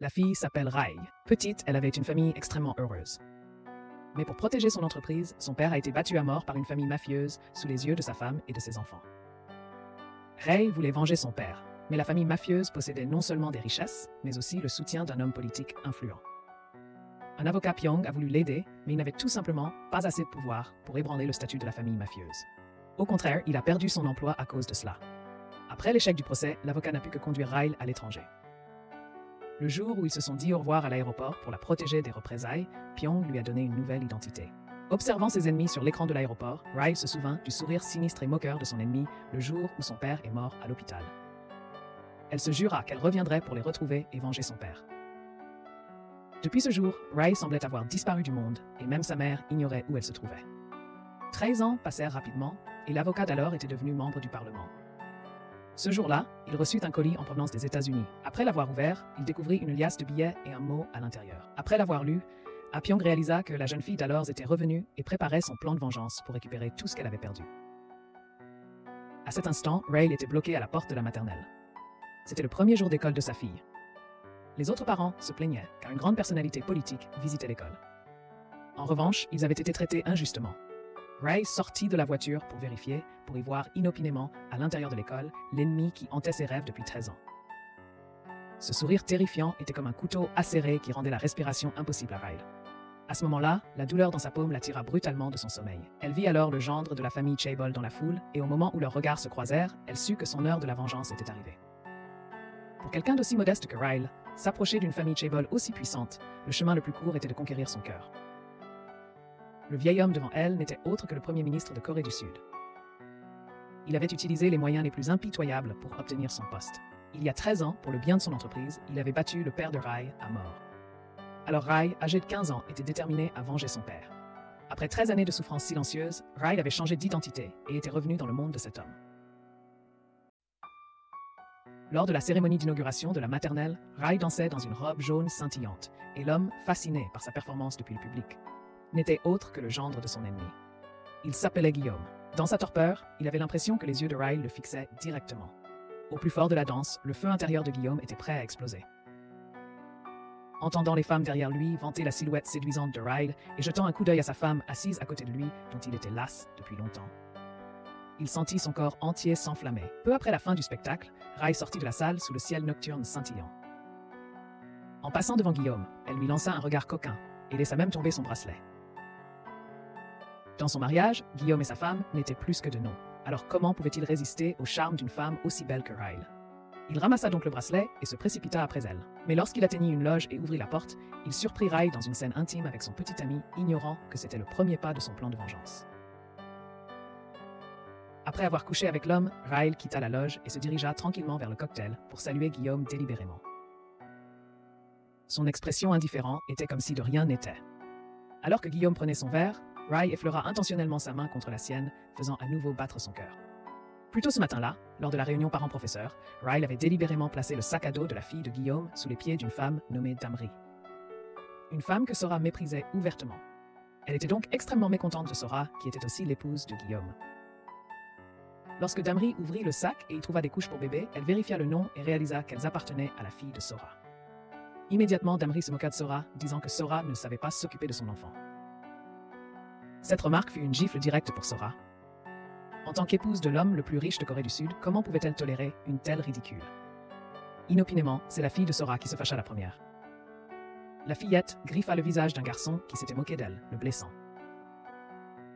La fille s'appelle Rai. Petite, elle avait une famille extrêmement heureuse. Mais pour protéger son entreprise, son père a été battu à mort par une famille mafieuse sous les yeux de sa femme et de ses enfants. Rai voulait venger son père, mais la famille mafieuse possédait non seulement des richesses, mais aussi le soutien d'un homme politique influent. Un avocat Pyong a voulu l'aider, mais il n'avait tout simplement pas assez de pouvoir pour ébranler le statut de la famille mafieuse. Au contraire, il a perdu son emploi à cause de cela. Après l'échec du procès, l'avocat n'a pu que conduire Rai à l'étranger. Le jour où ils se sont dit au revoir à l'aéroport pour la protéger des représailles, Pyong lui a donné une nouvelle identité. Observant ses ennemis sur l'écran de l'aéroport, Rai se souvint du sourire sinistre et moqueur de son ennemi le jour où son père est mort à l'hôpital. Elle se jura qu'elle reviendrait pour les retrouver et venger son père. Depuis ce jour, Rai semblait avoir disparu du monde et même sa mère ignorait où elle se trouvait. 13 ans passèrent rapidement et l'avocat d'alors était devenu membre du Parlement. Ce jour-là, il reçut un colis en provenance des États-Unis. Après l'avoir ouvert, il découvrit une liasse de billets et un mot à l'intérieur. Après l'avoir lu, Pyong réalisa que la jeune fille d'alors était revenue et préparait son plan de vengeance pour récupérer tout ce qu'elle avait perdu. À cet instant, Rai était bloqué à la porte de la maternelle. C'était le premier jour d'école de sa fille. Les autres parents se plaignaient car une grande personnalité politique visitait l'école. En revanche, ils avaient été traités injustement. Rai sortit de la voiture pour vérifier, pour y voir inopinément, à l'intérieur de l'école, l'ennemi qui hantait ses rêves depuis 13 ans. Ce sourire terrifiant était comme un couteau acéré qui rendait la respiration impossible à Rai. À ce moment-là, la douleur dans sa paume la tira brutalement de son sommeil. Elle vit alors le gendre de la famille Chaebol dans la foule, et au moment où leurs regards se croisèrent, elle sut que son heure de la vengeance était arrivée. Pour quelqu'un d'aussi modeste que Rai, s'approcher d'une famille Chaebol aussi puissante, le chemin le plus court était de conquérir son cœur. Le vieil homme devant elle n'était autre que le premier ministre de Corée du Sud. Il avait utilisé les moyens les plus impitoyables pour obtenir son poste. Il y a 13 ans, pour le bien de son entreprise, il avait battu le père de Rai à mort. Alors Rai, âgé de 15 ans, était déterminé à venger son père. Après 13 années de souffrance silencieuse, Rai avait changé d'identité et était revenu dans le monde de cet homme. Lors de la cérémonie d'inauguration de la maternelle, Rai dansait dans une robe jaune scintillante, et l'homme, fasciné par sa performance depuis le public, n'était autre que le gendre de son ennemi. Il s'appelait Guillaume. Dans sa torpeur, il avait l'impression que les yeux de Rai le fixaient directement. Au plus fort de la danse, le feu intérieur de Guillaume était prêt à exploser. Entendant les femmes derrière lui vanter la silhouette séduisante de Rai et jetant un coup d'œil à sa femme assise à côté de lui, dont il était las depuis longtemps, il sentit son corps entier s'enflammer. Peu après la fin du spectacle, Rai sortit de la salle sous le ciel nocturne scintillant. En passant devant Guillaume, elle lui lança un regard coquin et laissa même tomber son bracelet. Dans son mariage, Guillaume et sa femme n'étaient plus que de nom. Alors comment pouvait-il résister au charme d'une femme aussi belle que Rai? Il ramassa donc le bracelet et se précipita après elle. Mais lorsqu'il atteignit une loge et ouvrit la porte, il surprit Rai dans une scène intime avec son petit ami, ignorant que c'était le premier pas de son plan de vengeance. Après avoir couché avec l'homme, Rai quitta la loge et se dirigea tranquillement vers le cocktail pour saluer Guillaume délibérément. Son expression indifférente était comme si de rien n'était. Alors que Guillaume prenait son verre, Rai effleura intentionnellement sa main contre la sienne, faisant à nouveau battre son cœur. Plus tôt ce matin-là, lors de la réunion parents-professeurs, Rai avait délibérément placé le sac à dos de la fille de Guillaume sous les pieds d'une femme nommée Damri. Une femme que Sora méprisait ouvertement. Elle était donc extrêmement mécontente de Sora, qui était aussi l'épouse de Guillaume. Lorsque Damri ouvrit le sac et y trouva des couches pour bébé, elle vérifia le nom et réalisa qu'elles appartenaient à la fille de Sora. Immédiatement, Damri se moqua de Sora, disant que Sora ne savait pas s'occuper de son enfant. Cette remarque fut une gifle directe pour Sora. En tant qu'épouse de l'homme le plus riche de Corée du Sud, comment pouvait-elle tolérer une telle ridicule? Inopinément, c'est la fille de Sora qui se fâcha la première. La fillette griffa le visage d'un garçon qui s'était moqué d'elle, le blessant.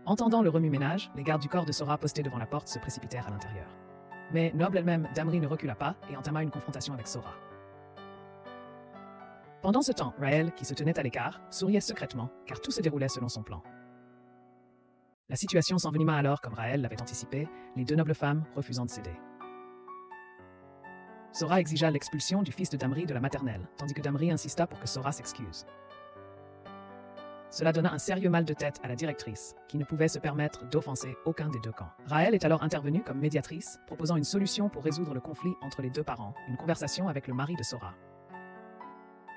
Entendant le remue-ménage, les gardes du corps de Sora postés devant la porte se précipitèrent à l'intérieur. Mais noble elle-même, Damri ne recula pas et entama une confrontation avec Sora. Pendant ce temps, Raël, qui se tenait à l'écart, souriait secrètement, car tout se déroulait selon son plan. La situation s'envenima alors comme Raël l'avait anticipé, les deux nobles femmes refusant de céder. Sora exigea l'expulsion du fils de Damri de la maternelle, tandis que Damri insista pour que Sora s'excuse. Cela donna un sérieux mal de tête à la directrice, qui ne pouvait se permettre d'offenser aucun des deux camps. Raël est alors intervenue comme médiatrice, proposant une solution pour résoudre le conflit entre les deux parents, une conversation avec le mari de Sora.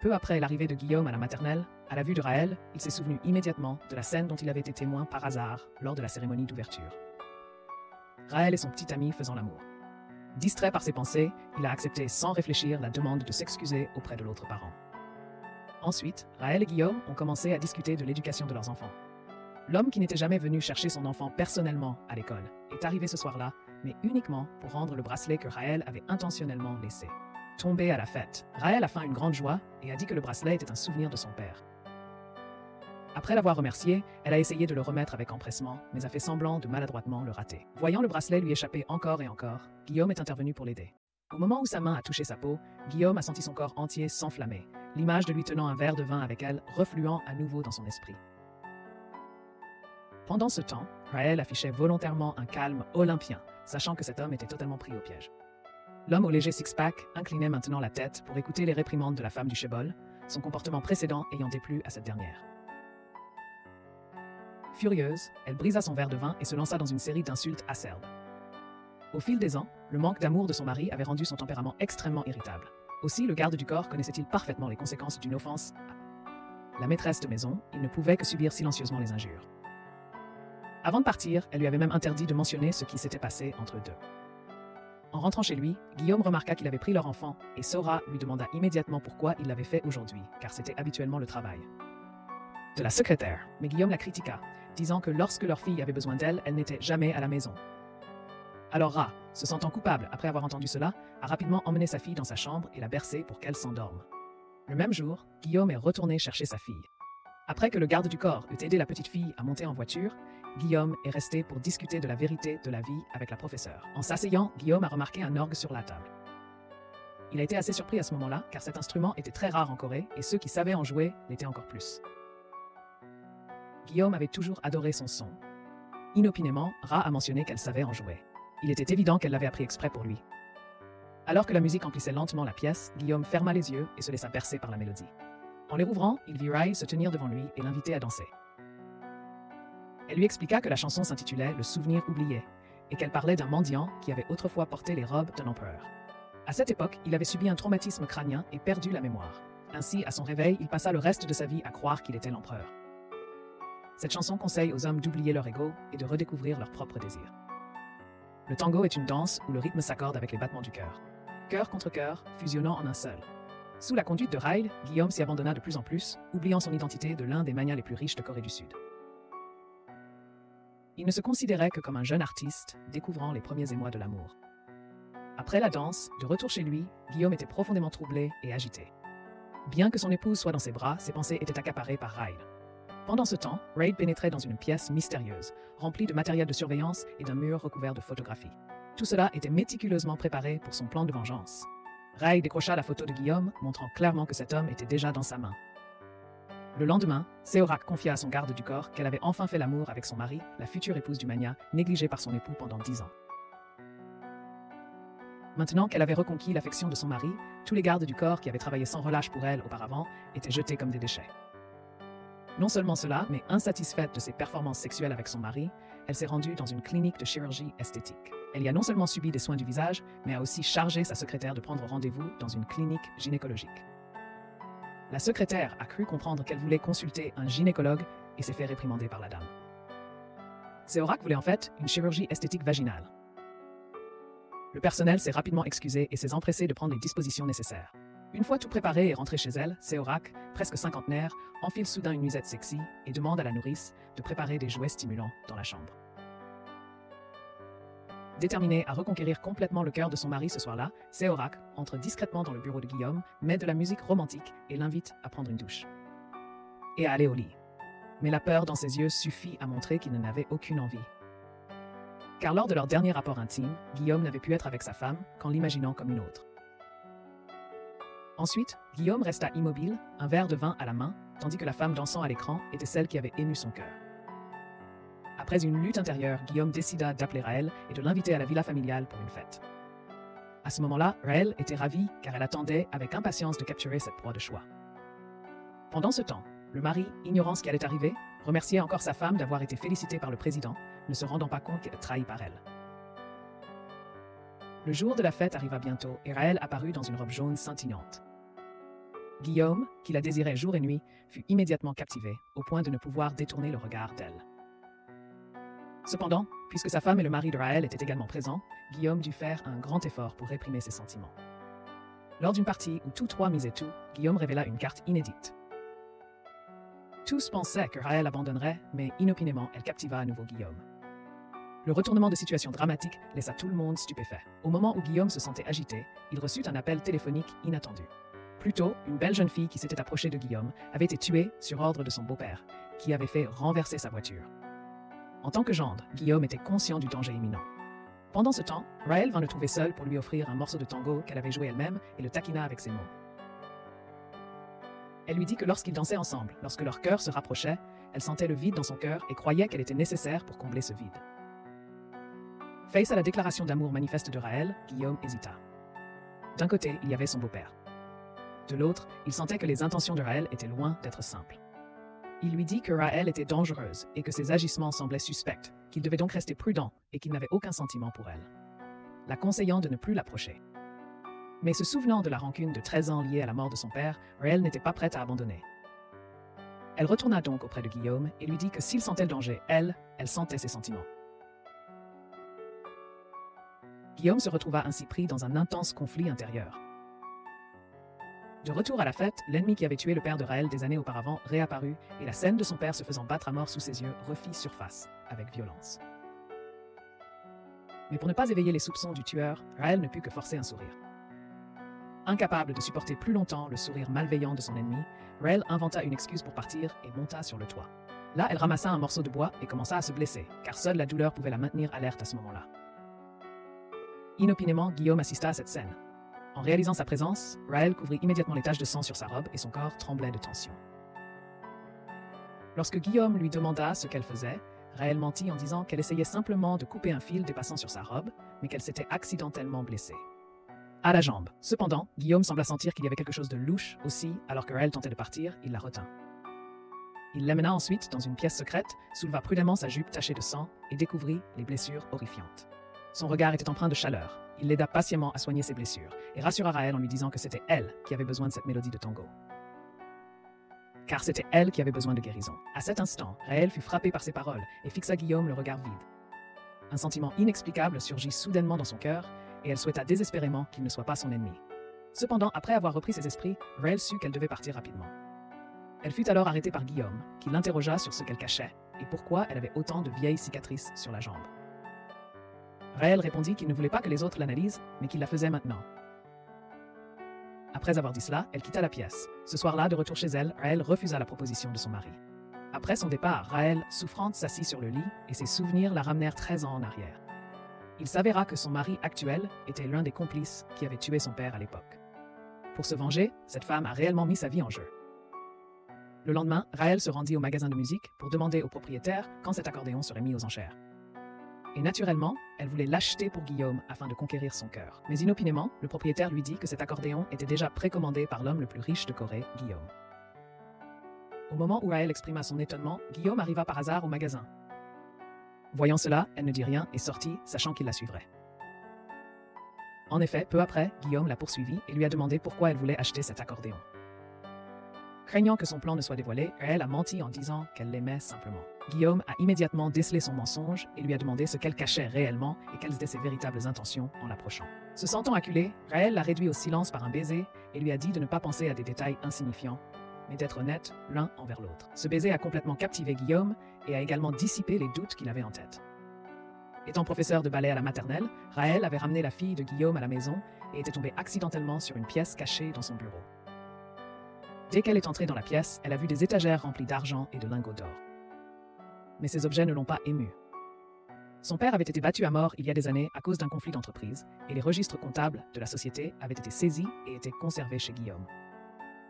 Peu après l'arrivée de Guillaume à la maternelle, à la vue de Raël, il s'est souvenu immédiatement de la scène dont il avait été témoin par hasard lors de la cérémonie d'ouverture. Raël et son petit ami faisant l'amour. Distrait par ses pensées, il a accepté sans réfléchir la demande de s'excuser auprès de l'autre parent. Ensuite, Raël et Guillaume ont commencé à discuter de l'éducation de leurs enfants. L'homme qui n'était jamais venu chercher son enfant personnellement à l'école est arrivé ce soir-là, mais uniquement pour rendre le bracelet que Raël avait intentionnellement laissé. Tombé à la fête, Raël a feint une grande joie et a dit que le bracelet était un souvenir de son père. Après l'avoir remercié, elle a essayé de le remettre avec empressement, mais a fait semblant de maladroitement le rater. Voyant le bracelet lui échapper encore et encore, Guillaume est intervenu pour l'aider. Au moment où sa main a touché sa peau, Guillaume a senti son corps entier s'enflammer, l'image de lui tenant un verre de vin avec elle refluant à nouveau dans son esprit. Pendant ce temps, Raël affichait volontairement un calme olympien, sachant que cet homme était totalement pris au piège. L'homme au léger six-pack inclinait maintenant la tête pour écouter les réprimandes de la femme du chebol, son comportement précédent ayant déplu à cette dernière. Furieuse, elle brisa son verre de vin et se lança dans une série d'insultes acerbes. Au fil des ans, le manque d'amour de son mari avait rendu son tempérament extrêmement irritable. Aussi, le garde du corps connaissait-il parfaitement les conséquences d'une offense à la maîtresse de maison, il ne pouvait que subir silencieusement les injures. Avant de partir, elle lui avait même interdit de mentionner ce qui s'était passé entre eux deux. En rentrant chez lui, Guillaume remarqua qu'il avait pris leur enfant et Sora lui demanda immédiatement pourquoi il l'avait fait aujourd'hui, car c'était habituellement le travail de la secrétaire. Mais Guillaume la critiqua, disant que lorsque leur fille avait besoin d'elle, elle n'était jamais à la maison. Alors Ra, se sentant coupable après avoir entendu cela, a rapidement emmené sa fille dans sa chambre et l'a bercée pour qu'elle s'endorme. Le même jour, Guillaume est retourné chercher sa fille. Après que le garde du corps eut aidé la petite fille à monter en voiture, Guillaume est resté pour discuter de la vérité de la vie avec la professeure. En s'asseyant, Guillaume a remarqué un orgue sur la table. Il a été assez surpris à ce moment-là, car cet instrument était très rare en Corée et ceux qui savaient en jouer l'étaient encore plus. Guillaume avait toujours adoré son son. Inopinément, Ra a mentionné qu'elle savait en jouer. Il était évident qu'elle l'avait appris exprès pour lui. Alors que la musique emplissait lentement la pièce, Guillaume ferma les yeux et se laissa bercer par la mélodie. En les rouvrant, il vit Rai se tenir devant lui et l'inviter à danser. Elle lui expliqua que la chanson s'intitulait « Le souvenir oublié » et qu'elle parlait d'un mendiant qui avait autrefois porté les robes d'un empereur. À cette époque, il avait subi un traumatisme crânien et perdu la mémoire. Ainsi, à son réveil, il passa le reste de sa vie à croire qu'il était l'empereur. Cette chanson conseille aux hommes d'oublier leur ego et de redécouvrir leurs propres désirs. Le tango est une danse où le rythme s'accorde avec les battements du cœur. Cœur contre cœur, fusionnant en un seul. Sous la conduite de Rail, Guillaume s'y abandonna de plus en plus, oubliant son identité de l'un des magnats les plus riches de Corée du Sud. Il ne se considérait que comme un jeune artiste, découvrant les premiers émois de l'amour. Après la danse, de retour chez lui, Guillaume était profondément troublé et agité. Bien que son épouse soit dans ses bras, ses pensées étaient accaparées par Rail. Pendant ce temps, Raid pénétrait dans une pièce mystérieuse, remplie de matériel de surveillance et d'un mur recouvert de photographies. Tout cela était méticuleusement préparé pour son plan de vengeance. Raid décrocha la photo de Guillaume, montrant clairement que cet homme était déjà dans sa main. Le lendemain, Seorak confia à son garde du corps qu'elle avait enfin fait l'amour avec son mari, la future épouse du magnat, négligée par son époux pendant 10 ans. Maintenant qu'elle avait reconquis l'affection de son mari, tous les gardes du corps qui avaient travaillé sans relâche pour elle auparavant étaient jetés comme des déchets. Non seulement cela, mais insatisfaite de ses performances sexuelles avec son mari, elle s'est rendue dans une clinique de chirurgie esthétique. Elle y a non seulement subi des soins du visage, mais a aussi chargé sa secrétaire de prendre rendez-vous dans une clinique gynécologique. La secrétaire a cru comprendre qu'elle voulait consulter un gynécologue et s'est fait réprimander par la dame. Seorak voulait en fait une chirurgie esthétique vaginale. Le personnel s'est rapidement excusé et s'est empressé de prendre les dispositions nécessaires. Une fois tout préparé et rentré chez elle, Seorak, presque cinquantenaire, enfile soudain une nuisette sexy et demande à la nourrice de préparer des jouets stimulants dans la chambre. Déterminée à reconquérir complètement le cœur de son mari ce soir-là, Seorak entre discrètement dans le bureau de Guillaume, met de la musique romantique et l'invite à prendre une douche. Et à aller au lit. Mais la peur dans ses yeux suffit à montrer qu'il n'en avait aucune envie. Car lors de leur dernier rapport intime, Guillaume n'avait pu être avec sa femme qu'en l'imaginant comme une autre. Ensuite, Guillaume resta immobile, un verre de vin à la main, tandis que la femme dansant à l'écran était celle qui avait ému son cœur. Après une lutte intérieure, Guillaume décida d'appeler Raël et de l'inviter à la villa familiale pour une fête. À ce moment-là, Raël était ravie car elle attendait avec impatience de capturer cette proie de choix. Pendant ce temps, le mari, ignorant ce qui allait arriver, remerciait encore sa femme d'avoir été félicitée par le président, ne se rendant pas compte qu'elle était trahie par elle. Le jour de la fête arriva bientôt et Raël apparut dans une robe jaune scintillante. Guillaume, qui la désirait jour et nuit, fut immédiatement captivé, au point de ne pouvoir détourner le regard d'elle. Cependant, puisque sa femme et le mari de Raël étaient également présents, Guillaume dut faire un grand effort pour réprimer ses sentiments. Lors d'une partie où tous trois misaient tout, Guillaume révéla une carte inédite. Tous pensaient que Raël abandonnerait, mais inopinément, elle captiva à nouveau Guillaume. Le retournement de situation dramatique laissa tout le monde stupéfait. Au moment où Guillaume se sentait agité, il reçut un appel téléphonique inattendu. Plus tôt, une belle jeune fille qui s'était approchée de Guillaume avait été tuée sur ordre de son beau-père, qui avait fait renverser sa voiture. En tant que gendre, Guillaume était conscient du danger imminent. Pendant ce temps, Raël vint le trouver seul pour lui offrir un morceau de tango qu'elle avait joué elle-même et le taquina avec ses mots. Elle lui dit que lorsqu'ils dansaient ensemble, lorsque leurs cœurs se rapprochaient, elle sentait le vide dans son cœur et croyait qu'elle était nécessaire pour combler ce vide. Face à la déclaration d'amour manifeste de Raël, Guillaume hésita. D'un côté, il y avait son beau-père. De l'autre, il sentait que les intentions de Raël étaient loin d'être simples. Il lui dit que Raël était dangereuse et que ses agissements semblaient suspects, qu'il devait donc rester prudent et qu'il n'avait aucun sentiment pour elle, la conseillant de ne plus l'approcher. Mais se souvenant de la rancune de 13 ans liée à la mort de son père, Raël n'était pas prête à abandonner. Elle retourna donc auprès de Guillaume et lui dit que s'il sentait le danger, elle sentait ses sentiments. Guillaume se retrouva ainsi pris dans un intense conflit intérieur. De retour à la fête, l'ennemi qui avait tué le père de Raël des années auparavant réapparut et la scène de son père se faisant battre à mort sous ses yeux refit surface, avec violence. Mais pour ne pas éveiller les soupçons du tueur, Raël ne put que forcer un sourire. Incapable de supporter plus longtemps le sourire malveillant de son ennemi, Raël inventa une excuse pour partir et monta sur le toit. Là, elle ramassa un morceau de bois et commença à se blesser, car seule la douleur pouvait la maintenir alerte à ce moment-là. Inopinément, Guillaume assista à cette scène. En réalisant sa présence, Raël couvrit immédiatement les taches de sang sur sa robe et son corps tremblait de tension. Lorsque Guillaume lui demanda ce qu'elle faisait, Raël mentit en disant qu'elle essayait simplement de couper un fil dépassant sur sa robe, mais qu'elle s'était accidentellement blessée. À la jambe. Cependant, Guillaume sembla sentir qu'il y avait quelque chose de louche aussi, alors que Raël tentait de partir, il la retint. Il l'amena ensuite dans une pièce secrète, souleva prudemment sa jupe tachée de sang et découvrit les blessures horrifiantes. Son regard était empreint de chaleur. Il l'aida patiemment à soigner ses blessures et rassura Raël en lui disant que c'était elle qui avait besoin de cette mélodie de tango. Car c'était elle qui avait besoin de guérison. À cet instant, Raël fut frappé par ces paroles et fixa Guillaume le regard vide. Un sentiment inexplicable surgit soudainement dans son cœur et elle souhaita désespérément qu'il ne soit pas son ennemi. Cependant, après avoir repris ses esprits, Raël sut qu'elle devait partir rapidement. Elle fut alors arrêtée par Guillaume, qui l'interrogea sur ce qu'elle cachait et pourquoi elle avait autant de vieilles cicatrices sur la jambe. Raël répondit qu'il ne voulait pas que les autres l'analysent, mais qu'il la faisait maintenant. Après avoir dit cela, elle quitta la pièce. Ce soir-là, de retour chez elle, Raël refusa la proposition de son mari. Après son départ, Raël, souffrante, s'assit sur le lit et ses souvenirs la ramenèrent 13 ans en arrière. Il s'avéra que son mari actuel était l'un des complices qui avait tué son père à l'époque. Pour se venger, cette femme a réellement mis sa vie en jeu. Le lendemain, Raël se rendit au magasin de musique pour demander au propriétaire quand cet accordéon serait mis aux enchères. Et naturellement, elle voulait l'acheter pour Guillaume afin de conquérir son cœur. Mais inopinément, le propriétaire lui dit que cet accordéon était déjà précommandé par l'homme le plus riche de Corée, Guillaume. Au moment où Raël exprima son étonnement, Guillaume arriva par hasard au magasin. Voyant cela, elle ne dit rien et sortit, sachant qu'il la suivrait. En effet, peu après, Guillaume la poursuivit et lui a demandé pourquoi elle voulait acheter cet accordéon. Craignant que son plan ne soit dévoilé, Raël a menti en disant qu'elle l'aimait simplement. Guillaume a immédiatement décelé son mensonge et lui a demandé ce qu'elle cachait réellement et quelles étaient ses véritables intentions en l'approchant. Se sentant acculée, Raël l'a réduit au silence par un baiser et lui a dit de ne pas penser à des détails insignifiants, mais d'être honnêtes l'un envers l'autre. Ce baiser a complètement captivé Guillaume et a également dissipé les doutes qu'il avait en tête. Étant professeur de ballet à la maternelle, Raël avait ramené la fille de Guillaume à la maison et était tombée accidentellement sur une pièce cachée dans son bureau. Dès qu'elle est entrée dans la pièce, elle a vu des étagères remplies d'argent et de lingots d'or. Mais ces objets ne l'ont pas émue. Son père avait été battu à mort il y a des années à cause d'un conflit d'entreprise et les registres comptables de la société avaient été saisis et étaient conservés chez Guillaume.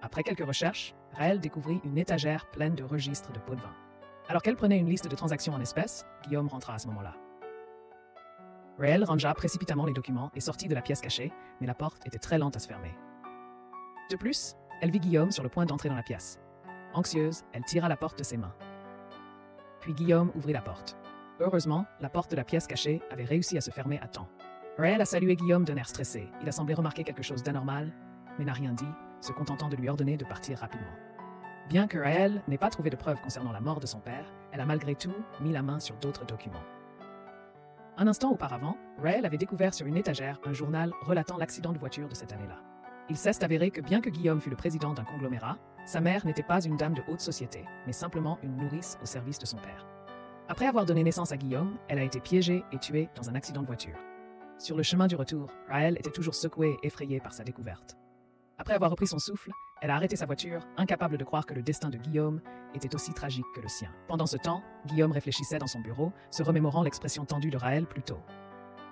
Après quelques recherches, Raël découvrit une étagère pleine de registres de pots de vin. Alors qu'elle prenait une liste de transactions en espèces, Guillaume rentra à ce moment-là. Raël rangea précipitamment les documents et sortit de la pièce cachée, mais la porte était très lente à se fermer. De plus, elle vit Guillaume sur le point d'entrer dans la pièce. Anxieuse, elle tira la porte de ses mains. Puis Guillaume ouvrit la porte. Heureusement, la porte de la pièce cachée avait réussi à se fermer à temps. Raël a salué Guillaume d'un air stressé. Il a semblé remarquer quelque chose d'anormal, mais n'a rien dit, se contentant de lui ordonner de partir rapidement. Bien que Raël n'ait pas trouvé de preuves concernant la mort de son père, elle a malgré tout mis la main sur d'autres documents. Un instant auparavant, Raël avait découvert sur une étagère un journal relatant l'accident de voiture de cette année-là. Il s'est avéré que bien que Guillaume fût le président d'un conglomérat, sa mère n'était pas une dame de haute société, mais simplement une nourrice au service de son père. Après avoir donné naissance à Guillaume, elle a été piégée et tuée dans un accident de voiture. Sur le chemin du retour, Raël était toujours secouée et effrayée par sa découverte. Après avoir repris son souffle, elle a arrêté sa voiture, incapable de croire que le destin de Guillaume était aussi tragique que le sien. Pendant ce temps, Guillaume réfléchissait dans son bureau, se remémorant l'expression tendue de Raël plus tôt.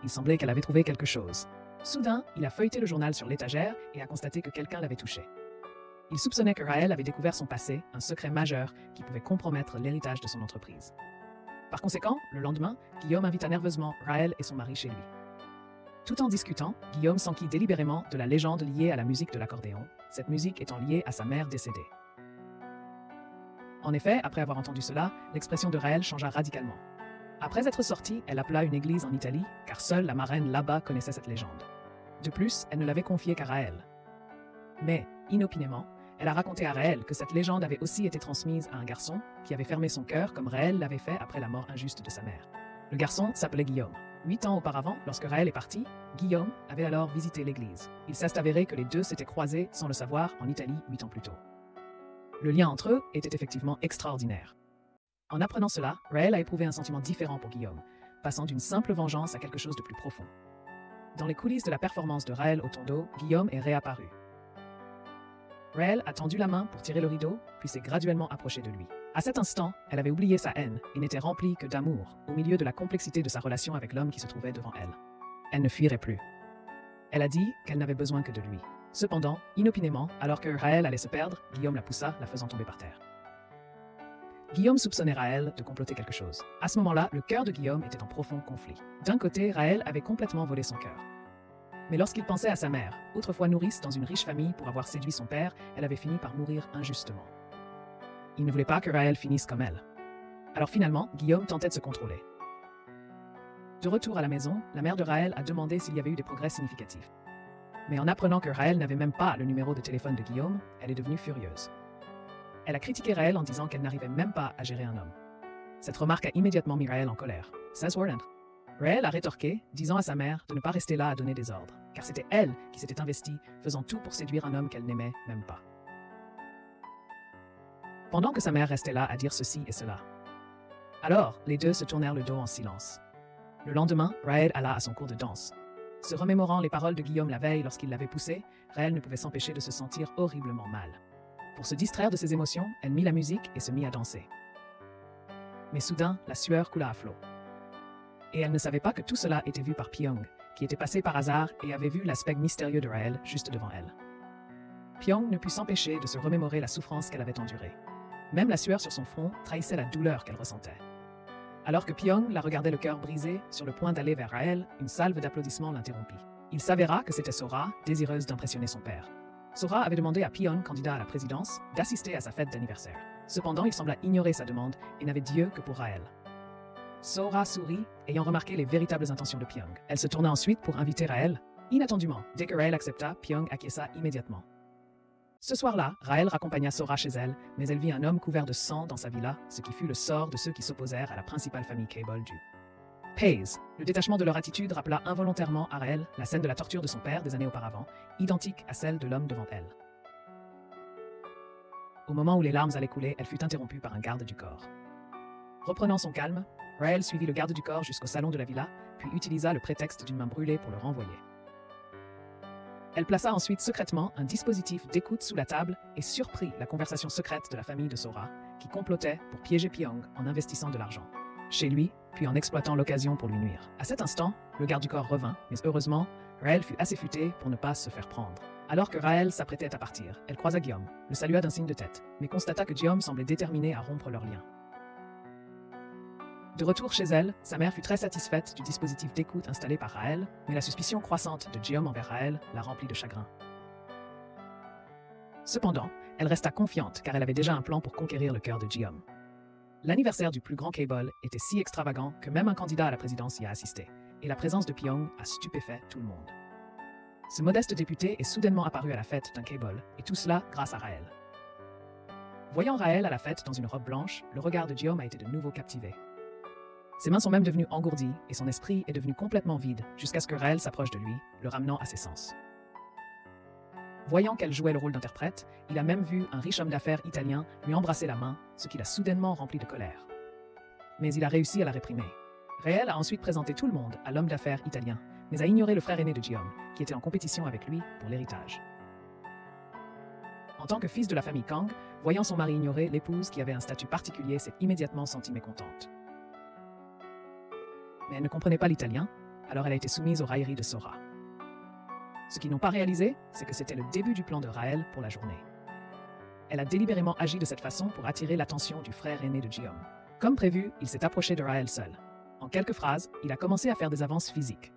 Il semblait qu'elle avait trouvé quelque chose. Soudain, il a feuilleté le journal sur l'étagère et a constaté que quelqu'un l'avait touché. Il soupçonnait que Raël avait découvert son passé, un secret majeur qui pouvait compromettre l'héritage de son entreprise. Par conséquent, le lendemain, Guillaume invita nerveusement Raël et son mari chez lui. Tout en discutant, Guillaume s'enquit délibérément de la légende liée à la musique de l'accordéon, cette musique étant liée à sa mère décédée. En effet, après avoir entendu cela, l'expression de Raël changea radicalement. Après être sortie, elle appela une église en Italie, car seule la marraine là-bas connaissait cette légende. De plus, elle ne l'avait confiée qu'à Raël. Mais, inopinément, elle a raconté à Raël que cette légende avait aussi été transmise à un garçon qui avait fermé son cœur comme Raël l'avait fait après la mort injuste de sa mère. Le garçon s'appelait Guillaume. 8 ans auparavant, lorsque Raël est parti, Guillaume avait alors visité l'église. Il s'est avéré que les deux s'étaient croisés sans le savoir en Italie 8 ans plus tôt. Le lien entre eux était effectivement extraordinaire. En apprenant cela, Raël a éprouvé un sentiment différent pour Guillaume, passant d'une simple vengeance à quelque chose de plus profond. Dans les coulisses de la performance de Raël au Tondo, Guillaume est réapparu. Raël a tendu la main pour tirer le rideau, puis s'est graduellement approchée de lui. À cet instant, elle avait oublié sa haine et n'était remplie que d'amour, au milieu de la complexité de sa relation avec l'homme qui se trouvait devant elle. Elle ne fuirait plus. Elle a dit qu'elle n'avait besoin que de lui. Cependant, inopinément, alors que Raël allait se perdre, Guillaume la poussa, la faisant tomber par terre. Guillaume soupçonnait Raël de comploter quelque chose. À ce moment-là, le cœur de Guillaume était en profond conflit. D'un côté, Raël avait complètement volé son cœur. Mais lorsqu'il pensait à sa mère, autrefois nourrice dans une riche famille pour avoir séduit son père, elle avait fini par mourir injustement. Il ne voulait pas que Raël finisse comme elle. Alors finalement, Guillaume tentait de se contrôler. De retour à la maison, la mère de Raël a demandé s'il y avait eu des progrès significatifs. Mais en apprenant que Raël n'avait même pas le numéro de téléphone de Guillaume, elle est devenue furieuse. Elle a critiqué Raël en disant qu'elle n'arrivait même pas à gérer un homme. Cette remarque a immédiatement mis Raël en colère. Says Warren. Raël a rétorqué, disant à sa mère de ne pas rester là à donner des ordres, car c'était elle qui s'était investie, faisant tout pour séduire un homme qu'elle n'aimait même pas. Pendant que sa mère restait là à dire ceci et cela. Alors, les deux se tournèrent le dos en silence. Le lendemain, Raël alla à son cours de danse. Se remémorant les paroles de Guillaume la veille lorsqu'il l'avait poussée, Raël ne pouvait s'empêcher de se sentir horriblement mal. Pour se distraire de ses émotions, elle mit la musique et se mit à danser. Mais soudain, la sueur coula à flot. Et elle ne savait pas que tout cela était vu par Pyong, qui était passé par hasard et avait vu l'aspect mystérieux de Raël juste devant elle. Pyong ne put s'empêcher de se remémorer la souffrance qu'elle avait endurée. Même la sueur sur son front trahissait la douleur qu'elle ressentait. Alors que Pyong la regardait le cœur brisé, sur le point d'aller vers Raël, une salve d'applaudissements l'interrompit. Il s'avéra que c'était Sora, désireuse d'impressionner son père. Sora avait demandé à Pyong, candidat à la présidence, d'assister à sa fête d'anniversaire. Cependant, il sembla ignorer sa demande et n'avait d'yeux que pour Raël. Sora sourit, ayant remarqué les véritables intentions de Pyong. Elle se tourna ensuite pour inviter Raël. Inattendument, dès que Raël accepta, Pyong acquiesça immédiatement. Ce soir-là, Raël raccompagna Sora chez elle, mais elle vit un homme couvert de sang dans sa villa, ce qui fut le sort de ceux qui s'opposèrent à la principale famille Cable du Pays. Le détachement de leur attitude rappela involontairement à Raël la scène de la torture de son père des années auparavant, identique à celle de l'homme devant elle. Au moment où les larmes allaient couler, elle fut interrompue par un garde du corps. Reprenant son calme, Raël suivit le garde du corps jusqu'au salon de la villa, puis utilisa le prétexte d'une main brûlée pour le renvoyer. Elle plaça ensuite secrètement un dispositif d'écoute sous la table et surprit la conversation secrète de la famille de Sora, qui complotait pour piéger Pyong en investissant de l'argent chez lui, puis en exploitant l'occasion pour lui nuire. À cet instant, le garde du corps revint, mais heureusement, Raël fut assez futé pour ne pas se faire prendre. Alors que Raël s'apprêtait à partir, elle croisa Guillaume, le salua d'un signe de tête, mais constata que Guillaume semblait déterminé à rompre leur lien. De retour chez elle, sa mère fut très satisfaite du dispositif d'écoute installé par Raël, mais la suspicion croissante de Guillaume envers Raël la remplit de chagrin. Cependant, elle resta confiante car elle avait déjà un plan pour conquérir le cœur de Guillaume. L'anniversaire du plus grand Cable était si extravagant que même un candidat à la présidence y a assisté, et la présence de Pyong a stupéfait tout le monde. Ce modeste député est soudainement apparu à la fête d'un Cable, et tout cela grâce à Raël. Voyant Raël à la fête dans une robe blanche, le regard de Guillaume a été de nouveau captivé. Ses mains sont même devenues engourdies, et son esprit est devenu complètement vide, jusqu'à ce que Raël s'approche de lui, le ramenant à ses sens. Voyant qu'elle jouait le rôle d'interprète, il a même vu un riche homme d'affaires italien lui embrasser la main, ce qui l'a soudainement rempli de colère. Mais il a réussi à la réprimer. Raël a ensuite présenté tout le monde à l'homme d'affaires italien, mais a ignoré le frère aîné de Guillaume, qui était en compétition avec lui pour l'héritage. En tant que fils de la famille Kang, voyant son mari ignorer l'épouse qui avait un statut particulier, s'est immédiatement sentie mécontente. Mais elle ne comprenait pas l'italien, alors elle a été soumise aux railleries de Sora. Ce qu'ils n'ont pas réalisé, c'est que c'était le début du plan de Raël pour la journée. Elle a délibérément agi de cette façon pour attirer l'attention du frère aîné de Guillaume. Comme prévu, il s'est approché de Raël seul. En quelques phrases, il a commencé à faire des avances physiques.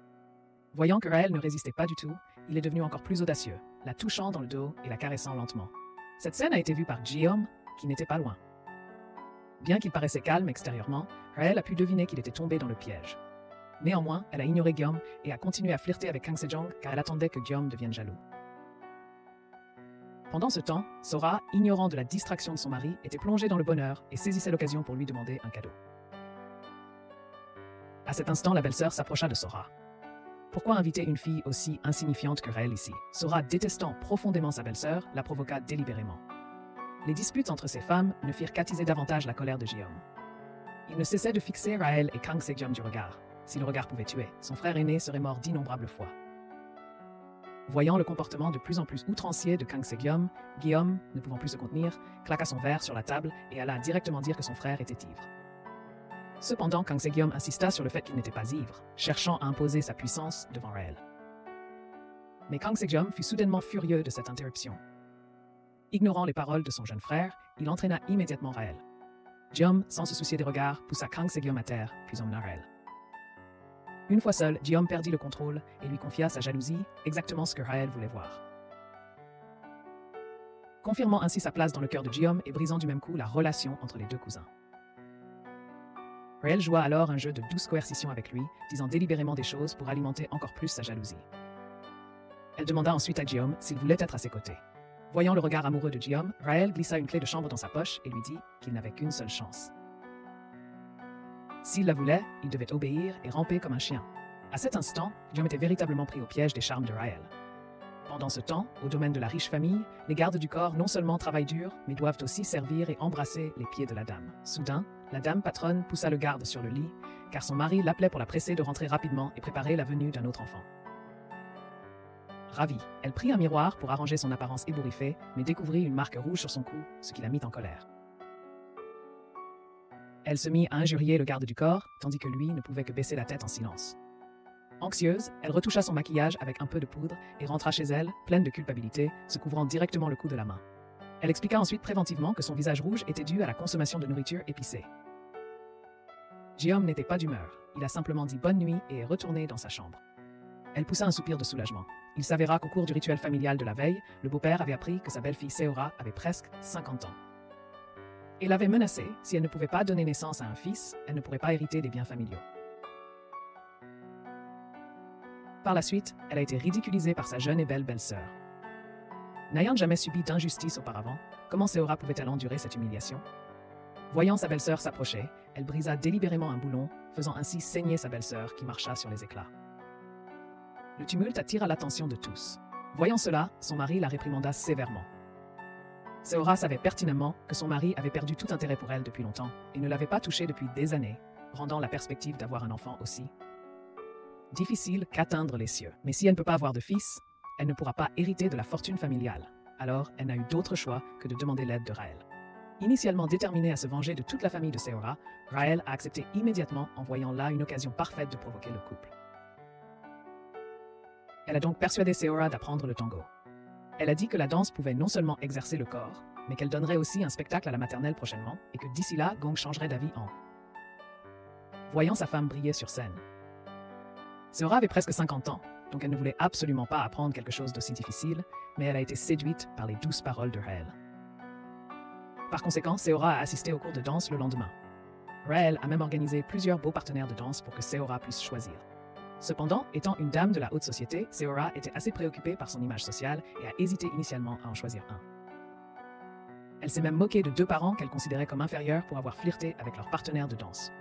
Voyant que Raël ne résistait pas du tout, il est devenu encore plus audacieux, la touchant dans le dos et la caressant lentement. Cette scène a été vue par Guillaume, qui n'était pas loin. Bien qu'il paraissait calme extérieurement, Raël a pu deviner qu'il était tombé dans le piège. Néanmoins, elle a ignoré Guillaume et a continué à flirter avec Kang Sejong car elle attendait que Guillaume devienne jaloux. Pendant ce temps, Sora, ignorant de la distraction de son mari, était plongée dans le bonheur et saisissait l'occasion pour lui demander un cadeau. À cet instant, la belle-sœur s'approcha de Sora. Pourquoi inviter une fille aussi insignifiante que Raël ici? Sora, détestant profondément sa belle-sœur, la provoqua délibérément. Les disputes entre ces femmes ne firent qu'attiser davantage la colère de Guillaume. Il ne cessait de fixer Raël et Kang Sejong du regard. Si le regard pouvait tuer, son frère aîné serait mort d'innombrables fois. Voyant le comportement de plus en plus outrancier de Kang Sejong, Guillaume, ne pouvant plus se contenir, claqua son verre sur la table et alla directement dire que son frère était ivre. Cependant, Kang Sejong insista sur le fait qu'il n'était pas ivre, cherchant à imposer sa puissance devant Raël. Mais Kang Sejong fut soudainement furieux de cette interruption. Ignorant les paroles de son jeune frère, il entraîna immédiatement Raël. Guillaume, sans se soucier des regards, poussa Kang Sejong à terre, puis emmena Raël. Une fois seul, Guillaume perdit le contrôle et lui confia sa jalousie, exactement ce que Raël voulait voir. Confirmant ainsi sa place dans le cœur de Guillaume et brisant du même coup la relation entre les deux cousins. Raël joua alors un jeu de douce coercition avec lui, disant délibérément des choses pour alimenter encore plus sa jalousie. Elle demanda ensuite à Guillaume s'il voulait être à ses côtés. Voyant le regard amoureux de Guillaume, Raël glissa une clé de chambre dans sa poche et lui dit qu'il n'avait qu'une seule chance. S'il la voulait, il devait obéir et ramper comme un chien. À cet instant, Guillaume était véritablement pris au piège des charmes de Raël. Pendant ce temps, au domaine de la riche famille, les gardes du corps non seulement travaillent dur, mais doivent aussi servir et embrasser les pieds de la dame. Soudain, la dame patronne poussa le garde sur le lit, car son mari l'appelait pour la presser de rentrer rapidement et préparer la venue d'un autre enfant. Ravie, elle prit un miroir pour arranger son apparence ébouriffée, mais découvrit une marque rouge sur son cou, ce qui la mit en colère. Elle se mit à injurier le garde du corps, tandis que lui ne pouvait que baisser la tête en silence. Anxieuse, elle retoucha son maquillage avec un peu de poudre et rentra chez elle, pleine de culpabilité, se couvrant directement le cou de la main. Elle expliqua ensuite préventivement que son visage rouge était dû à la consommation de nourriture épicée. Guillaume n'était pas d'humeur, il a simplement dit bonne nuit et est retourné dans sa chambre. Elle poussa un soupir de soulagement. Il s'avéra qu'au cours du rituel familial de la veille, le beau-père avait appris que sa belle-fille Seora avait presque 50 ans. Et l'avait menacée, si elle ne pouvait pas donner naissance à un fils, elle ne pourrait pas hériter des biens familiaux. Par la suite, elle a été ridiculisée par sa jeune et belle belle-sœur. N'ayant jamais subi d'injustice auparavant, comment Seora pouvait-elle endurer cette humiliation? Voyant sa belle-sœur s'approcher, elle brisa délibérément un boulon, faisant ainsi saigner sa belle-sœur qui marcha sur les éclats. Le tumulte attira l'attention de tous. Voyant cela, son mari la réprimanda sévèrement. Seora savait pertinemment que son mari avait perdu tout intérêt pour elle depuis longtemps et ne l'avait pas touchée depuis des années, rendant la perspective d'avoir un enfant aussi difficile qu'atteindre les cieux. Mais si elle ne peut pas avoir de fils, elle ne pourra pas hériter de la fortune familiale. Alors, elle n'a eu d'autre choix que de demander l'aide de Raël. Initialement déterminée à se venger de toute la famille de Seora, Raël a accepté immédiatement en voyant là une occasion parfaite de provoquer le couple. Elle a donc persuadé Seora d'apprendre le tango. Elle a dit que la danse pouvait non seulement exercer le corps, mais qu'elle donnerait aussi un spectacle à la maternelle prochainement et que d'ici là, Gong changerait d'avis en voyant sa femme briller sur scène. Seora avait presque 50 ans, donc elle ne voulait absolument pas apprendre quelque chose d'aussi difficile, mais elle a été séduite par les douces paroles de Raël. Par conséquent, Seora a assisté au cours de danse le lendemain. Raël a même organisé plusieurs beaux partenaires de danse pour que Seora puisse choisir. Cependant, étant une dame de la haute société, Seora était assez préoccupée par son image sociale et a hésité initialement à en choisir un. Elle s'est même moquée de deux parents qu'elle considérait comme inférieurs pour avoir flirté avec leur partenaire de danse.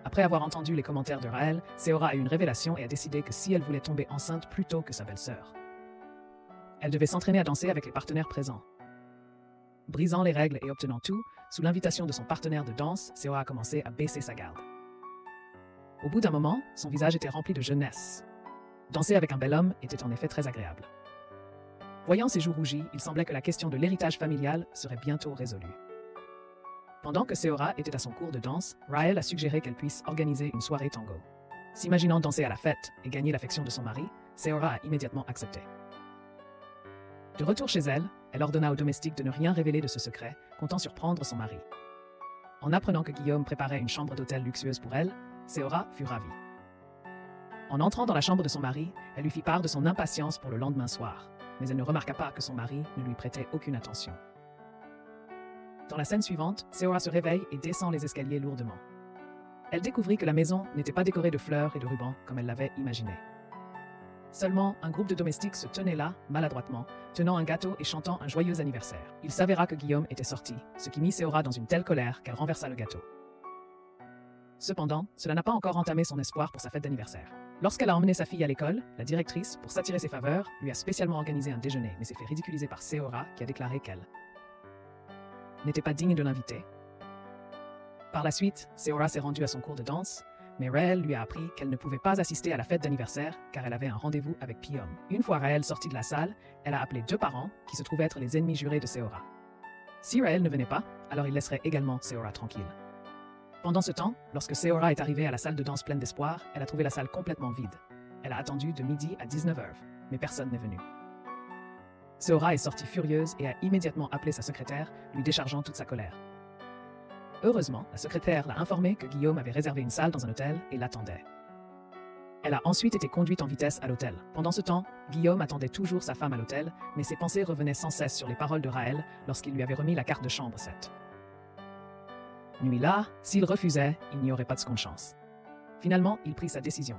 Après avoir entendu les commentaires de Raël, Seora a eu une révélation et a décidé que si elle voulait tomber enceinte plus tôt que sa belle-sœur, Elle devait s'entraîner à danser avec les partenaires présents. Brisant les règles et obtenant tout, sous l'invitation de son partenaire de danse, Seora a commencé à baisser sa garde. Au bout d'un moment, son visage était rempli de jeunesse. Danser avec un bel homme était en effet très agréable. Voyant ses joues rougies, il semblait que la question de l'héritage familial serait bientôt résolue. Pendant que Seora était à son cours de danse, Raël a suggéré qu'elle puisse organiser une soirée tango. S'imaginant danser à la fête et gagner l'affection de son mari, Seora a immédiatement accepté. De retour chez elle, elle ordonna aux domestiques de ne rien révéler de ce secret, comptant surprendre son mari. En apprenant que Guillaume préparait une chambre d'hôtel luxueuse pour elle, Seora fut ravie. En entrant dans la chambre de son mari, elle lui fit part de son impatience pour le lendemain soir, mais elle ne remarqua pas que son mari ne lui prêtait aucune attention. Dans la scène suivante, Seora se réveille et descend les escaliers lourdement. Elle découvrit que la maison n'était pas décorée de fleurs et de rubans comme elle l'avait imaginé. Seulement, un groupe de domestiques se tenait là, maladroitement, tenant un gâteau et chantant un joyeux anniversaire. Il s'avéra que Guillaume était sorti, ce qui mit Seora dans une telle colère qu'elle renversa le gâteau. Cependant, cela n'a pas encore entamé son espoir pour sa fête d'anniversaire. Lorsqu'elle a emmené sa fille à l'école, la directrice, pour s'attirer ses faveurs, lui a spécialement organisé un déjeuner, mais s'est fait ridiculiser par Seora qui a déclaré qu'elle n'était pas digne de l'inviter. Par la suite, Seora s'est rendue à son cours de danse, mais Raël lui a appris qu'elle ne pouvait pas assister à la fête d'anniversaire car elle avait un rendez-vous avec Pium. Une fois Raël sortie de la salle, elle a appelé deux parents qui se trouvaient être les ennemis jurés de Seora. Si Raël ne venait pas, alors il laisserait également Seora tranquille. Pendant ce temps, lorsque Seora est arrivée à la salle de danse pleine d'espoir, elle a trouvé la salle complètement vide. Elle a attendu de midi à 19h, mais personne n'est venu. Seora est sortie furieuse et a immédiatement appelé sa secrétaire, lui déchargeant toute sa colère. Heureusement, la secrétaire l'a informé que Guillaume avait réservé une salle dans un hôtel et l'attendait. Elle a ensuite été conduite en vitesse à l'hôtel. Pendant ce temps, Guillaume attendait toujours sa femme à l'hôtel, mais ses pensées revenaient sans cesse sur les paroles de Raël lorsqu'il lui avait remis la carte de chambre 7. Nuit-là, s'il refusait, il n'y aurait pas de seconde chance. Finalement, il prit sa décision.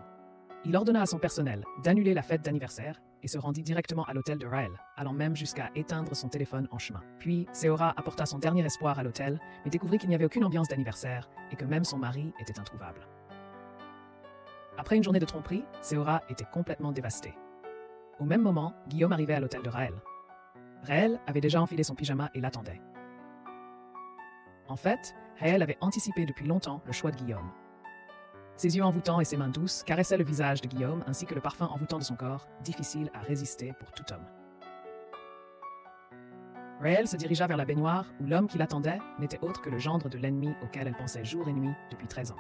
Il ordonna à son personnel d'annuler la fête d'anniversaire et se rendit directement à l'hôtel de Raël, allant même jusqu'à éteindre son téléphone en chemin. Puis, Seora apporta son dernier espoir à l'hôtel, mais découvrit qu'il n'y avait aucune ambiance d'anniversaire et que même son mari était introuvable. Après une journée de tromperie, Seora était complètement dévastée. Au même moment, Guillaume arrivait à l'hôtel de Raël. Raël avait déjà enfilé son pyjama et l'attendait. En fait, Raël avait anticipé depuis longtemps le choix de Guillaume. Ses yeux envoûtants et ses mains douces caressaient le visage de Guillaume ainsi que le parfum envoûtant de son corps, difficile à résister pour tout homme. Raël se dirigea vers la baignoire où l'homme qui l'attendait n'était autre que le gendre de l'ennemi auquel elle pensait jour et nuit depuis 13 ans.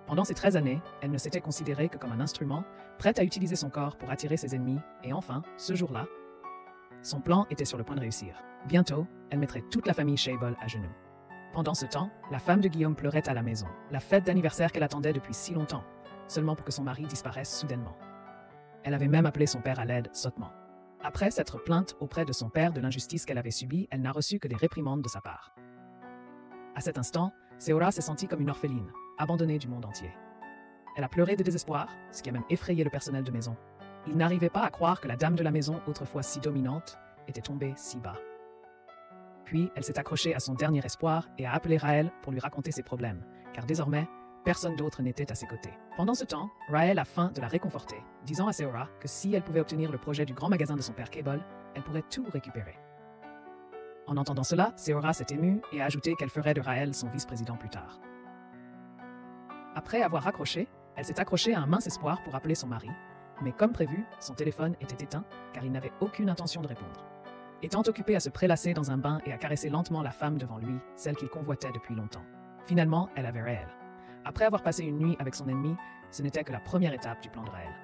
Pendant ces 13 années, elle ne s'était considérée que comme un instrument, prête à utiliser son corps pour attirer ses ennemis, et enfin, ce jour-là, son plan était sur le point de réussir. Bientôt, elle mettrait toute la famille Shaybol à genoux. Pendant ce temps, la femme de Guillaume pleurait à la maison, la fête d'anniversaire qu'elle attendait depuis si longtemps, seulement pour que son mari disparaisse soudainement. Elle avait même appelé son père à l'aide sottement. Après s'être plainte auprès de son père de l'injustice qu'elle avait subie, elle n'a reçu que des réprimandes de sa part. À cet instant, Seora s'est sentie comme une orpheline, abandonnée du monde entier. Elle a pleuré de désespoir, ce qui a même effrayé le personnel de maison. Il n'arrivait pas à croire que la dame de la maison, autrefois si dominante, était tombée si bas. Puis, elle s'est accrochée à son dernier espoir et a appelé Raël pour lui raconter ses problèmes, car désormais, personne d'autre n'était à ses côtés. Pendant ce temps, Raël a feint de la réconforter, disant à Seora que si elle pouvait obtenir le projet du grand magasin de son père Cable, elle pourrait tout récupérer. En entendant cela, Seora s'est émue et a ajouté qu'elle ferait de Raël son vice-président plus tard. Après avoir raccroché, elle s'est accrochée à un mince espoir pour appeler son mari, mais comme prévu, son téléphone était éteint car il n'avait aucune intention de répondre. Étant occupé à se prélasser dans un bain et à caresser lentement la femme devant lui, celle qu'il convoitait depuis longtemps. Finalement, elle avait Raël. Après avoir passé une nuit avec son ennemi, ce n'était que la première étape du plan de Raël.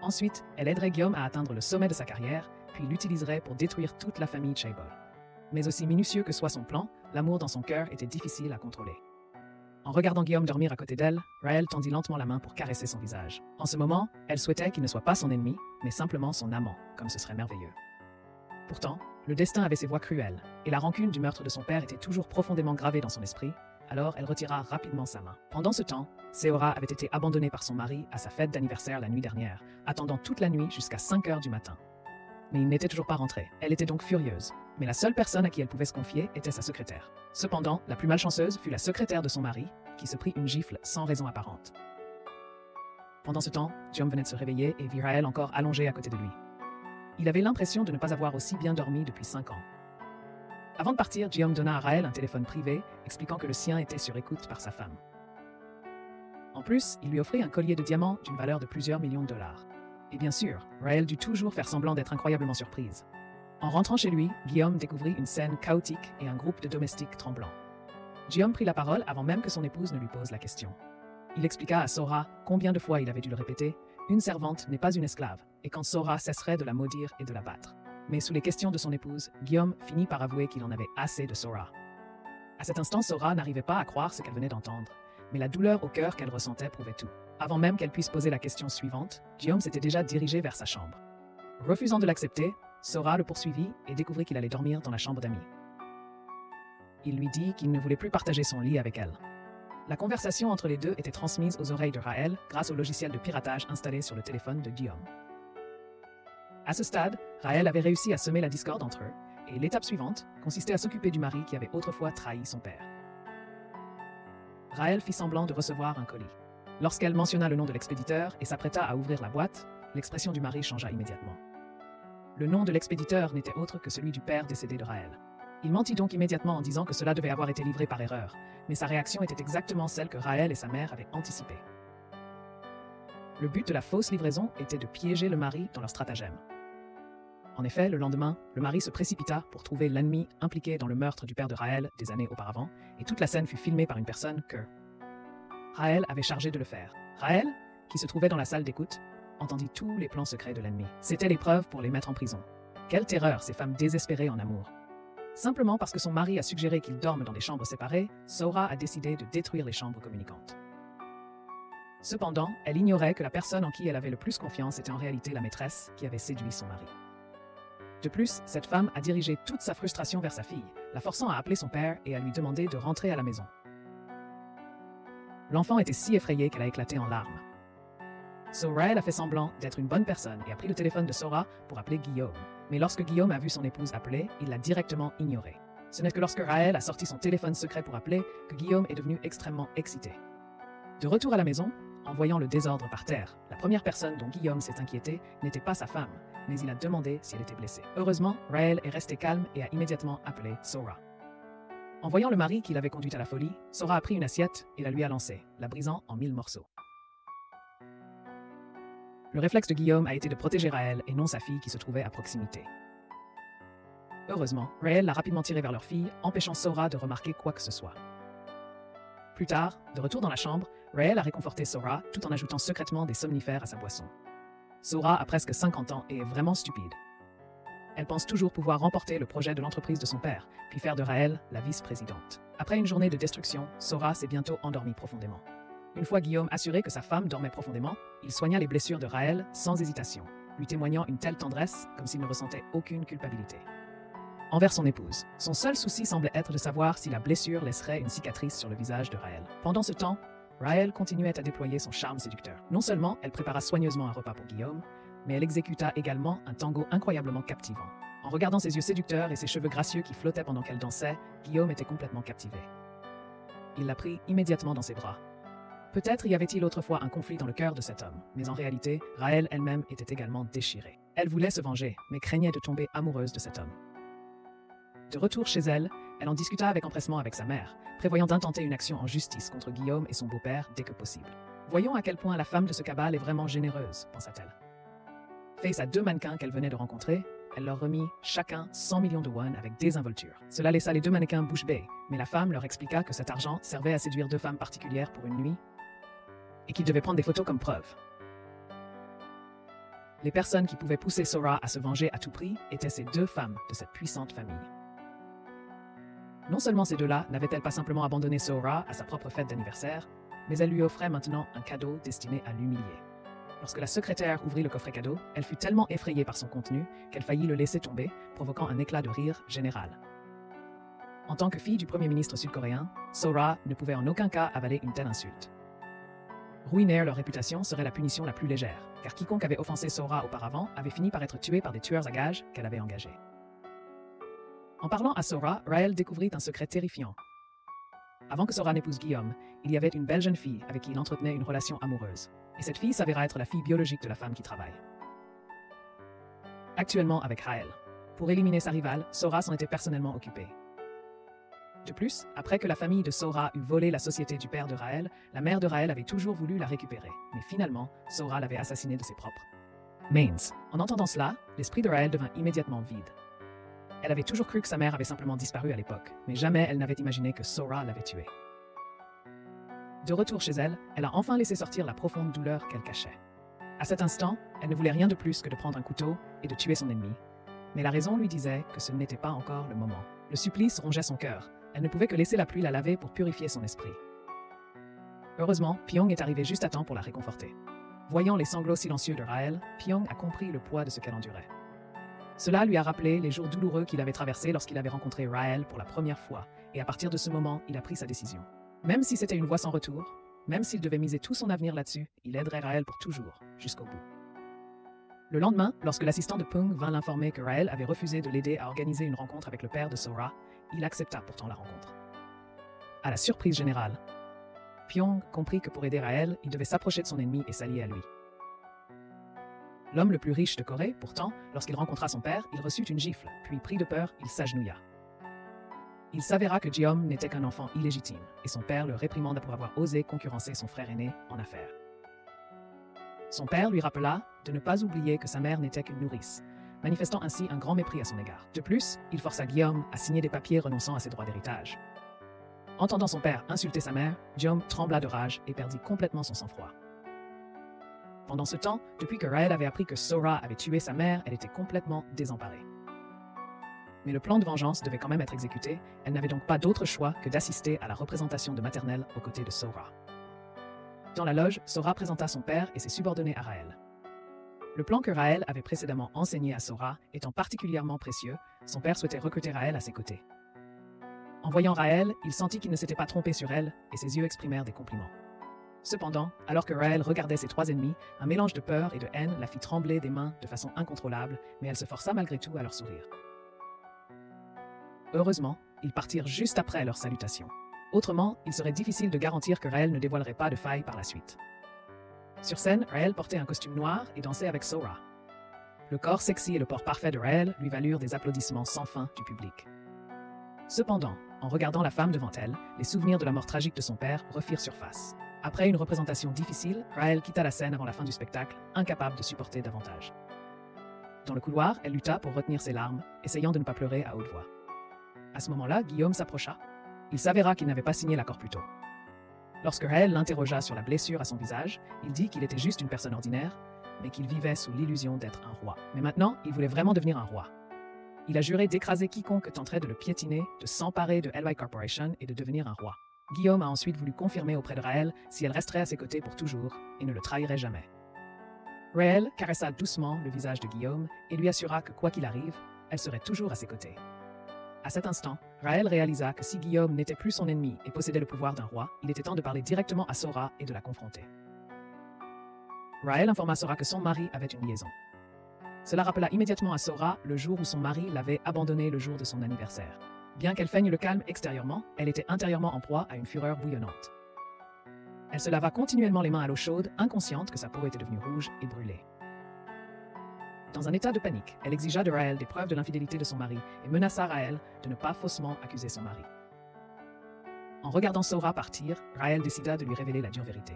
Ensuite, elle aiderait Guillaume à atteindre le sommet de sa carrière, puis l'utiliserait pour détruire toute la famille Shaybol. Mais aussi minutieux que soit son plan, l'amour dans son cœur était difficile à contrôler. En regardant Guillaume dormir à côté d'elle, Raël tendit lentement la main pour caresser son visage. En ce moment, elle souhaitait qu'il ne soit pas son ennemi, mais simplement son amant, comme ce serait merveilleux. Pourtant, le destin avait ses voies cruelles, et la rancune du meurtre de son père était toujours profondément gravée dans son esprit, alors elle retira rapidement sa main. Pendant ce temps, Seora avait été abandonnée par son mari à sa fête d'anniversaire la nuit dernière, attendant toute la nuit jusqu'à 5 heures du matin. Mais il n'était toujours pas rentré. Elle était donc furieuse, mais la seule personne à qui elle pouvait se confier était sa secrétaire. Cependant, la plus malchanceuse fut la secrétaire de son mari, qui se prit une gifle sans raison apparente. Pendant ce temps, Guillaume venait de se réveiller et vit Raël encore allongé à côté de lui. Il avait l'impression de ne pas avoir aussi bien dormi depuis 5 ans. Avant de partir, Guillaume donna à Raël un téléphone privé, expliquant que le sien était sur écoute par sa femme. En plus, il lui offrit un collier de diamants d'une valeur de plusieurs millions de dollars. Et bien sûr, Raël dut toujours faire semblant d'être incroyablement surprise. En rentrant chez lui, Guillaume découvrit une scène chaotique et un groupe de domestiques tremblants. Guillaume prit la parole avant même que son épouse ne lui pose la question. Il expliqua à Sora combien de fois il avait dû le répéter, une servante n'est pas une esclave, et quand Sora cesserait de la maudire et de la battre. Mais sous les questions de son épouse, Guillaume finit par avouer qu'il en avait assez de Sora. À cet instant, Sora n'arrivait pas à croire ce qu'elle venait d'entendre, mais la douleur au cœur qu'elle ressentait prouvait tout. Avant même qu'elle puisse poser la question suivante, Guillaume s'était déjà dirigé vers sa chambre. Refusant de l'accepter, Sora le poursuivit et découvrit qu'il allait dormir dans la chambre d'amis. Il lui dit qu'il ne voulait plus partager son lit avec elle. La conversation entre les deux était transmise aux oreilles de Raël grâce au logiciel de piratage installé sur le téléphone de Guillaume. À ce stade, Raël avait réussi à semer la discorde entre eux, et l'étape suivante consistait à s'occuper du mari qui avait autrefois trahi son père. Raël fit semblant de recevoir un colis. Lorsqu'elle mentionna le nom de l'expéditeur et s'apprêta à ouvrir la boîte, l'expression du mari changea immédiatement. Le nom de l'expéditeur n'était autre que celui du père décédé de Raël. Il mentit donc immédiatement en disant que cela devait avoir été livré par erreur, mais sa réaction était exactement celle que Raël et sa mère avaient anticipée. Le but de la fausse livraison était de piéger le mari dans leur stratagème. En effet, le lendemain, le mari se précipita pour trouver l'ennemi impliqué dans le meurtre du père de Raël des années auparavant, et toute la scène fut filmée par une personne que Raël avait chargé de le faire. Raël, qui se trouvait dans la salle d'écoute, entendit tous les plans secrets de l'ennemi. C'était l'épreuve pour les mettre en prison. Quelle terreur, ces femmes désespérées en amour. Simplement parce que son mari a suggéré qu'ils dorment dans des chambres séparées, Sora a décidé de détruire les chambres communicantes. Cependant, elle ignorait que la personne en qui elle avait le plus confiance était en réalité la maîtresse qui avait séduit son mari. De plus, cette femme a dirigé toute sa frustration vers sa fille, la forçant à appeler son père et à lui demander de rentrer à la maison. L'enfant était si effrayée qu'elle a éclaté en larmes. Raël a fait semblant d'être une bonne personne et a pris le téléphone de Sora pour appeler Guillaume. Mais lorsque Guillaume a vu son épouse appeler, il l'a directement ignorée. Ce n'est que lorsque Raël a sorti son téléphone secret pour appeler que Guillaume est devenu extrêmement excité. De retour à la maison, en voyant le désordre par terre, la première personne dont Guillaume s'est inquiété n'était pas sa femme, mais il a demandé si elle était blessée. Heureusement, Raël est resté calme et a immédiatement appelé Sora. En voyant le mari qui l'avait conduite à la folie, Sora a pris une assiette et la lui a lancée, la brisant en 1000 morceaux. Le réflexe de Guillaume a été de protéger Raël et non sa fille qui se trouvait à proximité. Heureusement, Raël l'a rapidement tiré vers leur fille, empêchant Sora de remarquer quoi que ce soit. Plus tard, de retour dans la chambre, Raël a réconforté Sora tout en ajoutant secrètement des somnifères à sa boisson. Sora a presque 50 ans et est vraiment stupide. Elle pense toujours pouvoir remporter le projet de l'entreprise de son père, puis faire de Raël la vice-présidente. Après une journée de destruction, Sora s'est bientôt endormie profondément. Une fois Guillaume assuré que sa femme dormait profondément, il soigna les blessures de Raël sans hésitation, lui témoignant une telle tendresse comme s'il ne ressentait aucune culpabilité. Envers son épouse, son seul souci semblait être de savoir si la blessure laisserait une cicatrice sur le visage de Raël. Pendant ce temps, Raël continuait à déployer son charme séducteur. Non seulement elle prépara soigneusement un repas pour Guillaume, mais elle exécuta également un tango incroyablement captivant. En regardant ses yeux séducteurs et ses cheveux gracieux qui flottaient pendant qu'elle dansait, Guillaume était complètement captivé. Il la prit immédiatement dans ses bras. Peut-être y avait-il autrefois un conflit dans le cœur de cet homme, mais en réalité, Raël elle-même était également déchirée. Elle voulait se venger, mais craignait de tomber amoureuse de cet homme. De retour chez elle, elle en discuta avec empressement avec sa mère, prévoyant d'intenter une action en justice contre Guillaume et son beau-père dès que possible. Voyons à quel point la femme de ce cabal est vraiment généreuse, pensa-t-elle. Face à 2 mannequins qu'elle venait de rencontrer, elle leur remit chacun 100 millions de won avec désinvolture. Cela laissa les 2 mannequins bouche bée, mais la femme leur expliqua que cet argent servait à séduire 2 femmes particulières pour une nuit et qu'ils devaient prendre des photos comme preuve. Les personnes qui pouvaient pousser Sora à se venger à tout prix étaient ces 2 femmes de cette puissante famille. Non seulement ces 2-là n'avaient-elles pas simplement abandonné Sora à sa propre fête d'anniversaire, mais elles lui offraient maintenant un cadeau destiné à l'humilier. Lorsque la secrétaire ouvrit le coffret cadeau, elle fut tellement effrayée par son contenu qu'elle faillit le laisser tomber, provoquant un éclat de rire général. En tant que fille du premier ministre sud-coréen, Sora ne pouvait en aucun cas avaler une telle insulte. Ruiner leur réputation serait la punition la plus légère, car quiconque avait offensé Sora auparavant avait fini par être tué par des tueurs à gages qu'elle avait engagés. En parlant à Sora, Raël découvrit un secret terrifiant. Avant que Sora n'épouse Guillaume, il y avait une belle jeune fille avec qui il entretenait une relation amoureuse. Et cette fille s'avéra être la fille biologique de la femme qui travaille. Actuellement avec Raël. Pour éliminer sa rivale, Sora s'en était personnellement occupé. De plus, après que la famille de Sora eut volé la société du père de Raël, la mère de Raël avait toujours voulu la récupérer. Mais finalement, Sora l'avait assassinée de ses propres mains. En entendant cela, l'esprit de Raël devint immédiatement vide. Elle avait toujours cru que sa mère avait simplement disparu à l'époque, mais jamais elle n'avait imaginé que Sora l'avait tuée. De retour chez elle, elle a enfin laissé sortir la profonde douleur qu'elle cachait. À cet instant, elle ne voulait rien de plus que de prendre un couteau et de tuer son ennemi. Mais la raison lui disait que ce n'était pas encore le moment. Le supplice rongeait son cœur. Elle ne pouvait que laisser la pluie la laver pour purifier son esprit. Heureusement, Pyong est arrivé juste à temps pour la réconforter. Voyant les sanglots silencieux de Raël, Pyong a compris le poids de ce qu'elle endurait. Cela lui a rappelé les jours douloureux qu'il avait traversés lorsqu'il avait rencontré Raël pour la première fois, et à partir de ce moment, il a pris sa décision. Même si c'était une voie sans retour, même s'il devait miser tout son avenir là-dessus, il aiderait Raël pour toujours, jusqu'au bout. Le lendemain, lorsque l'assistant de Pung vint l'informer que Raël avait refusé de l'aider à organiser une rencontre avec le père de Sora, il accepta pourtant la rencontre. À la surprise générale, Pyong comprit que pour aider Raël, il devait s'approcher de son ennemi et s'allier à lui. L'homme le plus riche de Corée, pourtant, lorsqu'il rencontra son père, il reçut une gifle, puis pris de peur, il s'agenouilla. Il s'avéra que Guillaume n'était qu'un enfant illégitime, et son père le réprimanda pour avoir osé concurrencer son frère aîné en affaires. Son père lui rappela de ne pas oublier que sa mère n'était qu'une nourrice, manifestant ainsi un grand mépris à son égard. De plus, il força Guillaume à signer des papiers renonçant à ses droits d'héritage. Entendant son père insulter sa mère, Guillaume trembla de rage et perdit complètement son sang-froid. Pendant ce temps, depuis que Raël avait appris que Sora avait tué sa mère, elle était complètement désemparée. Mais le plan de vengeance devait quand même être exécuté, elle n'avait donc pas d'autre choix que d'assister à la représentation de maternelle aux côtés de Sora. Dans la loge, Sora présenta son père et ses subordonnés à Raël. Le plan que Raël avait précédemment enseigné à Sora étant particulièrement précieux, son père souhaitait recruter Raël à ses côtés. En voyant Raël, il sentit qu'il ne s'était pas trompé sur elle et ses yeux exprimèrent des compliments. Cependant, alors que Raël regardait ses trois ennemis, un mélange de peur et de haine la fit trembler des mains de façon incontrôlable, mais elle se força malgré tout à leur sourire. Heureusement, ils partirent juste après leur salutation. Autrement, il serait difficile de garantir que Raël ne dévoilerait pas de faille par la suite. Sur scène, Raël portait un costume noir et dansait avec Sora. Le corps sexy et le port parfait de Raël lui valurent des applaudissements sans fin du public. Cependant, en regardant la femme devant elle, les souvenirs de la mort tragique de son père refirent surface. Après une représentation difficile, Raël quitta la scène avant la fin du spectacle, incapable de supporter davantage. Dans le couloir, elle lutta pour retenir ses larmes, essayant de ne pas pleurer à haute voix. À ce moment-là, Guillaume s'approcha. Il s'avéra qu'il n'avait pas signé l'accord plus tôt. Lorsque Raël l'interrogea sur la blessure à son visage, il dit qu'il était juste une personne ordinaire, mais qu'il vivait sous l'illusion d'être un roi. Mais maintenant, il voulait vraiment devenir un roi. Il a juré d'écraser quiconque tenterait de le piétiner, de s'emparer de LY Corporation et de devenir un roi. Guillaume a ensuite voulu confirmer auprès de Raël si elle resterait à ses côtés pour toujours et ne le trahirait jamais. Raël caressa doucement le visage de Guillaume et lui assura que quoi qu'il arrive, elle serait toujours à ses côtés. À cet instant, Raël réalisa que si Guillaume n'était plus son ennemi et possédait le pouvoir d'un roi, il était temps de parler directement à Sora et de la confronter. Raël informa Sora que son mari avait une liaison. Cela rappela immédiatement à Sora le jour où son mari l'avait abandonnée le jour de son anniversaire. Bien qu'elle feigne le calme extérieurement, elle était intérieurement en proie à une fureur bouillonnante. Elle se lava continuellement les mains à l'eau chaude, inconsciente que sa peau était devenue rouge et brûlée. Dans un état de panique, elle exigea de Raël des preuves de l'infidélité de son mari et menaça Raël de ne pas faussement accuser son mari. En regardant Sora partir, Raël décida de lui révéler la dure vérité.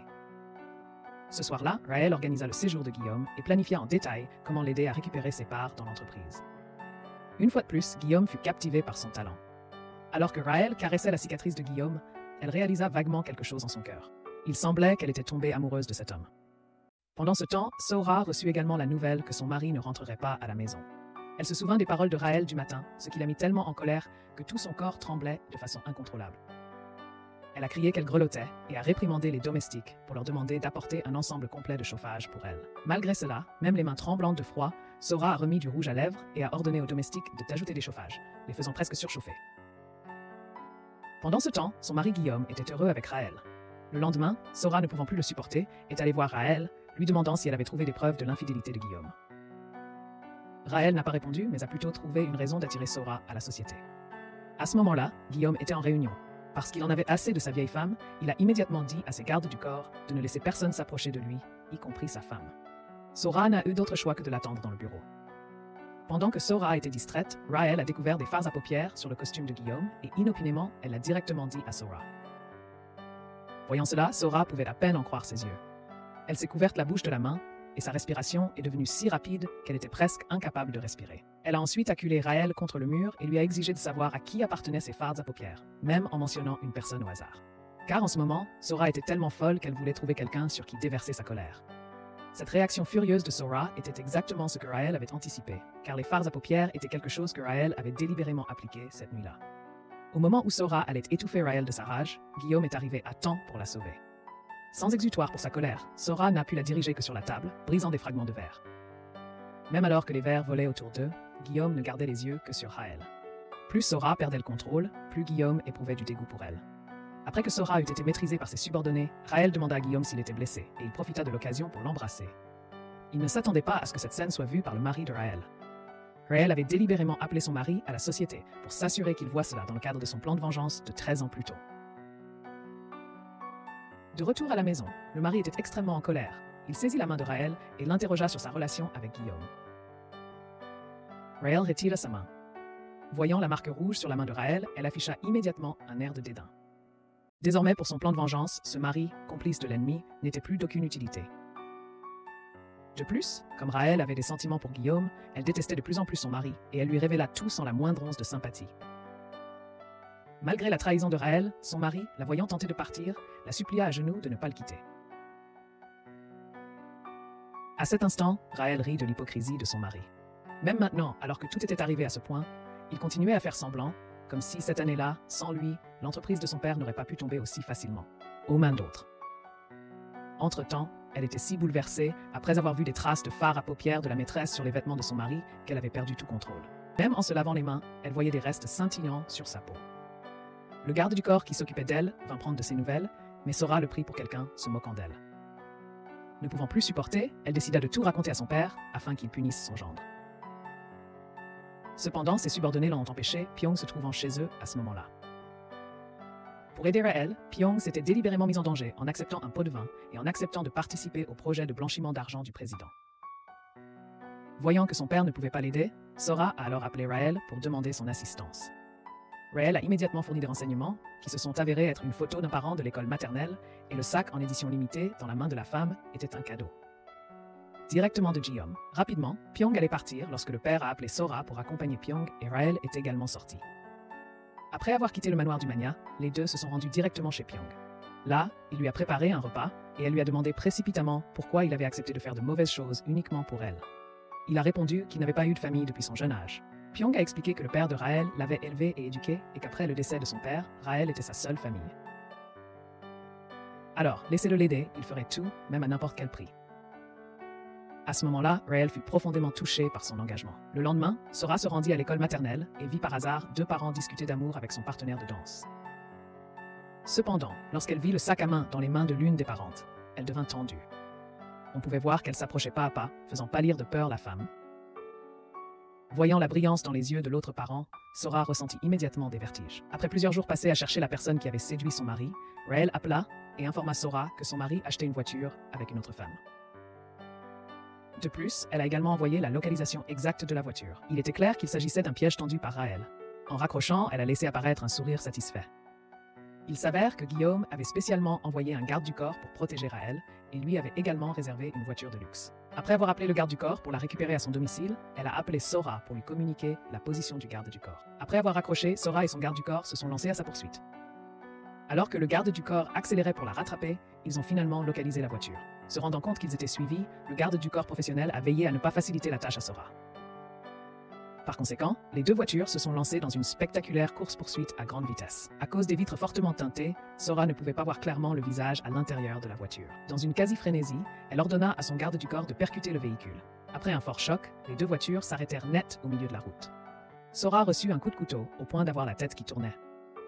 Ce soir-là, Raël organisa le séjour de Guillaume et planifia en détail comment l'aider à récupérer ses parts dans l'entreprise. Une fois de plus, Guillaume fut captivé par son talent. Alors que Raël caressait la cicatrice de Guillaume, elle réalisa vaguement quelque chose en son cœur. Il semblait qu'elle était tombée amoureuse de cet homme. Pendant ce temps, Sora reçut également la nouvelle que son mari ne rentrerait pas à la maison. Elle se souvint des paroles de Raël du matin, ce qui la mit tellement en colère que tout son corps tremblait de façon incontrôlable. Elle a crié qu'elle grelottait et a réprimandé les domestiques pour leur demander d'apporter un ensemble complet de chauffage pour elle. Malgré cela, même les mains tremblantes de froid, Sora a remis du rouge à lèvres et a ordonné aux domestiques d'ajouter des chauffages, les faisant presque surchauffer. Pendant ce temps, son mari Guillaume était heureux avec Raël. Le lendemain, Sora, ne pouvant plus le supporter, est allée voir Raël, lui demandant si elle avait trouvé des preuves de l'infidélité de Guillaume. Raël n'a pas répondu, mais a plutôt trouvé une raison d'attirer Sora à la société. À ce moment-là, Guillaume était en réunion. Parce qu'il en avait assez de sa vieille femme, il a immédiatement dit à ses gardes du corps de ne laisser personne s'approcher de lui, y compris sa femme. Sora n'a eu d'autre choix que de l'attendre dans le bureau. Pendant que Sora était distraite, Raël a découvert des fards à paupières sur le costume de Guillaume et inopinément, elle l'a directement dit à Sora. Voyant cela, Sora pouvait à peine en croire ses yeux. Elle s'est couverte la bouche de la main et sa respiration est devenue si rapide qu'elle était presque incapable de respirer. Elle a ensuite acculé Raël contre le mur et lui a exigé de savoir à qui appartenaient ces fards à paupières, même en mentionnant une personne au hasard. Car en ce moment, Sora était tellement folle qu'elle voulait trouver quelqu'un sur qui déverser sa colère. Cette réaction furieuse de Sora était exactement ce que Raël avait anticipé, car les fards à paupières étaient quelque chose que Raël avait délibérément appliqué cette nuit-là. Au moment où Sora allait étouffer Raël de sa rage, Guillaume est arrivé à temps pour la sauver. Sans exutoire pour sa colère, Sora n'a pu la diriger que sur la table, brisant des fragments de verre. Même alors que les verres volaient autour d'eux, Guillaume ne gardait les yeux que sur Raël. Plus Sora perdait le contrôle, plus Guillaume éprouvait du dégoût pour elle. Après que Sora eut été maîtrisée par ses subordonnés, Raël demanda à Guillaume s'il était blessé, et il profita de l'occasion pour l'embrasser. Il ne s'attendait pas à ce que cette scène soit vue par le mari de Raël. Raël avait délibérément appelé son mari à la société pour s'assurer qu'il voit cela dans le cadre de son plan de vengeance de 13 ans plus tôt. De retour à la maison, le mari était extrêmement en colère. Il saisit la main de Raël et l'interrogea sur sa relation avec Guillaume. Raël retira sa main. Voyant la marque rouge sur la main de Raël, elle afficha immédiatement un air de dédain. Désormais, pour son plan de vengeance, ce mari, complice de l'ennemi, n'était plus d'aucune utilité. De plus, comme Raël avait des sentiments pour Guillaume, elle détestait de plus en plus son mari, et elle lui révéla tout sans la moindre once de sympathie. Malgré la trahison de Raël, son mari, la voyant tenter de partir, la supplia à genoux de ne pas le quitter. À cet instant, Raël rit de l'hypocrisie de son mari. Même maintenant, alors que tout était arrivé à ce point, il continuait à faire semblant, comme si cette année-là, sans lui, l'entreprise de son père n'aurait pas pu tomber aussi facilement, aux mains d'autres. Entre-temps, elle était si bouleversée, après avoir vu des traces de fards à paupières de la maîtresse sur les vêtements de son mari, qu'elle avait perdu tout contrôle. Même en se lavant les mains, elle voyait des restes scintillants sur sa peau. Le garde du corps qui s'occupait d'elle vint prendre de ses nouvelles, mais Sora le prit pour quelqu'un se moquant d'elle. Ne pouvant plus supporter, elle décida de tout raconter à son père afin qu'il punisse son gendre. Cependant, ses subordonnés l'en ont empêché, Pyong se trouvant chez eux à ce moment-là. Pour aider Raël, Pyong s'était délibérément mis en danger en acceptant un pot de vin et en acceptant de participer au projet de blanchiment d'argent du président. Voyant que son père ne pouvait pas l'aider, Sora a alors appelé Raël pour demander son assistance. Raël a immédiatement fourni des renseignements qui se sont avérés être une photo d'un parent de l'école maternelle et le sac en édition limitée dans la main de la femme était un cadeau. Directement de Guillaume. Rapidement, Pyong allait partir lorsque le père a appelé Sora pour accompagner Pyong et Raël est également sorti. Après avoir quitté le manoir du Mania, les deux se sont rendus directement chez Pyong. Là, il lui a préparé un repas et elle lui a demandé précipitamment pourquoi il avait accepté de faire de mauvaises choses uniquement pour elle. Il a répondu qu'il n'avait pas eu de famille depuis son jeune âge. Pyong a expliqué que le père de Raël l'avait élevé et éduqué et qu'après le décès de son père, Raël était sa seule famille. Alors, laissez-le l'aider, il ferait tout, même à n'importe quel prix. À ce moment-là, Raël fut profondément touché par son engagement. Le lendemain, Sora se rendit à l'école maternelle et vit par hasard deux parents discuter d'amour avec son partenaire de danse. Cependant, lorsqu'elle vit le sac à main dans les mains de l'une des parentes, elle devint tendue. On pouvait voir qu'elle s'approchait pas à pas, faisant pâlir de peur la femme. Voyant la brillance dans les yeux de l'autre parent, Sora ressentit immédiatement des vertiges. Après plusieurs jours passés à chercher la personne qui avait séduit son mari, Raël appela et informa Sora que son mari achetait une voiture avec une autre femme. De plus, elle a également envoyé la localisation exacte de la voiture. Il était clair qu'il s'agissait d'un piège tendu par Raël. En raccrochant, elle a laissé apparaître un sourire satisfait. Il s'avère que Guillaume avait spécialement envoyé un garde du corps pour protéger Raël et lui avait également réservé une voiture de luxe. Après avoir appelé le garde du corps pour la récupérer à son domicile, elle a appelé Sora pour lui communiquer la position du garde du corps. Après avoir raccroché, Sora et son garde du corps se sont lancés à sa poursuite. Alors que le garde du corps accélérait pour la rattraper, ils ont finalement localisé la voiture. Se rendant compte qu'ils étaient suivis, le garde du corps professionnel a veillé à ne pas faciliter la tâche à Sora. Par conséquent, les deux voitures se sont lancées dans une spectaculaire course-poursuite à grande vitesse. À cause des vitres fortement teintées, Sora ne pouvait pas voir clairement le visage à l'intérieur de la voiture. Dans une quasi-frénésie, elle ordonna à son garde du corps de percuter le véhicule. Après un fort choc, les deux voitures s'arrêtèrent net au milieu de la route. Sora reçut un coup de couteau au point d'avoir la tête qui tournait.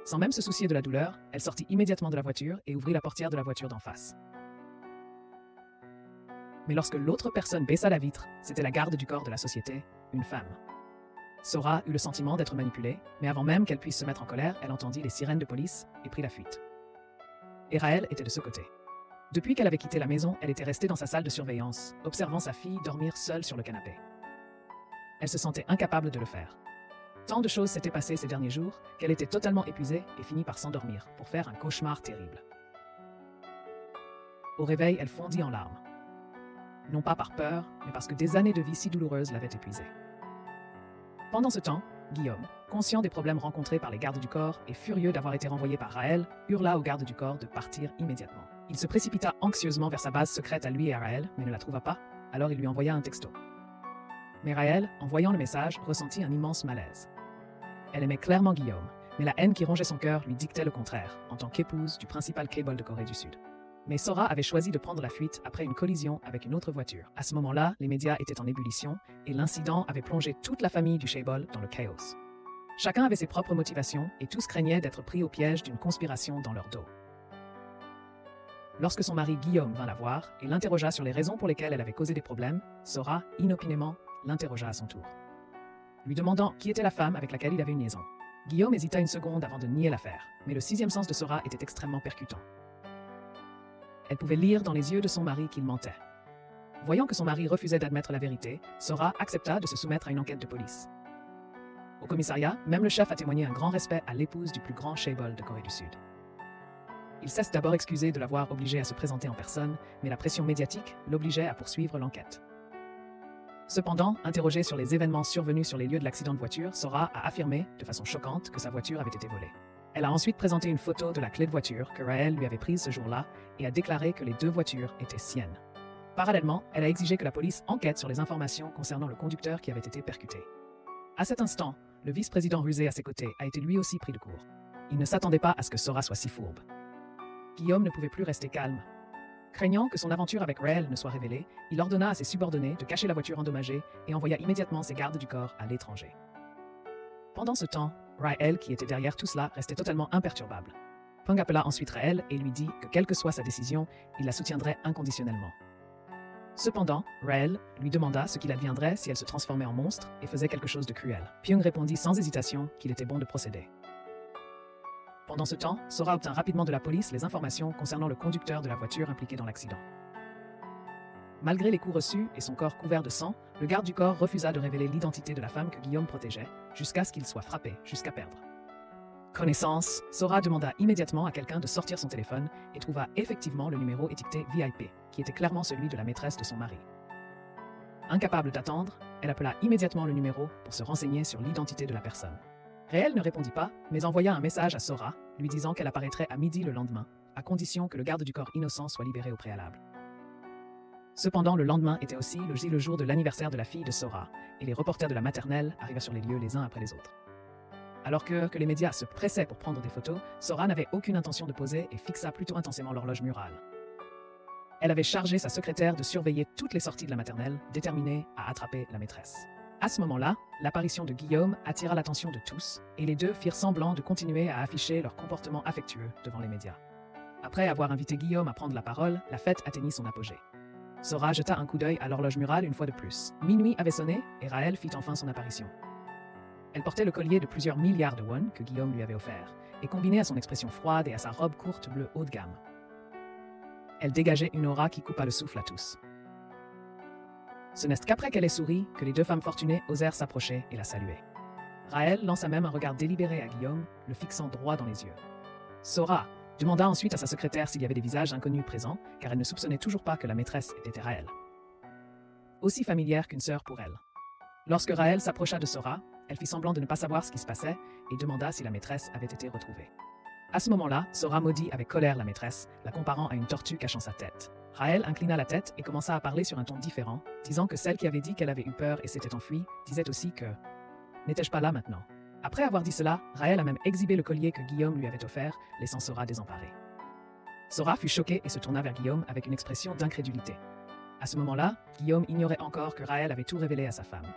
Sans même se soucier de la douleur, elle sortit immédiatement de la voiture et ouvrit la portière de la voiture d'en face. Mais lorsque l'autre personne baissa la vitre, c'était la garde du corps de la société, une femme. Sora eut le sentiment d'être manipulée, mais avant même qu'elle puisse se mettre en colère, elle entendit les sirènes de police et prit la fuite. Et Raël était de ce côté. Depuis qu'elle avait quitté la maison, elle était restée dans sa salle de surveillance, observant sa fille dormir seule sur le canapé. Elle se sentait incapable de le faire. Tant de choses s'étaient passées ces derniers jours qu'elle était totalement épuisée et finit par s'endormir pour faire un cauchemar terrible. Au réveil, elle fondit en larmes. Non pas par peur, mais parce que des années de vie si douloureuses l'avaient épuisée. Pendant ce temps, Guillaume, conscient des problèmes rencontrés par les gardes du corps et furieux d'avoir été renvoyé par Raël, hurla aux gardes du corps de partir immédiatement. Il se précipita anxieusement vers sa base secrète à lui et à Raël, mais ne la trouva pas, alors il lui envoya un texto. Mais Raël, en voyant le message, ressentit un immense malaise. Elle aimait clairement Guillaume, mais la haine qui rongeait son cœur lui dictait le contraire, en tant qu'épouse du principal K-ball de Corée du Sud. Mais Sora avait choisi de prendre la fuite après une collision avec une autre voiture. À ce moment-là, les médias étaient en ébullition et l'incident avait plongé toute la famille du Shaebol dans le chaos. Chacun avait ses propres motivations et tous craignaient d'être pris au piège d'une conspiration dans leur dos. Lorsque son mari Guillaume vint la voir et l'interrogea sur les raisons pour lesquelles elle avait causé des problèmes, Sora, inopinément, l'interrogea à son tour, lui demandant qui était la femme avec laquelle il avait une liaison. Guillaume hésita une seconde avant de nier l'affaire, mais le sixième sens de Sora était extrêmement percutant. Elle pouvait lire dans les yeux de son mari qu'il mentait. Voyant que son mari refusait d'admettre la vérité, Sora accepta de se soumettre à une enquête de police. Au commissariat, même le chef a témoigné un grand respect à l'épouse du plus grand Shaebol de Corée du Sud. Il s'est d'abord excusé de l'avoir obligée à se présenter en personne, mais la pression médiatique l'obligeait à poursuivre l'enquête. Cependant, interrogée sur les événements survenus sur les lieux de l'accident de voiture, Sora a affirmé, de façon choquante, que sa voiture avait été volée. Elle a ensuite présenté une photo de la clé de voiture que Raël lui avait prise ce jour-là et a déclaré que les deux voitures étaient siennes. Parallèlement, elle a exigé que la police enquête sur les informations concernant le conducteur qui avait été percuté. À cet instant, le vice-président rusé à ses côtés a été lui aussi pris de court. Il ne s'attendait pas à ce que Sora soit si fourbe. Guillaume ne pouvait plus rester calme. Craignant que son aventure avec Raël ne soit révélée, il ordonna à ses subordonnés de cacher la voiture endommagée et envoya immédiatement ses gardes du corps à l'étranger. Pendant ce temps, Raël, qui était derrière tout cela, restait totalement imperturbable. Peng appela ensuite Raël et lui dit que quelle que soit sa décision, il la soutiendrait inconditionnellement. Cependant, Raël lui demanda ce qu'il adviendrait si elle se transformait en monstre et faisait quelque chose de cruel. Pyong répondit sans hésitation qu'il était bon de procéder. Pendant ce temps, Sora obtint rapidement de la police les informations concernant le conducteur de la voiture impliqué dans l'accident. Malgré les coups reçus et son corps couvert de sang, le garde du corps refusa de révéler l'identité de la femme que Guillaume protégeait, jusqu'à ce qu'il soit frappé, jusqu'à perdre. Connaissance, Sora demanda immédiatement à quelqu'un de sortir son téléphone et trouva effectivement le numéro étiqueté VIP, qui était clairement celui de la maîtresse de son mari. Incapable d'attendre, elle appela immédiatement le numéro pour se renseigner sur l'identité de la personne. Raël ne répondit pas, mais envoya un message à Sora, lui disant qu'elle apparaîtrait à midi le lendemain, à condition que le garde du corps innocent soit libéré au préalable. Cependant, le lendemain était aussi le jour de l'anniversaire de la fille de Sora, et les reporters de la maternelle arrivaient sur les lieux les uns après les autres. Alors que les médias se pressaient pour prendre des photos, Sora n'avait aucune intention de poser et fixa plutôt intensément l'horloge murale. Elle avait chargé sa secrétaire de surveiller toutes les sorties de la maternelle, déterminée à attraper la maîtresse. À ce moment-là, l'apparition de Guillaume attira l'attention de tous, et les deux firent semblant de continuer à afficher leur comportement affectueux devant les médias. Après avoir invité Guillaume à prendre la parole, la fête atteignit son apogée. Sora jeta un coup d'œil à l'horloge murale une fois de plus. Minuit avait sonné, et Raël fit enfin son apparition. Elle portait le collier de plusieurs milliards de won que Guillaume lui avait offert, et combiné à son expression froide et à sa robe courte bleue haut de gamme. Elle dégageait une aura qui coupa le souffle à tous. Ce n'est qu'après qu'elle ait souri que les deux femmes fortunées osèrent s'approcher et la saluer. Raël lança même un regard délibéré à Guillaume, le fixant droit dans les yeux. Sora demanda ensuite à sa secrétaire s'il y avait des visages inconnus présents, car elle ne soupçonnait toujours pas que la maîtresse était Raël. Aussi familière qu'une sœur pour elle. Lorsque Raël s'approcha de Sora, elle fit semblant de ne pas savoir ce qui se passait et demanda si la maîtresse avait été retrouvée. À ce moment-là, Sora maudit avec colère la maîtresse, la comparant à une tortue cachant sa tête. Raël inclina la tête et commença à parler sur un ton différent, disant que celle qui avait dit qu'elle avait eu peur et s'était enfuie disait aussi que « N'étais-je pas là maintenant ?» Après avoir dit cela, Raël a même exhibé le collier que Guillaume lui avait offert, laissant Sora désemparée. Sora fut choquée et se tourna vers Guillaume avec une expression d'incrédulité. À ce moment-là, Guillaume ignorait encore que Raël avait tout révélé à sa femme.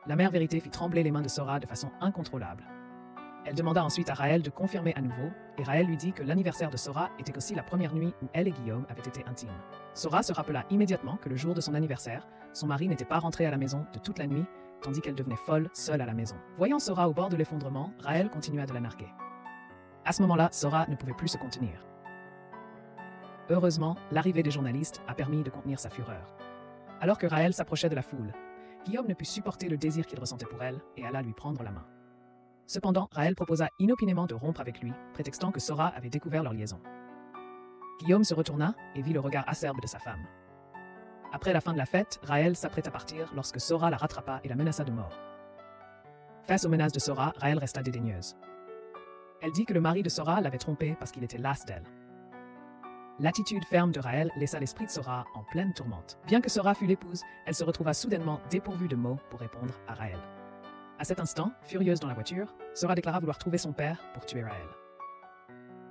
La mère vérité fit trembler les mains de Sora de façon incontrôlable. Elle demanda ensuite à Raël de confirmer à nouveau, et Raël lui dit que l'anniversaire de Sora était aussi la première nuit où elle et Guillaume avaient été intimes. Sora se rappela immédiatement que le jour de son anniversaire, son mari n'était pas rentré à la maison de toute la nuit, tandis qu'elle devenait folle, seule à la maison. Voyant Sora au bord de l'effondrement, Raël continua de la narguer. À ce moment-là, Sora ne pouvait plus se contenir. Heureusement, l'arrivée des journalistes a permis de contenir sa fureur. Alors que Raël s'approchait de la foule, Guillaume ne put supporter le désir qu'il ressentait pour elle et alla lui prendre la main. Cependant, Raël proposa inopinément de rompre avec lui, prétextant que Sora avait découvert leur liaison. Guillaume se retourna et vit le regard acerbe de sa femme. Après la fin de la fête, Raël s'apprêta à partir lorsque Sora la rattrapa et la menaça de mort. Face aux menaces de Sora, Raël resta dédaigneuse. Elle dit que le mari de Sora l'avait trompée parce qu'il était las d'elle. L'attitude ferme de Raël laissa l'esprit de Sora en pleine tourmente. Bien que Sora fût l'épouse, elle se retrouva soudainement dépourvue de mots pour répondre à Raël. À cet instant, furieuse dans la voiture, Sora déclara vouloir trouver son père pour tuer Raël.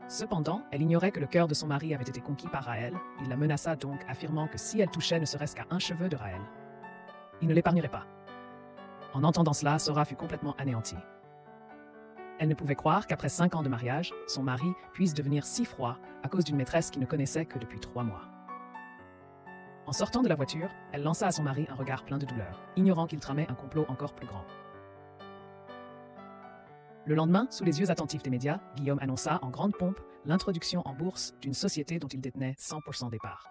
Cependant, elle ignorait que le cœur de son mari avait été conquis par Raël. Il la menaça donc, affirmant que si elle touchait ne serait-ce qu'à un cheveu de Raël, il ne l'épargnerait pas. En entendant cela, Sora fut complètement anéantie. Elle ne pouvait croire qu'après 5 ans de mariage, son mari puisse devenir si froid à cause d'une maîtresse qu'il ne connaissait que depuis 3 mois. En sortant de la voiture, elle lança à son mari un regard plein de douleur, ignorant qu'il tramait un complot encore plus grand. Le lendemain, sous les yeux attentifs des médias, Guillaume annonça en grande pompe l'introduction en bourse d'une société dont il détenait 100% des parts.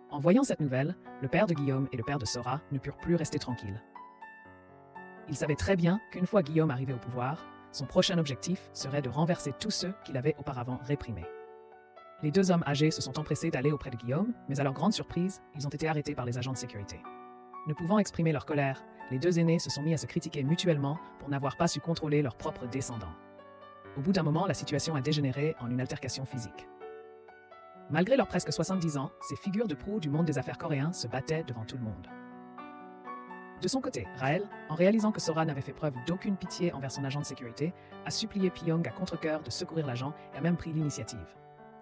En voyant cette nouvelle, le père de Guillaume et le père de Sora ne purent plus rester tranquilles. Ils savaient très bien qu'une fois Guillaume arrivé au pouvoir, son prochain objectif serait de renverser tous ceux qu'il avait auparavant réprimés. Les 2 hommes âgés se sont empressés d'aller auprès de Guillaume, mais à leur grande surprise, ils ont été arrêtés par les agents de sécurité. Ne pouvant exprimer leur colère, les 2 aînés se sont mis à se critiquer mutuellement pour n'avoir pas su contrôler leurs propres descendants. Au bout d'un moment, la situation a dégénéré en une altercation physique. Malgré leurs presque 70 ans, ces figures de proue du monde des affaires coréens se battaient devant tout le monde. De son côté, Raël, en réalisant que Sora n'avait fait preuve d'aucune pitié envers son agent de sécurité, a supplié Pyong à contre-cœur de secourir l'agent et a même pris l'initiative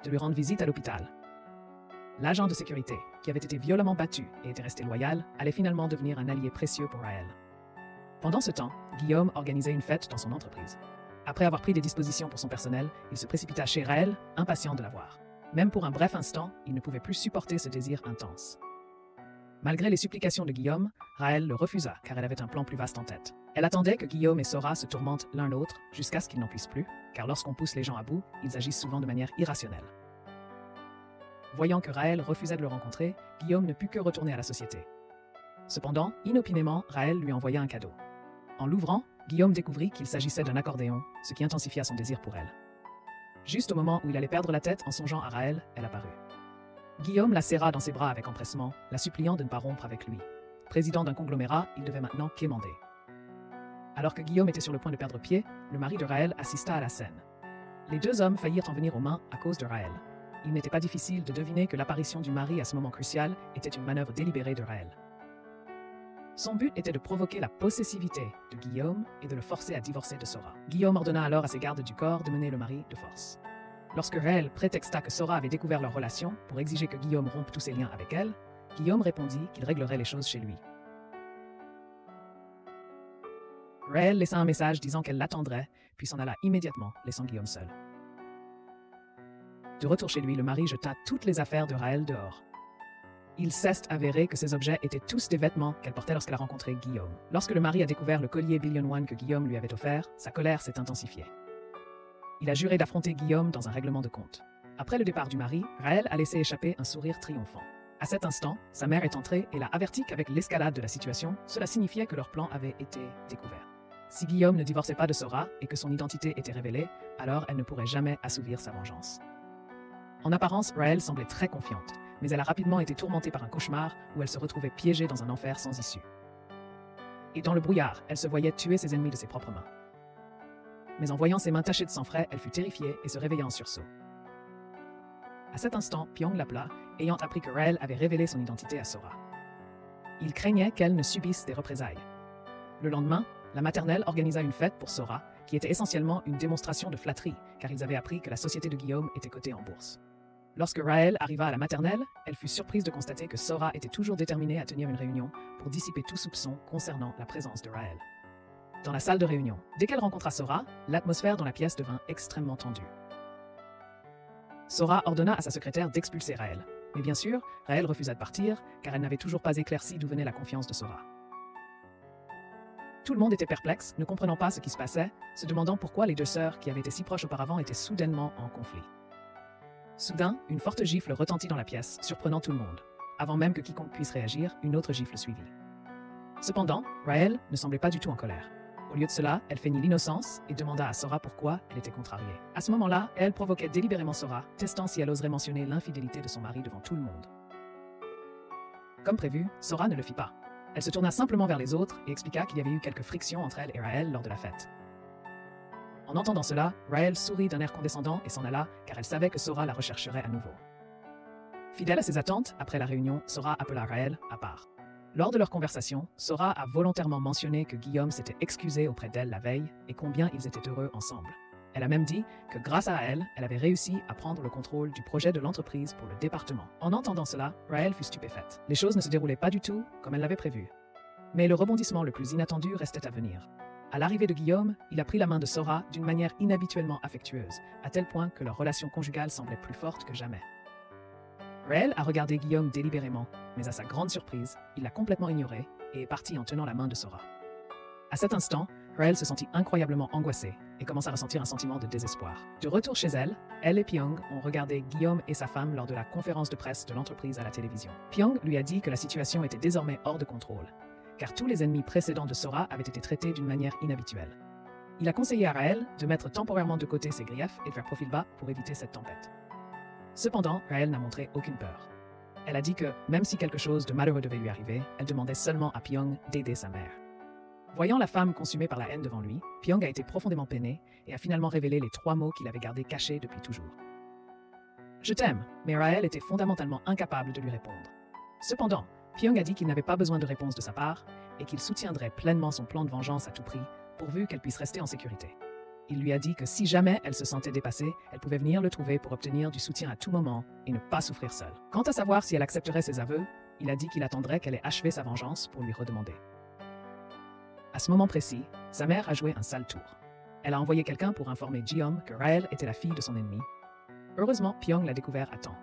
de lui rendre visite à l'hôpital. L'agent de sécurité, qui avait été violemment battu et était resté loyal, allait finalement devenir un allié précieux pour Raël. Pendant ce temps, Guillaume organisait une fête dans son entreprise. Après avoir pris des dispositions pour son personnel, il se précipita chez Raël, impatient de la voir. Même pour un bref instant, il ne pouvait plus supporter ce désir intense. Malgré les supplications de Guillaume, Raël le refusa car elle avait un plan plus vaste en tête. Elle attendait que Guillaume et Sora se tourmentent l'un l'autre jusqu'à ce qu'ils n'en puissent plus, car lorsqu'on pousse les gens à bout, ils agissent souvent de manière irrationnelle. Voyant que Raël refusait de le rencontrer, Guillaume ne put que retourner à la société. Cependant, inopinément, Raël lui envoya un cadeau. En l'ouvrant, Guillaume découvrit qu'il s'agissait d'un accordéon, ce qui intensifia son désir pour elle. Juste au moment où il allait perdre la tête en songeant à Raël, elle apparut. Guillaume la serra dans ses bras avec empressement, la suppliant de ne pas rompre avec lui. Président d'un conglomérat, il devait maintenant quémander. Alors que Guillaume était sur le point de perdre pied, le mari de Raël assista à la scène. Les 2 hommes faillirent en venir aux mains à cause de Raël. Il n'était pas difficile de deviner que l'apparition du mari à ce moment crucial était une manœuvre délibérée de Raël. Son but était de provoquer la possessivité de Guillaume et de le forcer à divorcer de Sora. Guillaume ordonna alors à ses gardes du corps de mener le mari de force. Lorsque Raël prétexta que Sora avait découvert leur relation pour exiger que Guillaume rompe tous ses liens avec elle, Guillaume répondit qu'il réglerait les choses chez lui. Raël laissa un message disant qu'elle l'attendrait, puis s'en alla immédiatement, laissant Guillaume seul. De retour chez lui, le mari jeta toutes les affaires de Raël dehors. Il s'est avéré que ces objets étaient tous des vêtements qu'elle portait lorsqu'elle a rencontré Guillaume. Lorsque le mari a découvert le collier Billion One que Guillaume lui avait offert, sa colère s'est intensifiée. Il a juré d'affronter Guillaume dans un règlement de compte. Après le départ du mari, Raël a laissé échapper un sourire triomphant. À cet instant, sa mère est entrée et l'a averti qu'avec l'escalade de la situation, cela signifiait que leur plan avait été découvert. Si Guillaume ne divorçait pas de Sora et que son identité était révélée, alors elle ne pourrait jamais assouvir sa vengeance. En apparence, Raël semblait très confiante, mais elle a rapidement été tourmentée par un cauchemar où elle se retrouvait piégée dans un enfer sans issue. Et dans le brouillard, elle se voyait tuer ses ennemis de ses propres mains. Mais en voyant ses mains tachées de sang frais, elle fut terrifiée et se réveilla en sursaut. À cet instant, Pyong l'appela, ayant appris que Raël avait révélé son identité à Sora. Il craignait qu'elle ne subisse des représailles. Le lendemain, la maternelle organisa une fête pour Sora, qui était essentiellement une démonstration de flatterie, car ils avaient appris que la société de Guillaume était cotée en bourse. Lorsque Raël arriva à la maternelle, elle fut surprise de constater que Sora était toujours déterminée à tenir une réunion pour dissiper tout soupçon concernant la présence de Raël. Dans la salle de réunion, dès qu'elle rencontra Sora, l'atmosphère dans la pièce devint extrêmement tendue. Sora ordonna à sa secrétaire d'expulser Raël. Mais bien sûr, Raël refusa de partir, car elle n'avait toujours pas éclairci d'où venait la confiance de Sora. Tout le monde était perplexe, ne comprenant pas ce qui se passait, se demandant pourquoi les deux sœurs, qui avaient été si proches auparavant, étaient soudainement en conflit. Soudain, une forte gifle retentit dans la pièce, surprenant tout le monde. Avant même que quiconque puisse réagir, une autre gifle suivit. Cependant, Raël ne semblait pas du tout en colère. Au lieu de cela, elle feignit l'innocence et demanda à Sora pourquoi elle était contrariée. À ce moment-là, elle provoquait délibérément Sora, testant si elle oserait mentionner l'infidélité de son mari devant tout le monde. Comme prévu, Sora ne le fit pas. Elle se tourna simplement vers les autres et expliqua qu'il y avait eu quelques frictions entre elle et Raël lors de la fête. En entendant cela, Raël sourit d'un air condescendant et s'en alla, car elle savait que Sora la rechercherait à nouveau. Fidèle à ses attentes, après la réunion, Sora appela Raël à part. Lors de leur conversation, Sora a volontairement mentionné que Guillaume s'était excusé auprès d'elle la veille et combien ils étaient heureux ensemble. Elle a même dit que grâce à elle, elle avait réussi à prendre le contrôle du projet de l'entreprise pour le département. En entendant cela, Raël fut stupéfaite. Les choses ne se déroulaient pas du tout comme elle l'avait prévu. Mais le rebondissement le plus inattendu restait à venir. À l'arrivée de Guillaume, il a pris la main de Sora d'une manière inhabituellement affectueuse, à tel point que leur relation conjugale semblait plus forte que jamais. Raël a regardé Guillaume délibérément, mais à sa grande surprise, il l'a complètement ignoré et est parti en tenant la main de Sora. À cet instant, Raël se sentit incroyablement angoissée et commença à ressentir un sentiment de désespoir. De retour chez elle, elle et Pyong ont regardé Guillaume et sa femme lors de la conférence de presse de l'entreprise à la télévision. Pyong lui a dit que la situation était désormais hors de contrôle, car tous les ennemis précédents de Sora avaient été traités d'une manière inhabituelle. Il a conseillé à Raël de mettre temporairement de côté ses griefs et de faire profil bas pour éviter cette tempête. Cependant, Raël n'a montré aucune peur. Elle a dit que, même si quelque chose de malheureux devait lui arriver, elle demandait seulement à Pyong d'aider sa mère. Voyant la femme consumée par la haine devant lui, Pyong a été profondément peiné et a finalement révélé les 3 mots qu'il avait gardés cachés depuis toujours. « Je t'aime », mais Raël était fondamentalement incapable de lui répondre. Cependant, Pyong a dit qu'il n'avait pas besoin de réponse de sa part et qu'il soutiendrait pleinement son plan de vengeance à tout prix, pourvu qu'elle puisse rester en sécurité. Il lui a dit que si jamais elle se sentait dépassée, elle pouvait venir le trouver pour obtenir du soutien à tout moment et ne pas souffrir seule. Quant à savoir si elle accepterait ses aveux, il a dit qu'il attendrait qu'elle ait achevé sa vengeance pour lui redemander. À ce moment précis, sa mère a joué un sale tour. Elle a envoyé quelqu'un pour informer Guillaume que Raël était la fille de son ennemi. Heureusement, Pyong l'a découvert à temps.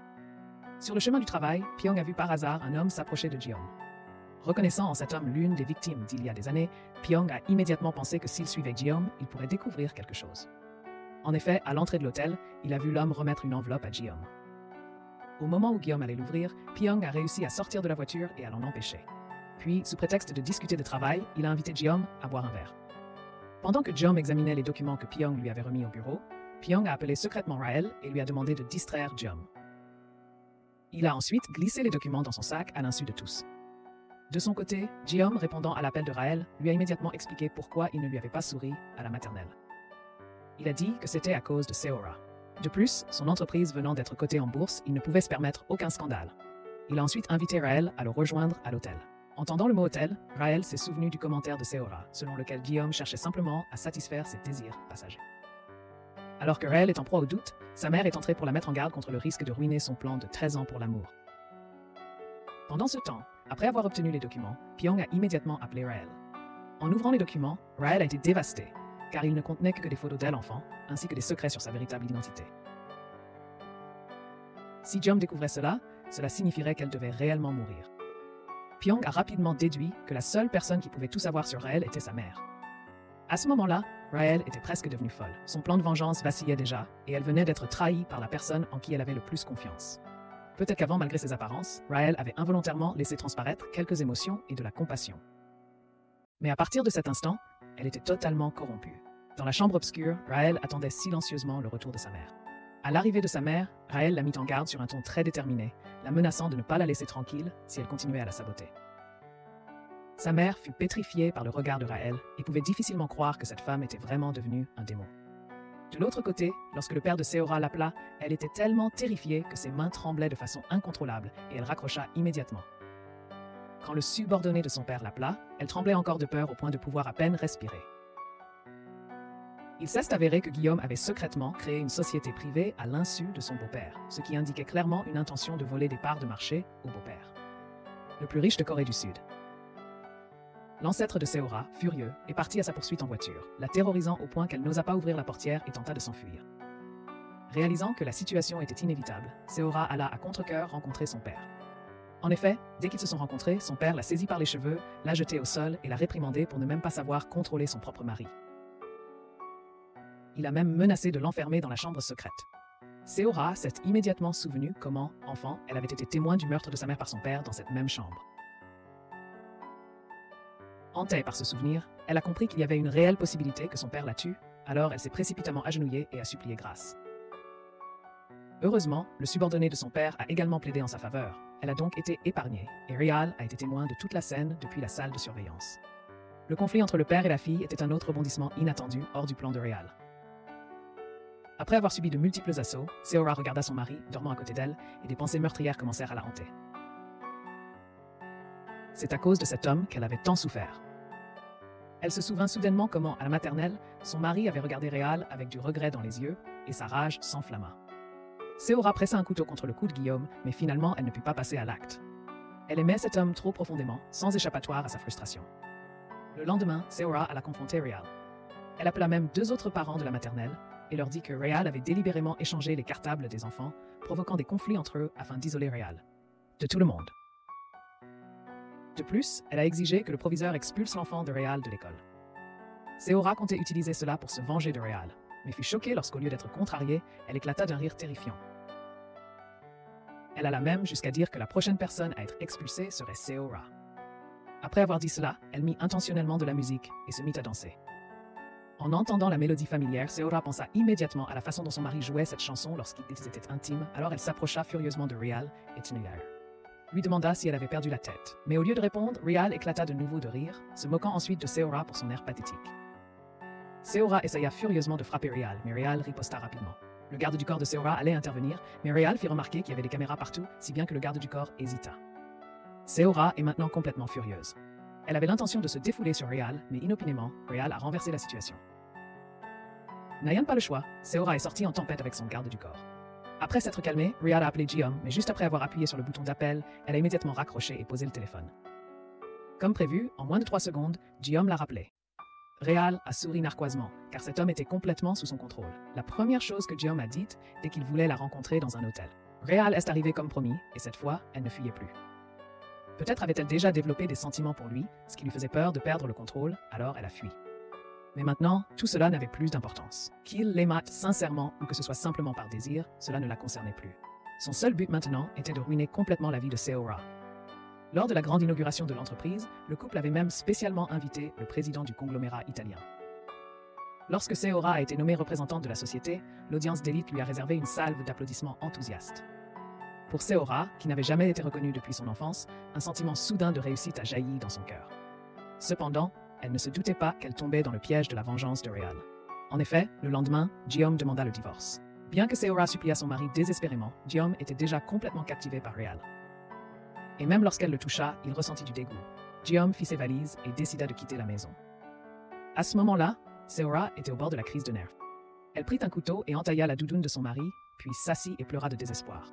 Sur le chemin du travail, Pyong a vu par hasard un homme s'approcher de Guillaume. Reconnaissant en cet homme l'une des victimes d'il y a des années, Pyong a immédiatement pensé que s'il suivait Guillaume, il pourrait découvrir quelque chose. En effet, à l'entrée de l'hôtel, il a vu l'homme remettre une enveloppe à Guillaume. Au moment où Guillaume allait l'ouvrir, Pyong a réussi à sortir de la voiture et à l'en empêcher. Puis, sous prétexte de discuter de travail, il a invité Guillaume à boire un verre. Pendant que Guillaume examinait les documents que Pyong lui avait remis au bureau, Pyong a appelé secrètement Raël et lui a demandé de distraire Guillaume. Il a ensuite glissé les documents dans son sac à l'insu de tous. De son côté, Guillaume, répondant à l'appel de Raël, lui a immédiatement expliqué pourquoi il ne lui avait pas souri à la maternelle. Il a dit que c'était à cause de Seora. De plus, son entreprise venant d'être cotée en bourse, il ne pouvait se permettre aucun scandale. Il a ensuite invité Raël à le rejoindre à l'hôtel. Entendant le mot hôtel, Raël s'est souvenu du commentaire de Seora, selon lequel Guillaume cherchait simplement à satisfaire ses désirs passagers. Alors que Raël est en proie au doute, sa mère est entrée pour la mettre en garde contre le risque de ruiner son plan de 13 ans pour l'amour. Pendant ce temps, après avoir obtenu les documents, Pyong a immédiatement appelé Raël. En ouvrant les documents, Raël a été dévasté, car il ne contenait que des photos d'elle enfant, ainsi que des secrets sur sa véritable identité. Si Guillaume découvrait cela signifierait qu'elle devait réellement mourir. Pyong a rapidement déduit que la seule personne qui pouvait tout savoir sur Raël était sa mère. À ce moment-là, Raël était presque devenue folle. Son plan de vengeance vacillait déjà, et elle venait d'être trahie par la personne en qui elle avait le plus confiance. Peut-être qu'avant, malgré ses apparences, Raël avait involontairement laissé transparaître quelques émotions et de la compassion. Mais à partir de cet instant, elle était totalement corrompue. Dans la chambre obscure, Raël attendait silencieusement le retour de sa mère. À l'arrivée de sa mère, Raël l'a mit en garde sur un ton très déterminé, la menaçant de ne pas la laisser tranquille si elle continuait à la saboter. Sa mère fut pétrifiée par le regard de Raël et pouvait difficilement croire que cette femme était vraiment devenue un démon. De l'autre côté, lorsque le père de Seora l'appela, elle était tellement terrifiée que ses mains tremblaient de façon incontrôlable et elle raccrocha immédiatement. Quand le subordonné de son père l'appela, elle tremblait encore de peur au point de pouvoir à peine respirer. Il s'est avéré que Guillaume avait secrètement créé une société privée à l'insu de son beau-père, ce qui indiquait clairement une intention de voler des parts de marché au beau-père, le plus riche de Corée du Sud. L'ancêtre de Seora, furieux, est parti à sa poursuite en voiture, la terrorisant au point qu'elle n'osa pas ouvrir la portière et tenta de s'enfuir. Réalisant que la situation était inévitable, Seora alla à contre-cœur rencontrer son père. En effet, dès qu'ils se sont rencontrés, son père l'a saisie par les cheveux, l'a jetée au sol et l'a réprimandée pour ne même pas savoir contrôler son propre mari. Il a même menacé de l'enfermer dans la chambre secrète. Seora s'est immédiatement souvenu comment, enfant, elle avait été témoin du meurtre de sa mère par son père dans cette même chambre. Hantée par ce souvenir, elle a compris qu'il y avait une réelle possibilité que son père la tue, alors elle s'est précipitamment agenouillée et a supplié grâce. Heureusement, le subordonné de son père a également plaidé en sa faveur. Elle a donc été épargnée, et Rial a été témoin de toute la scène depuis la salle de surveillance. Le conflit entre le père et la fille était un autre rebondissement inattendu hors du plan de Rial. Après avoir subi de multiples assauts, Seora regarda son mari, dormant à côté d'elle, et des pensées meurtrières commencèrent à la hanter. C'est à cause de cet homme qu'elle avait tant souffert. Elle se souvint soudainement comment, à la maternelle, son mari avait regardé Rial avec du regret dans les yeux, et sa rage s'enflamma. Seora pressa un couteau contre le cou de Guillaume, mais finalement elle ne put pas passer à l'acte. Elle aimait cet homme trop profondément, sans échappatoire à sa frustration. Le lendemain, Seora alla confronter Rial. Elle appela même 2 autres parents de la maternelle, et leur dit que Rial avait délibérément échangé les cartables des enfants, provoquant des conflits entre eux afin d'isoler Rial de tout le monde. De plus, elle a exigé que le proviseur expulse l'enfant de Rial de l'école. Seora comptait utiliser cela pour se venger de Rial, mais fut choquée lorsqu'au lieu d'être contrariée, elle éclata d'un rire terrifiant. Elle alla même jusqu'à dire que la prochaine personne à être expulsée serait Seora. Après avoir dit cela, elle mit intentionnellement de la musique et se mit à danser. En entendant la mélodie familière, Seora pensa immédiatement à la façon dont son mari jouait cette chanson lorsqu'ils étaient intimes, alors elle s'approcha furieusement de Rial et Tenilar. Lui demanda si elle avait perdu la tête. Mais au lieu de répondre, Rial éclata de nouveau de rire, se moquant ensuite de Seora pour son air pathétique. Seora essaya furieusement de frapper Rial, mais Rial riposta rapidement. Le garde du corps de Seora allait intervenir, mais Rial fit remarquer qu'il y avait des caméras partout, si bien que le garde du corps hésita. Seora est maintenant complètement furieuse. Elle avait l'intention de se défouler sur Rial, mais inopinément, Rial a renversé la situation. N'ayant pas le choix, Seora est sortie en tempête avec son garde du corps. Après s'être calmée, Rial a appelé Guillaume, mais juste après avoir appuyé sur le bouton d'appel, elle a immédiatement raccroché et posé le téléphone. Comme prévu, en moins de 3 secondes, Guillaume l'a rappelé. Rial a souri narquoisement, car cet homme était complètement sous son contrôle. La première chose que Guillaume a dite dès qu'il voulait la rencontrer dans un hôtel. Rial est arrivée comme promis, et cette fois, elle ne fuyait plus. Peut-être avait-elle déjà développé des sentiments pour lui, ce qui lui faisait peur de perdre le contrôle, alors elle a fui. Mais maintenant, tout cela n'avait plus d'importance. Qu'il l'aimât sincèrement ou que ce soit simplement par désir, cela ne la concernait plus. Son seul but maintenant était de ruiner complètement la vie de Seora. Lors de la grande inauguration de l'entreprise, le couple avait même spécialement invité le président du conglomérat italien. Lorsque Seora a été nommée représentante de la société, l'audience d'élite lui a réservé une salve d'applaudissements enthousiastes. Pour Seora, qui n'avait jamais été reconnue depuis son enfance, un sentiment soudain de réussite a jailli dans son cœur. Cependant, elle ne se doutait pas qu'elle tombait dans le piège de la vengeance de Rial. En effet, le lendemain, Guillaume demanda le divorce. Bien que Seora supplia son mari désespérément, Guillaume était déjà complètement captivé par Rial. Et même lorsqu'elle le toucha, il ressentit du dégoût. Guillaume fit ses valises et décida de quitter la maison. À ce moment-là, Seora était au bord de la crise de nerfs. Elle prit un couteau et entailla la doudoune de son mari, puis s'assit et pleura de désespoir.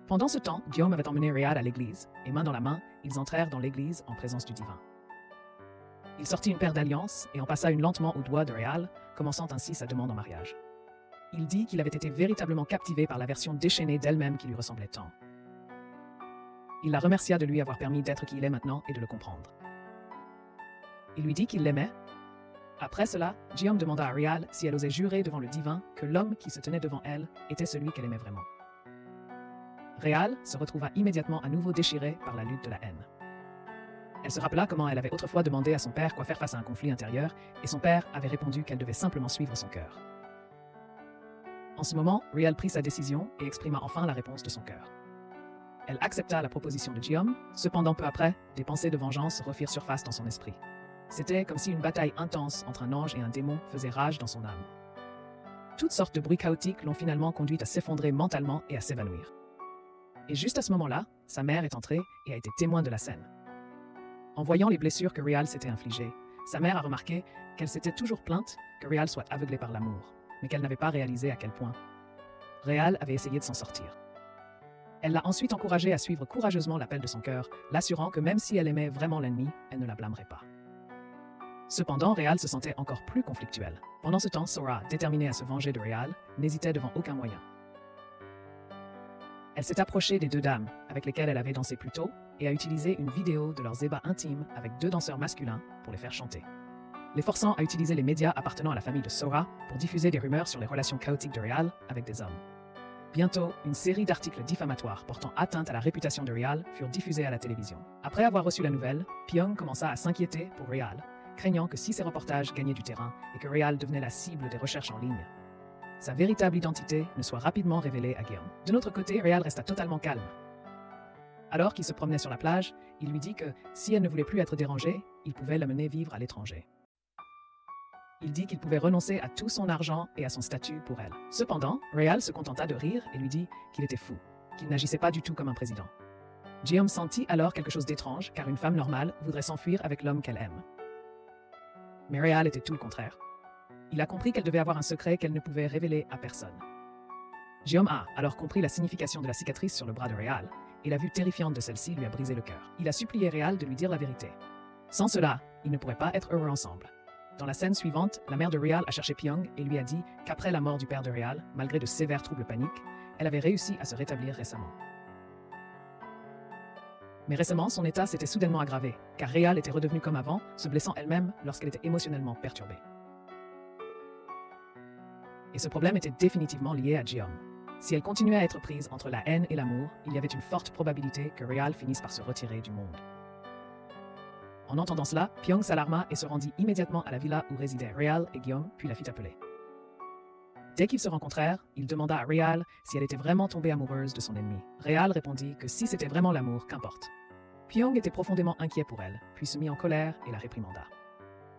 Pendant ce temps, Guillaume avait emmené Rial à l'église, et main dans la main, ils entrèrent dans l'église en présence du divin. Il sortit une paire d'alliances et en passa une lentement au doigt de Rial, commençant ainsi sa demande en mariage. Il dit qu'il avait été véritablement captivé par la version déchaînée d'elle-même qui lui ressemblait tant. Il la remercia de lui avoir permis d'être qui il est maintenant et de le comprendre. Il lui dit qu'il l'aimait. Après cela, Guillaume demanda à Rial si elle osait jurer devant le divin que l'homme qui se tenait devant elle était celui qu'elle aimait vraiment. Rial se retrouva immédiatement à nouveau déchirée par la lutte de la haine. Elle se rappela comment elle avait autrefois demandé à son père quoi faire face à un conflit intérieur, et son père avait répondu qu'elle devait simplement suivre son cœur. En ce moment, Rial prit sa décision et exprima enfin la réponse de son cœur. Elle accepta la proposition de Guillaume, cependant peu après, des pensées de vengeance refirent surface dans son esprit. C'était comme si une bataille intense entre un ange et un démon faisait rage dans son âme. Toutes sortes de bruits chaotiques l'ont finalement conduite à s'effondrer mentalement et à s'évanouir. Et juste à ce moment-là, sa mère est entrée et a été témoin de la scène. En voyant les blessures que Rial s'était infligées, sa mère a remarqué qu'elle s'était toujours plainte que Rial soit aveuglé par l'amour, mais qu'elle n'avait pas réalisé à quel point Rial avait essayé de s'en sortir. Elle l'a ensuite encouragée à suivre courageusement l'appel de son cœur, l'assurant que même si elle aimait vraiment l'ennemi, elle ne la blâmerait pas. Cependant, Rial se sentait encore plus conflictuelle. Pendant ce temps, Sora, déterminée à se venger de Rial, n'hésitait devant aucun moyen. Elle s'est approchée des deux dames avec lesquelles elle avait dansé plus tôt et a utilisé une vidéo de leurs ébats intimes avec deux danseurs masculins pour les faire chanter, les forçant à utiliser les médias appartenant à la famille de Sora pour diffuser des rumeurs sur les relations chaotiques de Real avec des hommes. Bientôt, une série d'articles diffamatoires portant atteinte à la réputation de Real furent diffusés à la télévision. Après avoir reçu la nouvelle, Pyong commença à s'inquiéter pour Real, craignant que si ces reportages gagnaient du terrain et que Real devenait la cible des recherches en ligne, sa véritable identité ne soit rapidement révélée à Guillaume. De notre côté, Real resta totalement calme. Alors qu'il se promenait sur la plage, il lui dit que si elle ne voulait plus être dérangée, il pouvait la mener vivre à l'étranger. Il dit qu'il pouvait renoncer à tout son argent et à son statut pour elle. Cependant, Real se contenta de rire et lui dit qu'il était fou, qu'il n'agissait pas du tout comme un président. Guillaume sentit alors quelque chose d'étrange, car une femme normale voudrait s'enfuir avec l'homme qu'elle aime. Mais Real était tout le contraire. Il a compris qu'elle devait avoir un secret qu'elle ne pouvait révéler à personne. Guillaume a alors compris la signification de la cicatrice sur le bras de Real, et la vue terrifiante de celle-ci lui a brisé le cœur. Il a supplié Real de lui dire la vérité. Sans cela, ils ne pourraient pas être heureux ensemble. Dans la scène suivante, la mère de Real a cherché Pyong et lui a dit qu'après la mort du père de Real, malgré de sévères troubles paniques, elle avait réussi à se rétablir récemment. Mais récemment, son état s'était soudainement aggravé, car Real était redevenue comme avant, se blessant elle-même lorsqu'elle était émotionnellement perturbée. Et ce problème était définitivement lié à Guillaume. Si elle continuait à être prise entre la haine et l'amour, il y avait une forte probabilité que Real finisse par se retirer du monde. En entendant cela, Pyong s'alarma et se rendit immédiatement à la villa où résidaient Real et Guillaume, puis la fit appeler. Dès qu'ils se rencontrèrent, il demanda à Real si elle était vraiment tombée amoureuse de son ennemi. Real répondit que si c'était vraiment l'amour, qu'importe. Pyong était profondément inquiet pour elle, puis se mit en colère et la réprimanda.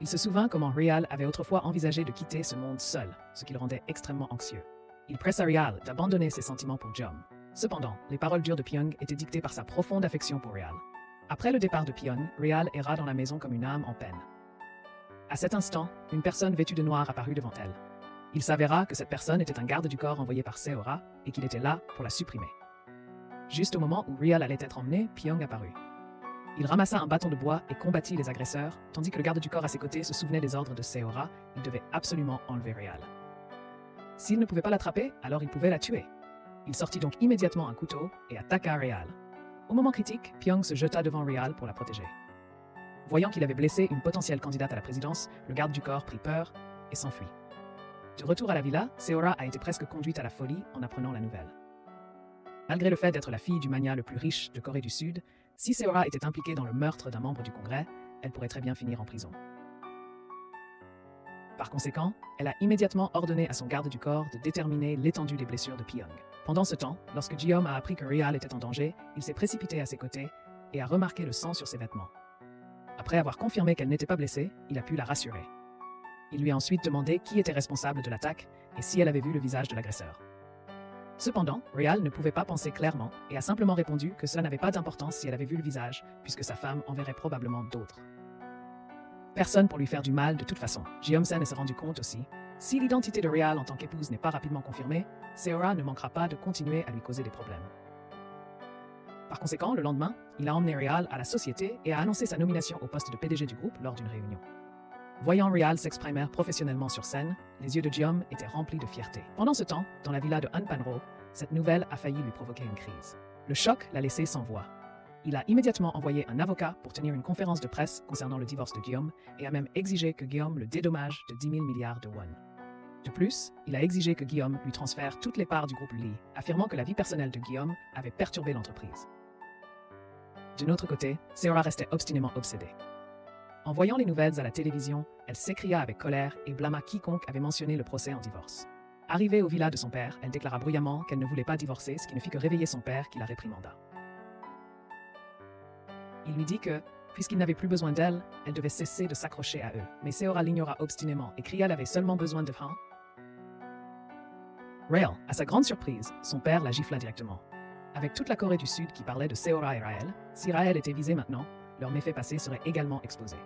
Il se souvint comment Real avait autrefois envisagé de quitter ce monde seul, ce qui le rendait extrêmement anxieux. Il pressa Real d'abandonner ses sentiments pour Guillaume. Cependant, les paroles dures de Pyong étaient dictées par sa profonde affection pour Real. Après le départ de Pyong, Real erra dans la maison comme une âme en peine. À cet instant, une personne vêtue de noir apparut devant elle. Il s'avéra que cette personne était un garde du corps envoyé par Seora et qu'il était là pour la supprimer. Juste au moment où Real allait être emmené, Pyong apparut. Il ramassa un bâton de bois et combattit les agresseurs, tandis que le garde du corps à ses côtés se souvenait des ordres de Seora. Il devait absolument enlever Real. S'il ne pouvait pas l'attraper, alors il pouvait la tuer. Il sortit donc immédiatement un couteau et attaqua Real. Au moment critique, Pyong se jeta devant Real pour la protéger. Voyant qu'il avait blessé une potentielle candidate à la présidence, le garde du corps prit peur et s'enfuit. De retour à la villa, Seora a été presque conduite à la folie en apprenant la nouvelle. Malgré le fait d'être la fille du magnat le plus riche de Corée du Sud, si Seora était impliquée dans le meurtre d'un membre du Congrès, elle pourrait très bien finir en prison. Par conséquent, elle a immédiatement ordonné à son garde du corps de déterminer l'étendue des blessures de Pyong. Pendant ce temps, lorsque Guillaume a appris que Real était en danger, il s'est précipité à ses côtés et a remarqué le sang sur ses vêtements. Après avoir confirmé qu'elle n'était pas blessée, il a pu la rassurer. Il lui a ensuite demandé qui était responsable de l'attaque et si elle avait vu le visage de l'agresseur. Cependant, Real ne pouvait pas penser clairement et a simplement répondu que cela n'avait pas d'importance si elle avait vu le visage, puisque sa femme en verrait probablement d'autres. Personne pour lui faire du mal de toute façon. Guillaume-sen s'est rendu compte aussi. Si l'identité de Real en tant qu'épouse n'est pas rapidement confirmée, Seora ne manquera pas de continuer à lui causer des problèmes. Par conséquent, le lendemain, il a emmené Real à la société et a annoncé sa nomination au poste de PDG du groupe lors d'une réunion. Voyant Real s'exprimer professionnellement sur scène, les yeux de Guillaume étaient remplis de fierté. Pendant ce temps, dans la villa de Hanpanro, cette nouvelle a failli lui provoquer une crise. Le choc l'a laissé sans voix. Il a immédiatement envoyé un avocat pour tenir une conférence de presse concernant le divorce de Guillaume et a même exigé que Guillaume le dédommage de 10 000 milliards de won. De plus, il a exigé que Guillaume lui transfère toutes les parts du groupe Lee, affirmant que la vie personnelle de Guillaume avait perturbé l'entreprise. D'un autre côté, Seora restait obstinément obsédée. En voyant les nouvelles à la télévision, elle s'écria avec colère et blâma quiconque avait mentionné le procès en divorce. Arrivée au villa de son père, elle déclara bruyamment qu'elle ne voulait pas divorcer, ce qui ne fit que réveiller son père qui la réprimanda. Il lui dit que, puisqu'il n'avait plus besoin d'elle, elle devait cesser de s'accrocher à eux. Mais Seora l'ignora obstinément et Real avait seulement besoin de frein. Real, à sa grande surprise, son père la gifla directement. Avec toute la Corée du Sud qui parlait de Seora et Rael, si Rael était visé maintenant, leur méfait passé serait également exposé.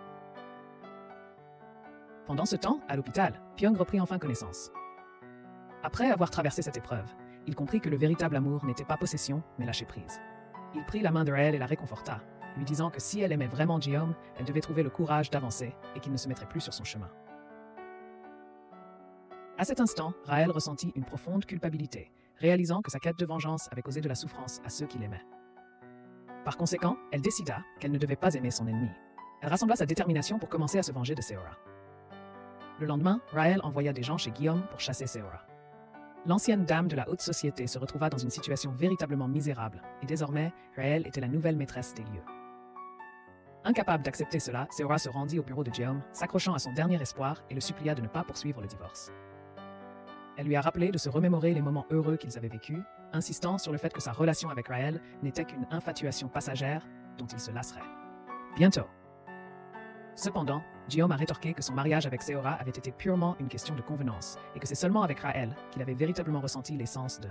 Pendant ce temps, à l'hôpital, Pyong reprit enfin connaissance. Après avoir traversé cette épreuve, il comprit que le véritable amour n'était pas possession, mais lâcher prise. Il prit la main de Rael et la réconforta, lui disant que si elle aimait vraiment Guillaume, elle devait trouver le courage d'avancer et qu'il ne se mettrait plus sur son chemin. À cet instant, Rael ressentit une profonde culpabilité, réalisant que sa quête de vengeance avait causé de la souffrance à ceux qui l'aimaient. Par conséquent, elle décida qu'elle ne devait pas aimer son ennemi. Elle rassembla sa détermination pour commencer à se venger de Seora. Le lendemain, Raël envoya des gens chez Guillaume pour chasser Seora. L'ancienne dame de la haute société se retrouva dans une situation véritablement misérable, et désormais, Raël était la nouvelle maîtresse des lieux. Incapable d'accepter cela, Seora se rendit au bureau de Guillaume, s'accrochant à son dernier espoir et le supplia de ne pas poursuivre le divorce. Elle lui a rappelé de se remémorer les moments heureux qu'ils avaient vécus, insistant sur le fait que sa relation avec Raël n'était qu'une infatuation passagère dont il se lasserait. Bientôt. Cependant, Guillaume a rétorqué que son mariage avec Seora avait été purement une question de convenance et que c'est seulement avec Raël qu'il avait véritablement ressenti l'essence de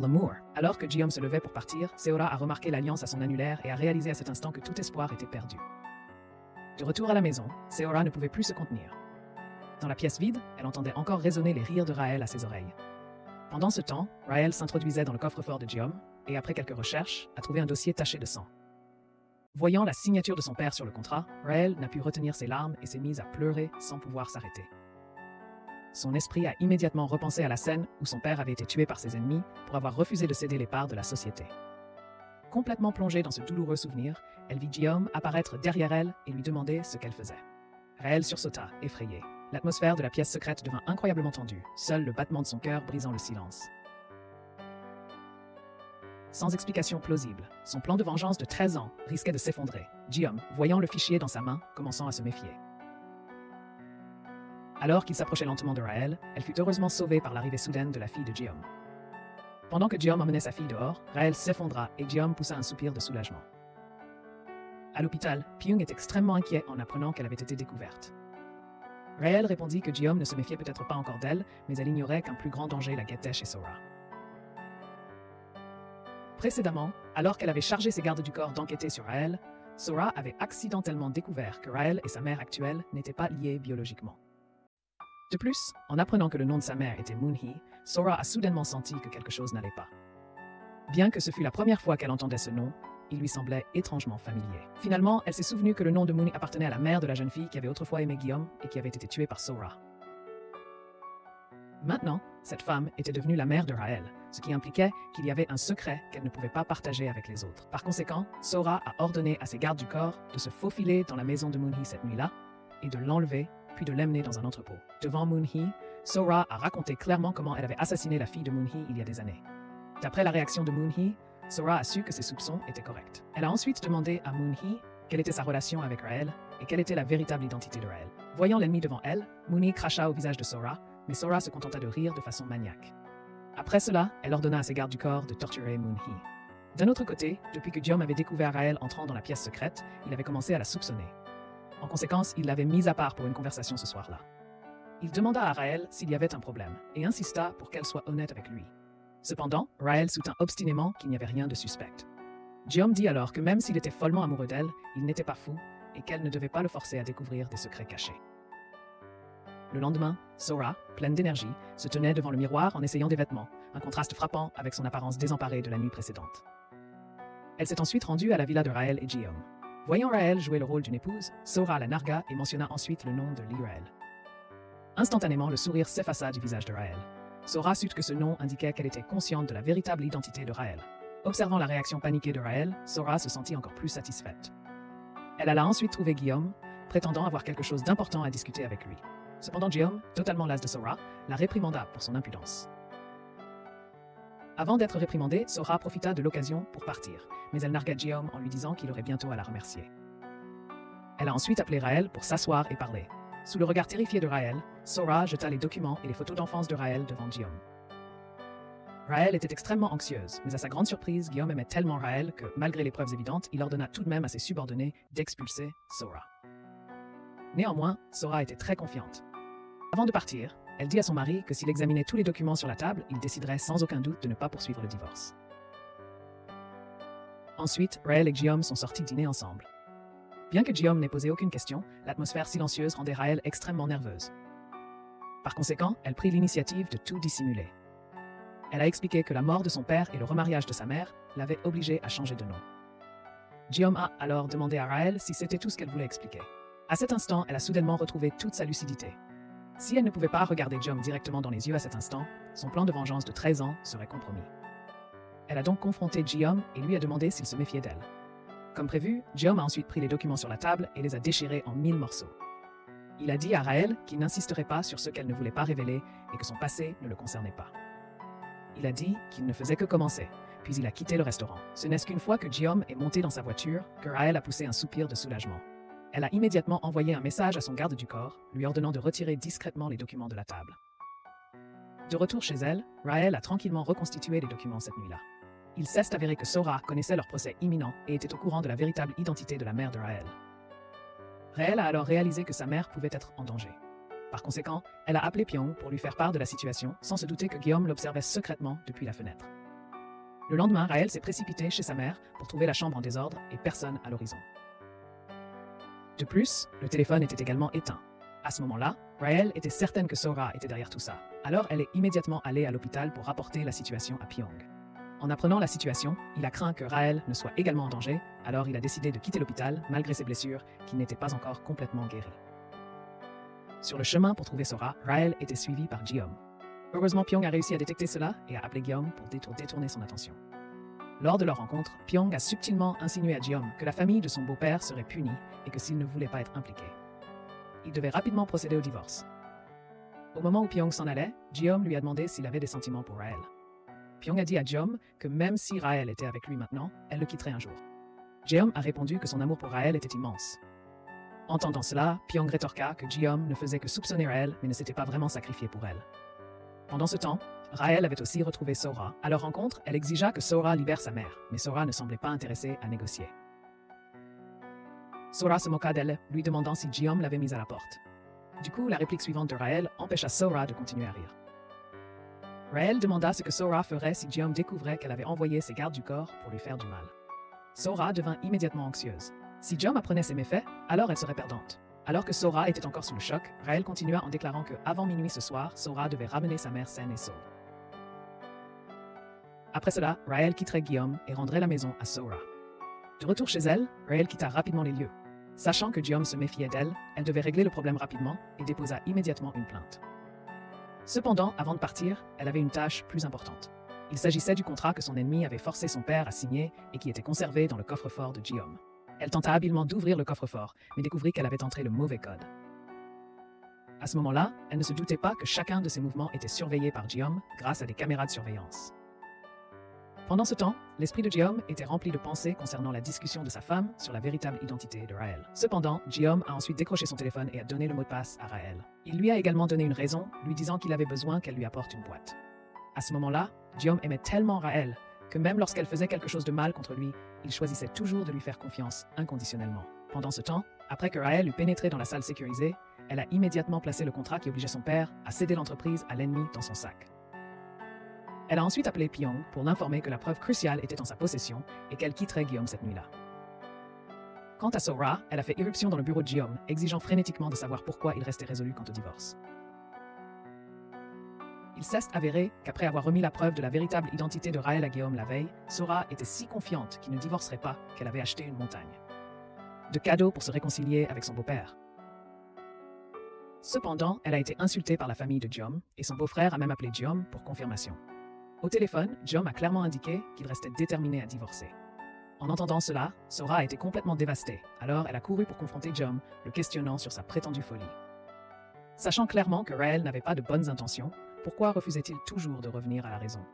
l'amour. Alors que Guillaume se levait pour partir, Seora a remarqué l'alliance à son annulaire et a réalisé à cet instant que tout espoir était perdu. De retour à la maison, Seora ne pouvait plus se contenir. Dans la pièce vide, elle entendait encore résonner les rires de Raël à ses oreilles. Pendant ce temps, Raël s'introduisait dans le coffre-fort de Guillaume et, après quelques recherches, a trouvé un dossier taché de sang. Voyant la signature de son père sur le contrat, Raël n'a pu retenir ses larmes et s'est mise à pleurer sans pouvoir s'arrêter. Son esprit a immédiatement repensé à la scène où son père avait été tué par ses ennemis pour avoir refusé de céder les parts de la société. Complètement plongée dans ce douloureux souvenir, elle vit Guillaume apparaître derrière elle et lui demander ce qu'elle faisait. Raël sursauta, effrayée. L'atmosphère de la pièce secrète devint incroyablement tendue, seul le battement de son cœur brisant le silence. Sans explication plausible, son plan de vengeance de 13 ans risquait de s'effondrer, Guillaume, voyant le fichier dans sa main, commençant à se méfier. Alors qu'il s'approchait lentement de Raël, elle fut heureusement sauvée par l'arrivée soudaine de la fille de Guillaume. Pendant que Guillaume emmenait sa fille dehors, Raël s'effondra et Guillaume poussa un soupir de soulagement. À l'hôpital, Pyung est extrêmement inquiet en apprenant qu'elle avait été découverte. Raël répondit que Guillaume ne se méfiait peut-être pas encore d'elle, mais elle ignorait qu'un plus grand danger la guettait chez Seora. Précédemment, alors qu'elle avait chargé ses gardes du corps d'enquêter sur Raël, Seora avait accidentellement découvert que Raël et sa mère actuelle n'étaient pas liés biologiquement. De plus, en apprenant que le nom de sa mère était Moon-hee, Seora a soudainement senti que quelque chose n'allait pas. Bien que ce fût la première fois qu'elle entendait ce nom, il lui semblait étrangement familier. Finalement, elle s'est souvenue que le nom de Moon appartenait à la mère de la jeune fille qui avait autrefois aimé Guillaume et qui avait été tuée par Seora. Maintenant, cette femme était devenue la mère de Raël, ce qui impliquait qu'il y avait un secret qu'elle ne pouvait pas partager avec les autres. Par conséquent, Seora a ordonné à ses gardes du corps de se faufiler dans la maison de Moon-hee cette nuit-là et de l'enlever, puis de l'emmener dans un entrepôt. Devant Moon-hee, Seora a raconté clairement comment elle avait assassiné la fille de Moon-hee il y a des années. D'après la réaction de Moon-hee, Seora a su que ses soupçons étaient corrects. Elle a ensuite demandé à Moon-hee quelle était sa relation avec Raël et quelle était la véritable identité de Raël. Voyant l'ennemi devant elle, Moon-hee cracha au visage de Seora, mais Seora se contenta de rire de façon maniaque. Après cela, elle ordonna à ses gardes du corps de torturer Moon-hee. D'un autre côté, depuis que Guillaume avait découvert Raël entrant dans la pièce secrète, il avait commencé à la soupçonner. En conséquence, il l'avait mise à part pour une conversation ce soir-là. Il demanda à Raël s'il y avait un problème et insista pour qu'elle soit honnête avec lui. Cependant, Raël soutint obstinément qu'il n'y avait rien de suspect. Guillaume dit alors que même s'il était follement amoureux d'elle, il n'était pas fou et qu'elle ne devait pas le forcer à découvrir des secrets cachés. Le lendemain, Seora, pleine d'énergie, se tenait devant le miroir en essayant des vêtements, un contraste frappant avec son apparence désemparée de la nuit précédente. Elle s'est ensuite rendue à la villa de Raël et Guillaume. Voyant Raël jouer le rôle d'une épouse, Seora la nargua et mentionna ensuite le nom de Lee Raël. Instantanément, le sourire s'effaça du visage de Raël. Seora sut que ce nom indiquait qu'elle était consciente de la véritable identité de Raël. Observant la réaction paniquée de Raël, Seora se sentit encore plus satisfaite. Elle alla ensuite trouver Guillaume, prétendant avoir quelque chose d'important à discuter avec lui. Cependant, Guillaume, totalement las de Seora, la réprimanda pour son impudence. Avant d'être réprimandée, Seora profita de l'occasion pour partir, mais elle nargua Guillaume en lui disant qu'il aurait bientôt à la remercier. Elle a ensuite appelé Raël pour s'asseoir et parler. Sous le regard terrifié de Raël, Seora jeta les documents et les photos d'enfance de Raël devant Guillaume. Raël était extrêmement anxieuse, mais à sa grande surprise, Guillaume aimait tellement Raël que, malgré les preuves évidentes, il ordonna tout de même à ses subordonnés d'expulser Seora. Néanmoins, Seora était très confiante. Avant de partir, elle dit à son mari que s'il examinait tous les documents sur la table, il déciderait sans aucun doute de ne pas poursuivre le divorce. Ensuite, Raël et Guillaume sont sortis dîner ensemble. Bien que Guillaume n'ait posé aucune question, l'atmosphère silencieuse rendait Raël extrêmement nerveuse. Par conséquent, elle prit l'initiative de tout dissimuler. Elle a expliqué que la mort de son père et le remariage de sa mère l'avaient obligée à changer de nom. Guillaume a alors demandé à Raël si c'était tout ce qu'elle voulait expliquer. À cet instant, elle a soudainement retrouvé toute sa lucidité. Si elle ne pouvait pas regarder Jeom directement dans les yeux à cet instant, son plan de vengeance de 13 ans serait compromis. Elle a donc confronté Jeom et lui a demandé s'il se méfiait d'elle. Comme prévu, Jeom a ensuite pris les documents sur la table et les a déchirés en 1000 morceaux. Il a dit à Raël qu'il n'insisterait pas sur ce qu'elle ne voulait pas révéler et que son passé ne le concernait pas. Il a dit qu'il ne faisait que commencer, puis il a quitté le restaurant. Ce n'est qu'une fois que Jeom est monté dans sa voiture que Raël a poussé un soupir de soulagement. Elle a immédiatement envoyé un message à son garde du corps, lui ordonnant de retirer discrètement les documents de la table. De retour chez elle, Raël a tranquillement reconstitué les documents cette nuit-là. Il s'est avéré que Sora connaissait leur procès imminent et était au courant de la véritable identité de la mère de Raël. Raël a alors réalisé que sa mère pouvait être en danger. Par conséquent, elle a appelé Pyong pour lui faire part de la situation, sans se douter que Guillaume l'observait secrètement depuis la fenêtre. Le lendemain, Raël s'est précipité chez sa mère pour trouver la chambre en désordre et personne à l'horizon. De plus, le téléphone était également éteint. À ce moment-là, Raël était certaine que Sora était derrière tout ça. Alors elle est immédiatement allée à l'hôpital pour rapporter la situation à Pyong. En apprenant la situation, il a craint que Raël ne soit également en danger, alors il a décidé de quitter l'hôpital malgré ses blessures qui n'étaient pas encore complètement guéries. Sur le chemin pour trouver Sora, Raël était suivi par Jeom. Heureusement, Pyong a réussi à détecter cela et a appelé Guillaume pour détourner son attention. Lors de leur rencontre, Pyong a subtilement insinué à Jeom que la famille de son beau-père serait punie et que s'il ne voulait pas être impliqué, il devait rapidement procéder au divorce. Au moment où Pyong s'en allait, Jeom lui a demandé s'il avait des sentiments pour Raël. Pyong a dit à Jeom que même si Raël était avec lui maintenant, elle le quitterait un jour. Jeom a répondu que son amour pour Raël était immense. Entendant cela, Pyong rétorqua que Jeom ne faisait que soupçonner Raël mais ne s'était pas vraiment sacrifié pour elle. Pendant ce temps, Raël avait aussi retrouvé Sora. À leur rencontre, elle exigea que Sora libère sa mère, mais Sora ne semblait pas intéressé à négocier. Sora se moqua d'elle, lui demandant si Jeom l'avait mise à la porte. Du coup, la réplique suivante de Raël empêcha Sora de continuer à rire. Raël demanda ce que Sora ferait si Jeom découvrait qu'elle avait envoyé ses gardes du corps pour lui faire du mal. Sora devint immédiatement anxieuse. Si Jeom apprenait ses méfaits, alors elle serait perdante. Alors que Sora était encore sous le choc, Raël continua en déclarant que, avant minuit ce soir, Sora devait ramener sa mère saine et sauve. Après cela, Raël quitterait Guillaume et rendrait la maison à Sora. De retour chez elle, Raël quitta rapidement les lieux. Sachant que Jeom se méfiait d'elle, elle devait régler le problème rapidement et déposa immédiatement une plainte. Cependant, avant de partir, elle avait une tâche plus importante. Il s'agissait du contrat que son ennemi avait forcé son père à signer et qui était conservé dans le coffre-fort de Jeom. Elle tenta habilement d'ouvrir le coffre-fort, mais découvrit qu'elle avait entré le mauvais code. À ce moment-là, elle ne se doutait pas que chacun de ses mouvements était surveillé par Jeom grâce à des caméras de surveillance. Pendant ce temps, l'esprit de Jeom était rempli de pensées concernant la discussion de sa femme sur la véritable identité de Raël. Cependant, Jeom a ensuite décroché son téléphone et a donné le mot de passe à Raël. Il lui a également donné une raison, lui disant qu'il avait besoin qu'elle lui apporte une boîte. À ce moment-là, Jeom aimait tellement Raël que même lorsqu'elle faisait quelque chose de mal contre lui, il choisissait toujours de lui faire confiance inconditionnellement. Pendant ce temps, après que Raël eut pénétré dans la salle sécurisée, elle a immédiatement placé le contrat qui obligeait son père à céder l'entreprise à l'ennemi dans son sac. Elle a ensuite appelé Pyong pour l'informer que la preuve cruciale était en sa possession et qu'elle quitterait Guillaume cette nuit-là. Quant à Sora, elle a fait irruption dans le bureau de Guillaume, exigeant frénétiquement de savoir pourquoi il restait résolu quant au divorce. Il s'est avéré qu'après avoir remis la preuve de la véritable identité de Raël à Guillaume la veille, Sora était si confiante qu'il ne divorcerait pas qu'elle avait acheté une montagne de cadeaux pour se réconcilier avec son beau-père. Cependant, elle a été insultée par la famille de Jeom et son beau-frère a même appelé Jeom pour confirmation. Au téléphone, Jeom a clairement indiqué qu'il restait déterminé à divorcer. En entendant cela, Sora a été complètement dévastée, alors elle a couru pour confronter Jeom, le questionnant sur sa prétendue folie. Sachant clairement que Raël n'avait pas de bonnes intentions, pourquoi refusait-il toujours de revenir à la raison?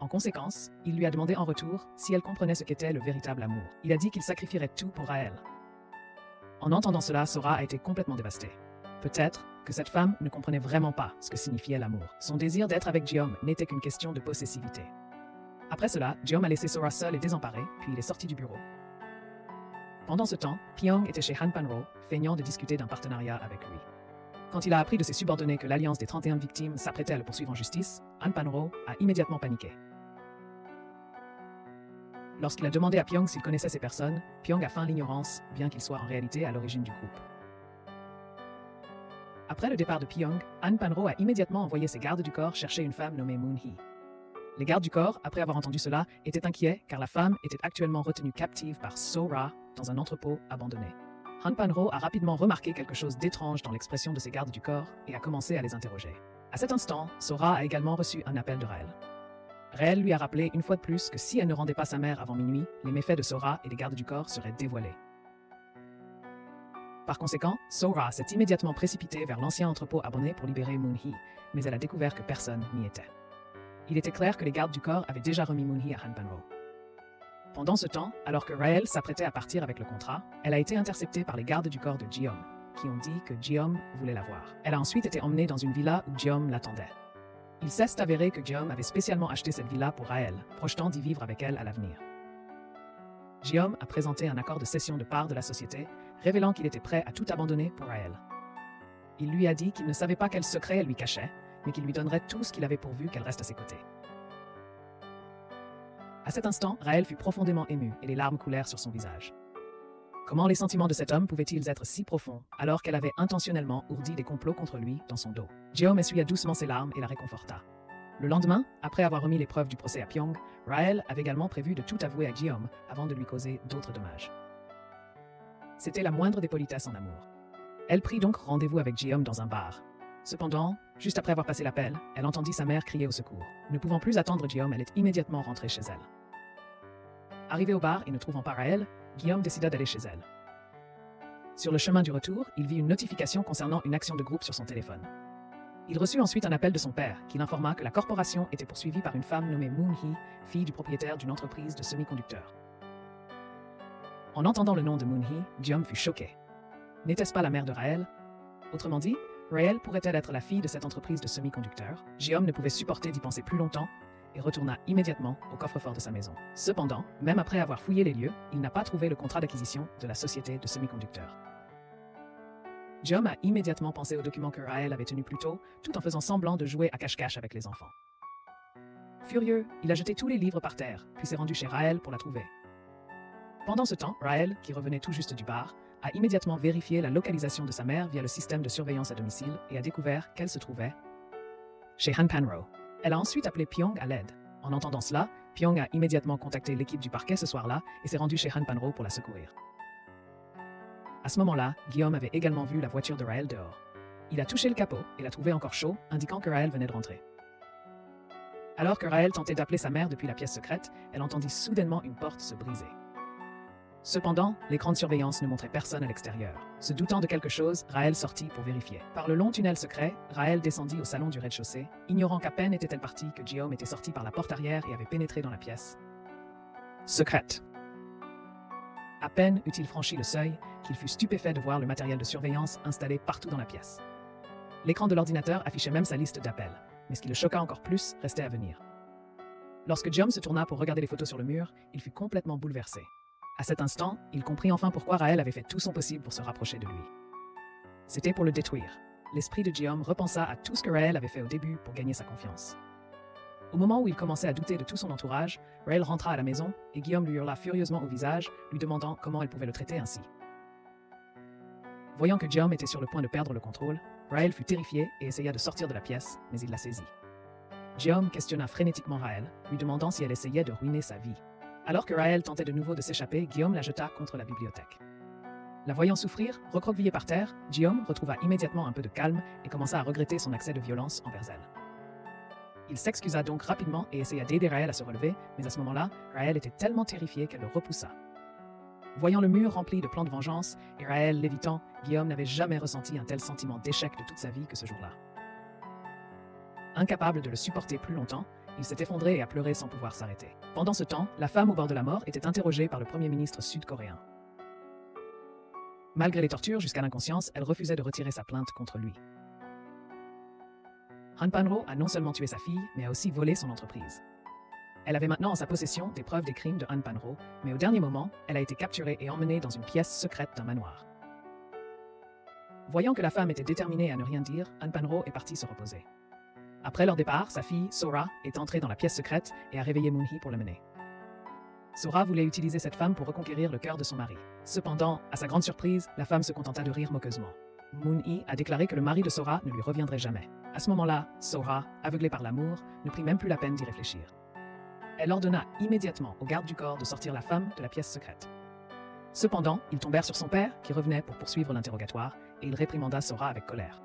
En conséquence, il lui a demandé en retour si elle comprenait ce qu'était le véritable amour. Il a dit qu'il sacrifierait tout pour Raël. En entendant cela, Sora a été complètement dévastée. Peut-être que cette femme ne comprenait vraiment pas ce que signifiait l'amour. Son désir d'être avec Jeom n'était qu'une question de possessivité. Après cela, Jeom a laissé Sora seule et désemparée, puis il est sorti du bureau. Pendant ce temps, Pyong était chez Han Pan-ro, feignant de discuter d'un partenariat avec lui. Quand il a appris de ses subordonnés que l'Alliance des 31 victimes s'apprêtait à le poursuivre en justice, Han Pan-ro a immédiatement paniqué. Lorsqu'il a demandé à Pyong s'il connaissait ces personnes, Pyong a feint l'ignorance, bien qu'il soit en réalité à l'origine du groupe. Après le départ de Pyong, Han Pan-ro a immédiatement envoyé ses gardes du corps chercher une femme nommée Moon-hee. Les gardes du corps, après avoir entendu cela, étaient inquiets car la femme était actuellement retenue captive par Sora dans un entrepôt abandonné. Han Panro a rapidement remarqué quelque chose d'étrange dans l'expression de ses gardes du corps et a commencé à les interroger. À cet instant, Sora a également reçu un appel de Raël. Raël lui a rappelé une fois de plus que si elle ne rendait pas sa mère avant minuit, les méfaits de Sora et des gardes du corps seraient dévoilés. Par conséquent, Sora s'est immédiatement précipitée vers l'ancien entrepôt abandonné pour libérer Moon-hee, mais elle a découvert que personne n'y était. Il était clair que les gardes du corps avaient déjà remis Moon-hee à Han Panro. Pendant ce temps, alors que Raël s'apprêtait à partir avec le contrat, elle a été interceptée par les gardes du corps de Ji-Homme, qui ont dit que Ji-Homme voulait la voir. Elle a ensuite été emmenée dans une villa où Ji-Homme l'attendait. Il s'est avéré que Ji-Homme avait spécialement acheté cette villa pour Raël, projetant d'y vivre avec elle à l'avenir. Ji-Homme a présenté un accord de cession de parts de la société, révélant qu'il était prêt à tout abandonner pour Raël. Il lui a dit qu'il ne savait pas quel secret elle lui cachait, mais qu'il lui donnerait tout ce qu'il avait pourvu qu'elle reste à ses côtés. À cet instant, Raël fut profondément émue et les larmes coulèrent sur son visage. Comment les sentiments de cet homme pouvaient-ils être si profonds alors qu'elle avait intentionnellement ourdi des complots contre lui dans son dos? Ji-Homme essuya doucement ses larmes et la réconforta. Le lendemain, après avoir remis les preuves du procès à Pyong, Raël avait également prévu de tout avouer à Ji-Homme avant de lui causer d'autres dommages. C'était la moindre des politesses en amour. Elle prit donc rendez-vous avec Ji-Homme dans un bar. Cependant, juste après avoir passé l'appel, elle entendit sa mère crier au secours. Ne pouvant plus attendre Ji-Homme, elle est immédiatement rentrée chez elle. Arrivée au bar et ne trouvant pas Raël, Ji-Homme décida d'aller chez elle. Sur le chemin du retour, il vit une notification concernant une action de groupe sur son téléphone. Il reçut ensuite un appel de son père, qui l'informa que la corporation était poursuivie par une femme nommée Moon-hee, fille du propriétaire d'une entreprise de semi-conducteurs. En entendant le nom de Moon-hee, Ji-Homme fut choqué. N'était-ce pas la mère de Raël? Autrement dit, Raël pourrait-elle être la fille de cette entreprise de semi-conducteurs? Ji-Homme ne pouvait supporter d'y penser plus longtemps et retourna immédiatement au coffre-fort de sa maison. Cependant, même après avoir fouillé les lieux, il n'a pas trouvé le contrat d'acquisition de la société de semi-conducteurs. Ji-Homme a immédiatement pensé au document que Raël avait tenu plus tôt, tout en faisant semblant de jouer à cache-cache avec les enfants. Furieux, il a jeté tous les livres par terre, puis s'est rendu chez Raël pour la trouver. Pendant ce temps, Raël, qui revenait tout juste du bar, a immédiatement vérifié la localisation de sa mère via le système de surveillance à domicile et a découvert qu'elle se trouvait chez Han Panro. Elle a ensuite appelé Pyong à l'aide. En entendant cela, Pyong a immédiatement contacté l'équipe du parquet ce soir-là et s'est rendu chez Han Panro pour la secourir. À ce moment-là, Ji-Homme avait également vu la voiture de Raël dehors. Il a touché le capot et l'a trouvé encore chaud, indiquant que Raël venait de rentrer. Alors que Raël tentait d'appeler sa mère depuis la pièce secrète, elle entendit soudainement une porte se briser. Cependant, l'écran de surveillance ne montrait personne à l'extérieur. Se doutant de quelque chose, Raël sortit pour vérifier. Par le long tunnel secret, Raël descendit au salon du rez-de-chaussée, ignorant qu'à peine était-elle partie que Ji-Homme était sorti par la porte arrière et avait pénétré dans la pièce secrète. À peine eut-il franchi le seuil qu'il fut stupéfait de voir le matériel de surveillance installé partout dans la pièce. L'écran de l'ordinateur affichait même sa liste d'appels, mais ce qui le choqua encore plus restait à venir. Lorsque Ji-Homme se tourna pour regarder les photos sur le mur, il fut complètement bouleversé. À cet instant, il comprit enfin pourquoi Raël avait fait tout son possible pour se rapprocher de lui. C'était pour le détruire. L'esprit de Ji-Homme repensa à tout ce que Raël avait fait au début pour gagner sa confiance. Au moment où il commençait à douter de tout son entourage, Raël rentra à la maison et Ji-Homme lui hurla furieusement au visage, lui demandant comment elle pouvait le traiter ainsi. Voyant que Ji-Homme était sur le point de perdre le contrôle, Raël fut terrifié et essaya de sortir de la pièce, mais il la saisit. Ji-Homme questionna frénétiquement Raël, lui demandant si elle essayait de ruiner sa vie. Alors que Raël tentait de nouveau de s'échapper, Ji-Homme la jeta contre la bibliothèque. La voyant souffrir, recroquevillée par terre, Ji-Homme retrouva immédiatement un peu de calme et commença à regretter son accès de violence envers elle. Il s'excusa donc rapidement et essaya d'aider Raël à se relever, mais à ce moment-là, Raël était tellement terrifiée qu'elle le repoussa. Voyant le mur rempli de plans de vengeance et Raël l'évitant, Ji-Homme n'avait jamais ressenti un tel sentiment d'échec de toute sa vie que ce jour-là. Incapable de le supporter plus longtemps, il s'est effondré et a pleuré sans pouvoir s'arrêter. Pendant ce temps, la femme au bord de la mort était interrogée par le premier ministre sud-coréen. Malgré les tortures jusqu'à l'inconscience, elle refusait de retirer sa plainte contre lui. Han Panro a non seulement tué sa fille, mais a aussi volé son entreprise. Elle avait maintenant en sa possession des preuves des crimes de Han Panro, mais au dernier moment, elle a été capturée et emmenée dans une pièce secrète d'un manoir. Voyant que la femme était déterminée à ne rien dire, Han Panro est parti se reposer. Après leur départ, sa fille, Sora, est entrée dans la pièce secrète et a réveillé Moon-hee pour le mener. Sora voulait utiliser cette femme pour reconquérir le cœur de son mari. Cependant, à sa grande surprise, la femme se contenta de rire moqueusement. Moon-hee a déclaré que le mari de Sora ne lui reviendrait jamais. À ce moment-là, Sora, aveuglée par l'amour, ne prit même plus la peine d'y réfléchir. Elle ordonna immédiatement au garde du corps de sortir la femme de la pièce secrète. Cependant, ils tombèrent sur son père, qui revenait pour poursuivre l'interrogatoire, et il réprimanda Sora avec colère.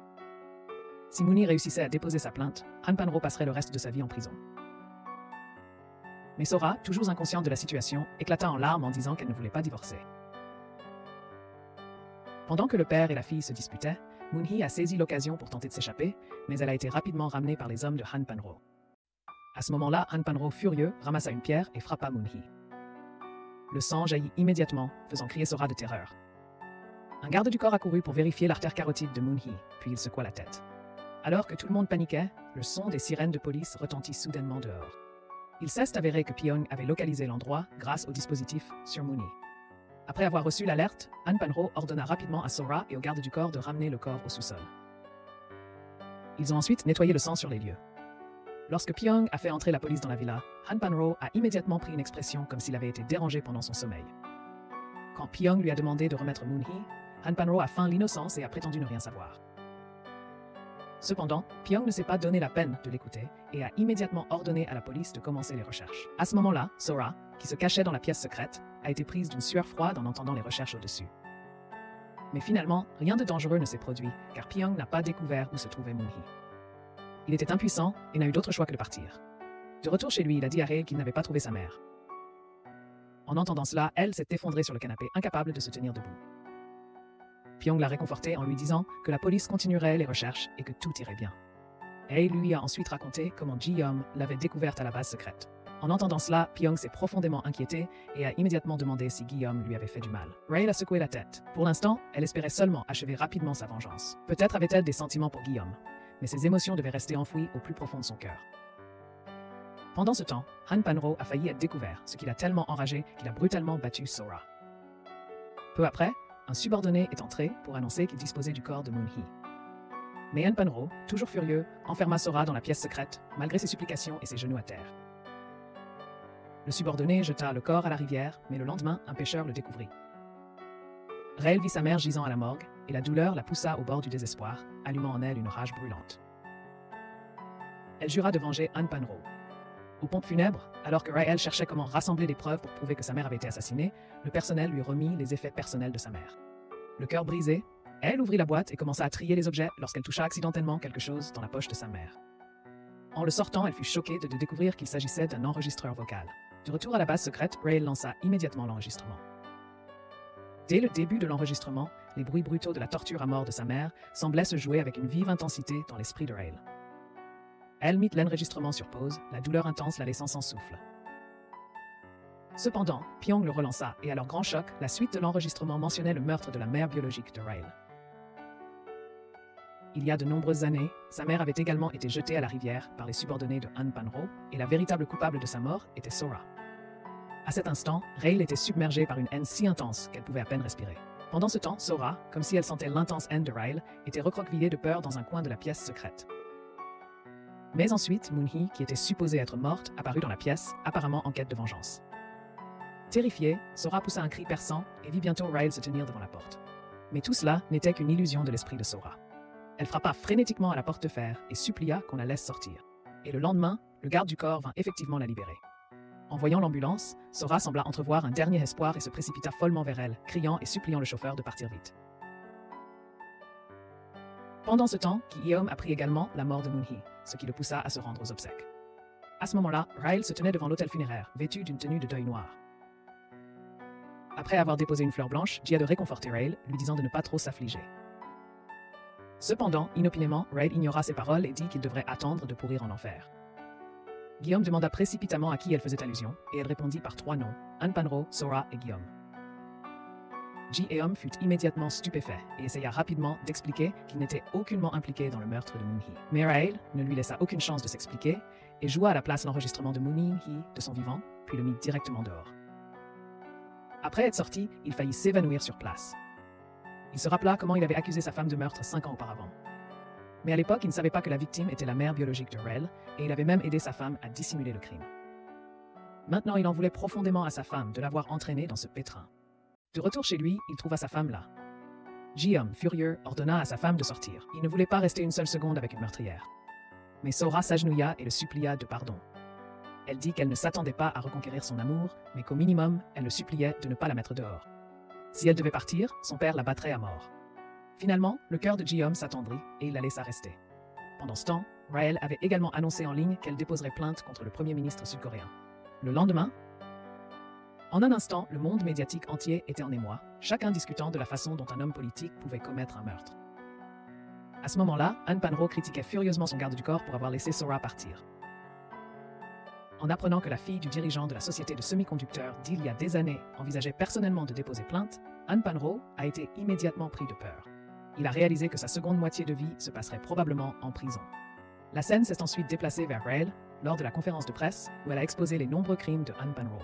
Si Moonhee réussissait à déposer sa plainte, Han Panro passerait le reste de sa vie en prison. Mais Sora, toujours inconsciente de la situation, éclata en larmes en disant qu'elle ne voulait pas divorcer. Pendant que le père et la fille se disputaient, Moonhee a saisi l'occasion pour tenter de s'échapper, mais elle a été rapidement ramenée par les hommes de Han Panro. À ce moment-là, Han Panro, furieux, ramassa une pierre et frappa Moonhee. Le sang jaillit immédiatement, faisant crier Sora de terreur. Un garde du corps accourut pour vérifier l'artère carotide de Moonhee, puis il secoua la tête. Alors que tout le monde paniquait, le son des sirènes de police retentit soudainement dehors. Il s'est avéré que Pyong avait localisé l'endroit grâce au dispositif sur Moonhee. Après avoir reçu l'alerte, Han Panro ordonna rapidement à Sora et aux gardes du corps de ramener le corps au sous-sol. Ils ont ensuite nettoyé le sang sur les lieux. Lorsque Pyong a fait entrer la police dans la villa, Han Panro a immédiatement pris une expression comme s'il avait été dérangé pendant son sommeil. Quand Pyong lui a demandé de remettre Moonhee, Han Panro a feint l'innocence et a prétendu ne rien savoir. Cependant, Pyong ne s'est pas donné la peine de l'écouter et a immédiatement ordonné à la police de commencer les recherches. À ce moment-là, Sora, qui se cachait dans la pièce secrète, a été prise d'une sueur froide en entendant les recherches au-dessus. Mais finalement, rien de dangereux ne s'est produit, car Pyong n'a pas découvert où se trouvait Moonhee. Il était impuissant et n'a eu d'autre choix que de partir. De retour chez lui, il a dit à Rei qu'il n'avait pas trouvé sa mère. En entendant cela, elle s'est effondrée sur le canapé, incapable de se tenir debout. Pyong l'a réconforté en lui disant que la police continuerait les recherches et que tout irait bien. Rei lui a ensuite raconté comment Ji-Yum l'avait découverte à la base secrète. En entendant cela, Pyong s'est profondément inquiété et a immédiatement demandé si Guillaume lui avait fait du mal. Rei a secoué la tête. Pour l'instant, elle espérait seulement achever rapidement sa vengeance. Peut-être avait-elle des sentiments pour Guillaume, mais ses émotions devaient rester enfouies au plus profond de son cœur. Pendant ce temps, Han Panro a failli être découvert, ce qui l'a tellement enragé qu'il a brutalement battu Sora. Peu après, un subordonné est entré pour annoncer qu'il disposait du corps de Moonhee. Mais Han Panro, toujours furieux, enferma Sora dans la pièce secrète, malgré ses supplications et ses genoux à terre. Le subordonné jeta le corps à la rivière, mais le lendemain, un pêcheur le découvrit. Rei vit sa mère gisant à la morgue, et la douleur la poussa au bord du désespoir, allumant en elle une rage brûlante. Elle jura de venger Han Panro. Aux pompes funèbres, alors que Rei cherchait comment rassembler des preuves pour prouver que sa mère avait été assassinée, le personnel lui remit les effets personnels de sa mère. Le cœur brisé, elle ouvrit la boîte et commença à trier les objets lorsqu'elle toucha accidentellement quelque chose dans la poche de sa mère. En le sortant, elle fut choquée de découvrir qu'il s'agissait d'un enregistreur vocal. De retour à la base secrète, Rei lança immédiatement l'enregistrement. Dès le début de l'enregistrement, les bruits brutaux de la torture à mort de sa mère semblaient se jouer avec une vive intensité dans l'esprit de Rei. Elle mit l'enregistrement sur pause, la douleur intense la laissant sans souffle. Cependant, Pyong le relança et à leur grand choc, la suite de l'enregistrement mentionnait le meurtre de la mère biologique de Rei. Il y a de nombreuses années, sa mère avait également été jetée à la rivière par les subordonnés de Han Panro et la véritable coupable de sa mort était Sora. À cet instant, Rei était submergée par une haine si intense qu'elle pouvait à peine respirer. Pendant ce temps, Sora, comme si elle sentait l'intense haine de Rei, était recroquevillée de peur dans un coin de la pièce secrète. Mais ensuite, Moonhee, qui était supposée être morte, apparut dans la pièce, apparemment en quête de vengeance. Terrifiée, Sora poussa un cri perçant et vit bientôt Rei se tenir devant la porte. Mais tout cela n'était qu'une illusion de l'esprit de Sora. Elle frappa frénétiquement à la porte de fer et supplia qu'on la laisse sortir. Et le lendemain, le garde du corps vint effectivement la libérer. En voyant l'ambulance, Sora sembla entrevoir un dernier espoir et se précipita follement vers elle, criant et suppliant le chauffeur de partir vite. Pendant ce temps, Guillaume apprit également la mort de Moonhee, ce qui le poussa à se rendre aux obsèques. À ce moment-là, Rei se tenait devant l'hôtel funéraire, vêtu d'une tenue de deuil noir. Après avoir déposé une fleur blanche, Ji a de réconforter Rei, lui disant de ne pas trop s'affliger. Cependant, inopinément, Rei ignora ses paroles et dit qu'il devrait attendre de pourrir en enfer. Guillaume demanda précipitamment à qui elle faisait allusion, et elle répondit par 3 noms, Han Panro, Sora et Guillaume. Ji-Eum fut immédiatement stupéfait et essaya rapidement d'expliquer qu'il n'était aucunement impliqué dans le meurtre de Moonhee. Mais Rei ne lui laissa aucune chance de s'expliquer et joua à la place l'enregistrement de Moonhee de son vivant, puis le mit directement dehors. Après être sorti, il faillit s'évanouir sur place. Il se rappela comment il avait accusé sa femme de meurtre 5 ans auparavant. Mais à l'époque, il ne savait pas que la victime était la mère biologique de Rei, et il avait même aidé sa femme à dissimuler le crime. Maintenant, il en voulait profondément à sa femme de l'avoir entraîné dans ce pétrin. De retour chez lui, il trouva sa femme là. Ji-Eum, furieux, ordonna à sa femme de sortir. Il ne voulait pas rester une seule seconde avec une meurtrière. Mais Sora s'agenouilla et le supplia de pardon. Elle dit qu'elle ne s'attendait pas à reconquérir son amour, mais qu'au minimum, elle le suppliait de ne pas la mettre dehors. Si elle devait partir, son père la battrait à mort. Finalement, le cœur de Guillaume s'attendrit et il la laissa rester. Pendant ce temps, Raël avait également annoncé en ligne qu'elle déposerait plainte contre le premier ministre sud-coréen. Le lendemain, en un instant, le monde médiatique entier était en émoi, chacun discutant de la façon dont un homme politique pouvait commettre un meurtre. À ce moment-là, Han Pan-ro critiquait furieusement son garde du corps pour avoir laissé Sora partir. En apprenant que la fille du dirigeant de la société de semi-conducteurs d'il y a des années envisageait personnellement de déposer plainte, Han Pan-ro a été immédiatement pris de peur. Il a réalisé que sa seconde moitié de vie se passerait probablement en prison. La scène s'est ensuite déplacée vers Raël lors de la conférence de presse où elle a exposé les nombreux crimes de Han Pan-ro.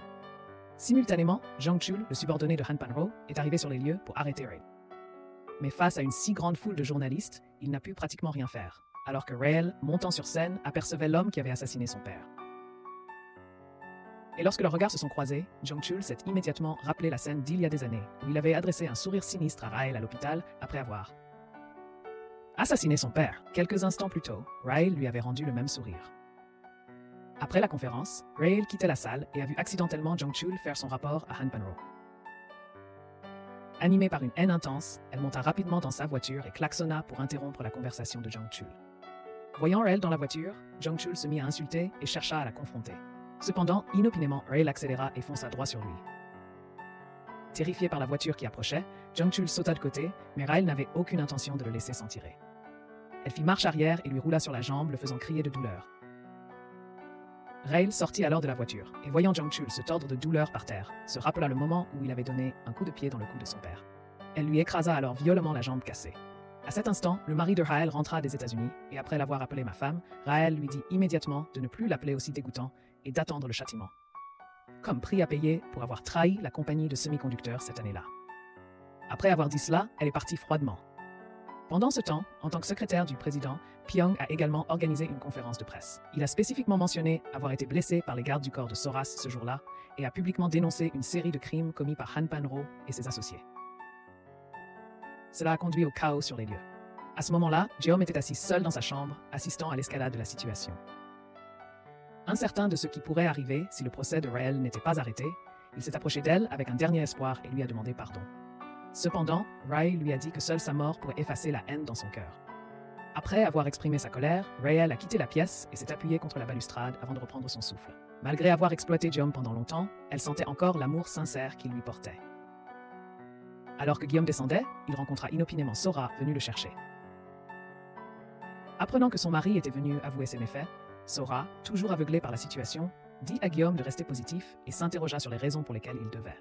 Simultanément, Jang-chul, le subordonné de Han Pan-ro, est arrivé sur les lieux pour arrêter Raël. Mais face à une si grande foule de journalistes, il n'a pu pratiquement rien faire, alors que Raël, montant sur scène, apercevait l'homme qui avait assassiné son père. Et lorsque leurs regards se sont croisés, Jang-chul s'est immédiatement rappelé la scène d'il y a des années, où il avait adressé un sourire sinistre à Raël à l'hôpital après avoir assassiné son père. Quelques instants plus tôt, Raël lui avait rendu le même sourire. Après la conférence, Raël quittait la salle et a vu accidentellement Jang-chul faire son rapport à Han Pan-ro. Animée par une haine intense, elle monta rapidement dans sa voiture et klaxonna pour interrompre la conversation de Jang-chul. Voyant Raël dans la voiture, Jang-chul se mit à insulter et chercha à la confronter. Cependant, inopinément, Raël accéléra et fonça droit sur lui. Terrifié par la voiture qui approchait, Jang-chul sauta de côté, mais Raël n'avait aucune intention de le laisser s'en tirer. Elle fit marche arrière et lui roula sur la jambe, le faisant crier de douleur. Raël sortit alors de la voiture, et voyant Jang-chul se tordre de douleur par terre, se rappela le moment où il avait donné un coup de pied dans le cou de son père. Elle lui écrasa alors violemment la jambe cassée. À cet instant, le mari de Raël rentra des États-Unis, et après l'avoir appelé ma femme, Raël lui dit immédiatement de ne plus l'appeler aussi dégoûtant et d'attendre le châtiment, comme prix à payer pour avoir trahi la compagnie de semi-conducteurs cette année-là. Après avoir dit cela, elle est partie froidement. Pendant ce temps, en tant que secrétaire du président, Pyong a également organisé une conférence de presse. Il a spécifiquement mentionné avoir été blessé par les gardes du corps de Soras ce jour-là et a publiquement dénoncé une série de crimes commis par Han Pan-ro et ses associés. Cela a conduit au chaos sur les lieux. À ce moment-là, Guillaume était assis seul dans sa chambre, assistant à l'escalade de la situation. Incertain de ce qui pourrait arriver si le procès de Raël n'était pas arrêté, il s'est approché d'elle avec un dernier espoir et lui a demandé pardon. Cependant, Raël lui a dit que seule sa mort pourrait effacer la haine dans son cœur. Après avoir exprimé sa colère, Raël a quitté la pièce et s'est appuyée contre la balustrade avant de reprendre son souffle. Malgré avoir exploité Guillaume pendant longtemps, elle sentait encore l'amour sincère qu'il lui portait. Alors que Guillaume descendait, il rencontra inopinément Sora venue le chercher. Apprenant que son mari était venu avouer ses méfaits, Sora, toujours aveuglée par la situation, dit à Guillaume de rester positif et s'interrogea sur les raisons pour lesquelles il devait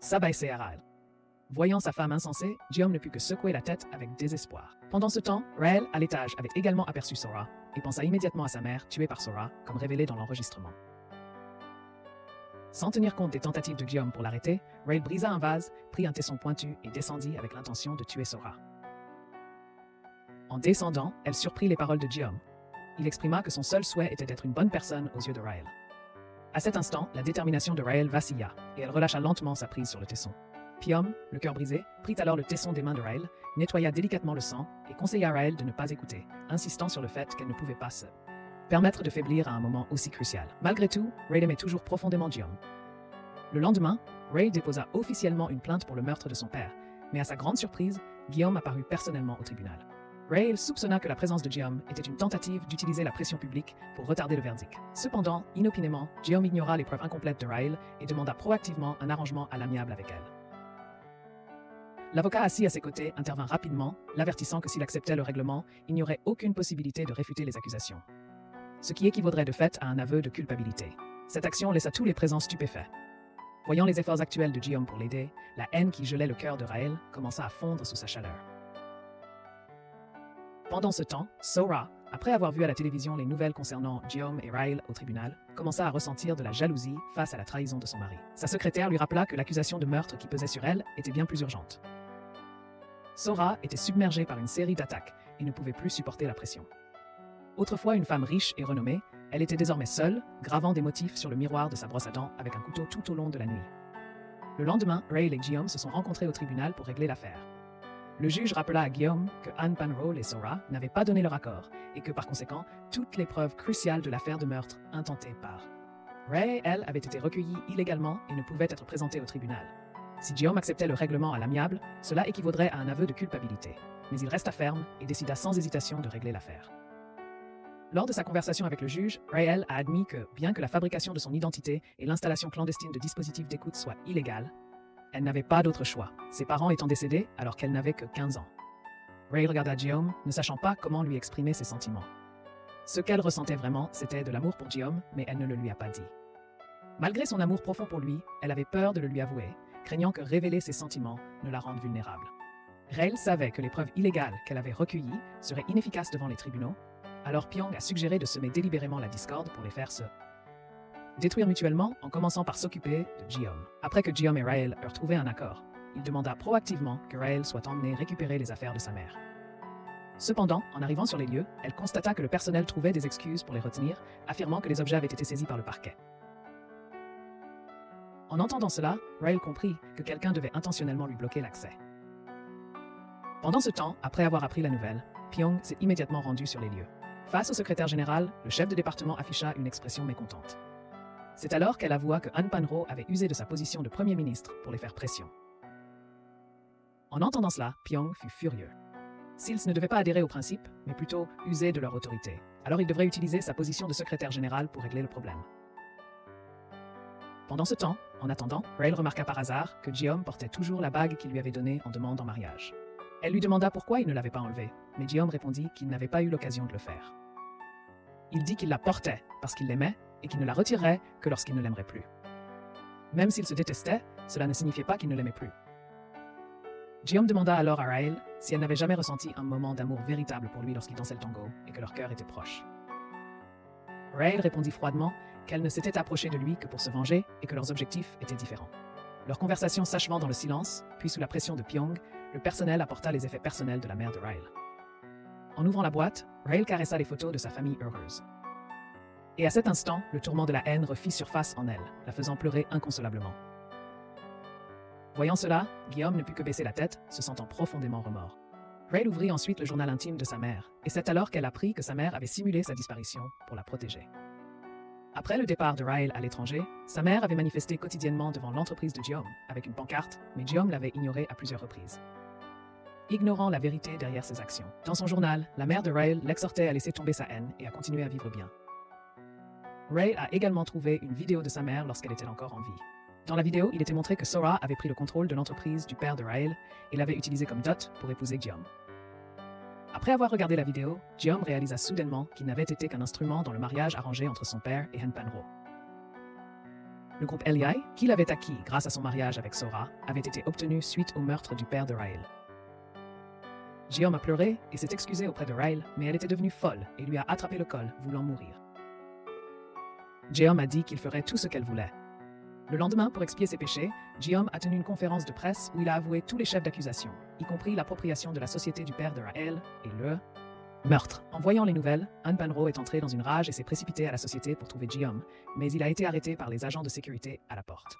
s'abaisser à Raël. Voyant sa femme insensée, Guillaume ne put que secouer la tête avec désespoir. Pendant ce temps, Raël, à l'étage, avait également aperçu Sora et pensa immédiatement à sa mère, tuée par Sora, comme révélé dans l'enregistrement. Sans tenir compte des tentatives de Guillaume pour l'arrêter, Raël brisa un vase, prit un tesson pointu et descendit avec l'intention de tuer Sora. En descendant, elle surprit les paroles de Guillaume. Il exprima que son seul souhait était d'être une bonne personne aux yeux de Raël. À cet instant, la détermination de Raël vacilla et elle relâcha lentement sa prise sur le tesson. Pyong, le cœur brisé, prit alors le tesson des mains de Raël, nettoya délicatement le sang et conseilla à Raël de ne pas écouter, insistant sur le fait qu'elle ne pouvait pas se permettre de faiblir à un moment aussi crucial. Malgré tout, Raël aimait toujours profondément Guillaume. Le lendemain, Raël déposa officiellement une plainte pour le meurtre de son père, mais à sa grande surprise, Guillaume apparut personnellement au tribunal. Raël soupçonna que la présence de Guillaume était une tentative d'utiliser la pression publique pour retarder le verdict. Cependant, inopinément, Guillaume ignora les preuves incomplètes de Raël et demanda proactivement un arrangement à l'amiable avec elle. L'avocat assis à ses côtés intervint rapidement, l'avertissant que s'il acceptait le règlement, il n'y aurait aucune possibilité de réfuter les accusations, ce qui équivaudrait de fait à un aveu de culpabilité. Cette action laissa tous les présents stupéfaits. Voyant les efforts actuels de Guillaume pour l'aider, la haine qui gelait le cœur de Raël commença à fondre sous sa chaleur. Pendant ce temps, Sora, après avoir vu à la télévision les nouvelles concernant Guillaume et Raël au tribunal, commença à ressentir de la jalousie face à la trahison de son mari. Sa secrétaire lui rappela que l'accusation de meurtre qui pesait sur elle était bien plus urgente. Sora était submergée par une série d'attaques et ne pouvait plus supporter la pression. Autrefois une femme riche et renommée, elle était désormais seule, gravant des motifs sur le miroir de sa brosse à dents avec un couteau tout au long de la nuit. Le lendemain, Raël et Guillaume se sont rencontrés au tribunal pour régler l'affaire. Le juge rappela à Guillaume que Han Pan-ro et Sora n'avaient pas donné leur accord et que par conséquent, toutes les preuves cruciales de l'affaire de meurtre intentée par Raël avaient été recueillies illégalement et ne pouvaient être présentées au tribunal. Si Guillaume acceptait le règlement à l'amiable, cela équivaudrait à un aveu de culpabilité. Mais il resta ferme et décida sans hésitation de régler l'affaire. Lors de sa conversation avec le juge, Raël a admis que, bien que la fabrication de son identité et l'installation clandestine de dispositifs d'écoute soient illégales, elle n'avait pas d'autre choix, ses parents étant décédés alors qu'elle n'avait que 15 ans. Raël regarda Guillaume, ne sachant pas comment lui exprimer ses sentiments. Ce qu'elle ressentait vraiment, c'était de l'amour pour Guillaume, mais elle ne le lui a pas dit. Malgré son amour profond pour lui, elle avait peur de le lui avouer, craignant que révéler ses sentiments ne la rende vulnérable. Raël savait que les preuves illégales qu'elle avait recueillies seraient inefficaces devant les tribunaux, alors Pyong a suggéré de semer délibérément la discorde pour les faire se détruire mutuellement en commençant par s'occuper de Guillaume. Après que Guillaume et Raël eurent trouvé un accord, il demanda proactivement que Raël soit emmené récupérer les affaires de sa mère. Cependant, en arrivant sur les lieux, elle constata que le personnel trouvait des excuses pour les retenir, affirmant que les objets avaient été saisis par le parquet. En entendant cela, Raël comprit que quelqu'un devait intentionnellement lui bloquer l'accès. Pendant ce temps, après avoir appris la nouvelle, Pyong s'est immédiatement rendu sur les lieux. Face au secrétaire général, le chef de département afficha une expression mécontente. C'est alors qu'elle avoua que Han Pan-ro avait usé de sa position de Premier ministre pour les faire pression. En entendant cela, Pyong fut furieux. S'ils ne devaient pas adhérer au principe, mais plutôt user de leur autorité, alors il devrait utiliser sa position de secrétaire général pour régler le problème. Pendant ce temps, en attendant, Raël remarqua par hasard que Guillaume portait toujours la bague qu'il lui avait donnée en demande en mariage. Elle lui demanda pourquoi il ne l'avait pas enlevée, mais Guillaume répondit qu'il n'avait pas eu l'occasion de le faire. Il dit qu'il la portait parce qu'il l'aimait et qu'il ne la retirerait que lorsqu'il ne l'aimerait plus. Même s'ils se détestaient, cela ne signifiait pas qu'il ne l'aimait plus. Guillaume demanda alors à Raël si elle n'avait jamais ressenti un moment d'amour véritable pour lui lorsqu'ils dansaient le tango et que leur cœur était proche. Raël répondit froidement qu'elle ne s'était approchée de lui que pour se venger et que leurs objectifs étaient différents. Leur conversation s'achevant dans le silence, puis sous la pression de Pyong, le personnel apporta les effets personnels de la mère de Raël. En ouvrant la boîte, Raël caressa les photos de sa famille heureuse. Et à cet instant, le tourment de la haine refit surface en elle, la faisant pleurer inconsolablement. Voyant cela, Guillaume ne put que baisser la tête, se sentant profondément remords. Raël ouvrit ensuite le journal intime de sa mère, et c'est alors qu'elle apprit que sa mère avait simulé sa disparition pour la protéger. Après le départ de Raël à l'étranger, sa mère avait manifesté quotidiennement devant l'entreprise de Guillaume, avec une pancarte, mais Guillaume l'avait ignorée à plusieurs reprises. Ignorant la vérité derrière ses actions. Dans son journal, la mère de Raël l'exhortait à laisser tomber sa haine et à continuer à vivre bien. Raël a également trouvé une vidéo de sa mère lorsqu'elle était encore en vie. Dans la vidéo, il était montré que Sora avait pris le contrôle de l'entreprise du père de Raël et l'avait utilisé comme dot pour épouser Guillaume. Après avoir regardé la vidéo, Guillaume réalisa soudainement qu'il n'avait été qu'un instrument dans le mariage arrangé entre son père et Han Pan-ro. Le groupe LEI, qu'il avait acquis grâce à son mariage avec Sora, avait été obtenu suite au meurtre du père de Raël. Guillaume a pleuré et s'est excusé auprès de Raël, mais elle était devenue folle et lui a attrapé le col, voulant mourir. Guillaume a dit qu'il ferait tout ce qu'elle voulait. Le lendemain, pour expier ses péchés, Guillaume a tenu une conférence de presse où il a avoué tous les chefs d'accusation, y compris l'appropriation de la société du père de Raël et le meurtre. En voyant les nouvelles, Han Pan-ro est entré dans une rage et s'est précipité à la société pour trouver Guillaume, mais il a été arrêté par les agents de sécurité à la porte.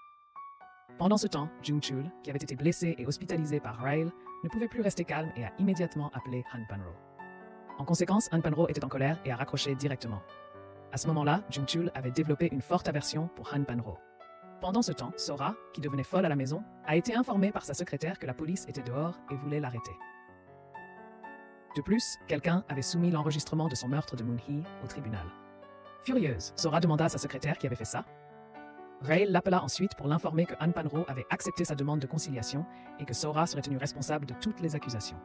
Pendant ce temps, Jung-chul, qui avait été blessé et hospitalisé par Raël, ne pouvait plus rester calme et a immédiatement appelé Han Pan-ro. En conséquence, Han Pan-ro était en colère et a raccroché directement. À ce moment-là, Jung-chul avait développé une forte aversion pour Han Pan-ro. Pendant ce temps, Sora, qui devenait folle à la maison, a été informée par sa secrétaire que la police était dehors et voulait l'arrêter. De plus, quelqu'un avait soumis l'enregistrement de son meurtre de Moon-hee au tribunal. Furieuse, Sora demanda à sa secrétaire qui avait fait ça. Raël l'appela ensuite pour l'informer que Han Pan-ro avait accepté sa demande de conciliation et que Sora serait tenue responsable de toutes les accusations.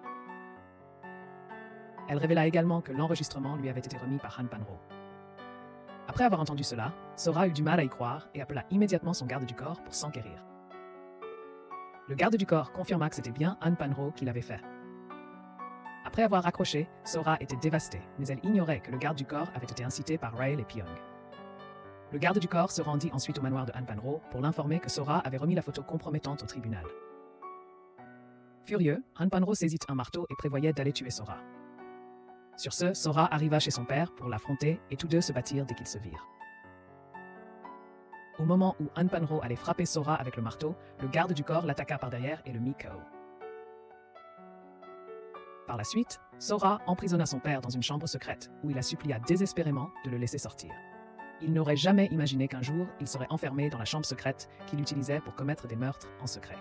Elle révéla également que l'enregistrement lui avait été remis par Han Pan-ro. Après avoir entendu cela, Sora eut du mal à y croire et appela immédiatement son garde du corps pour s'enquérir. Le garde du corps confirma que c'était bien Han Pan-ro qui l'avait fait. Après avoir raccroché, Sora était dévastée, mais elle ignorait que le garde du corps avait été incité par Raël et Pyong. Le garde du corps se rendit ensuite au manoir de Han Pan-ro pour l'informer que Sora avait remis la photo compromettante au tribunal. Furieux, Han Pan-ro saisit un marteau et prévoyait d'aller tuer Sora. Sur ce, Sora arriva chez son père pour l'affronter et tous deux se battirent dès qu'ils se virent. Au moment où Han Pan-ro allait frapper Sora avec le marteau, le garde du corps l'attaqua par derrière et le mit KO. Par la suite, Sora emprisonna son père dans une chambre secrète où il la supplia désespérément de le laisser sortir. Il n'aurait jamais imaginé qu'un jour, il serait enfermé dans la chambre secrète qu'il utilisait pour commettre des meurtres en secret.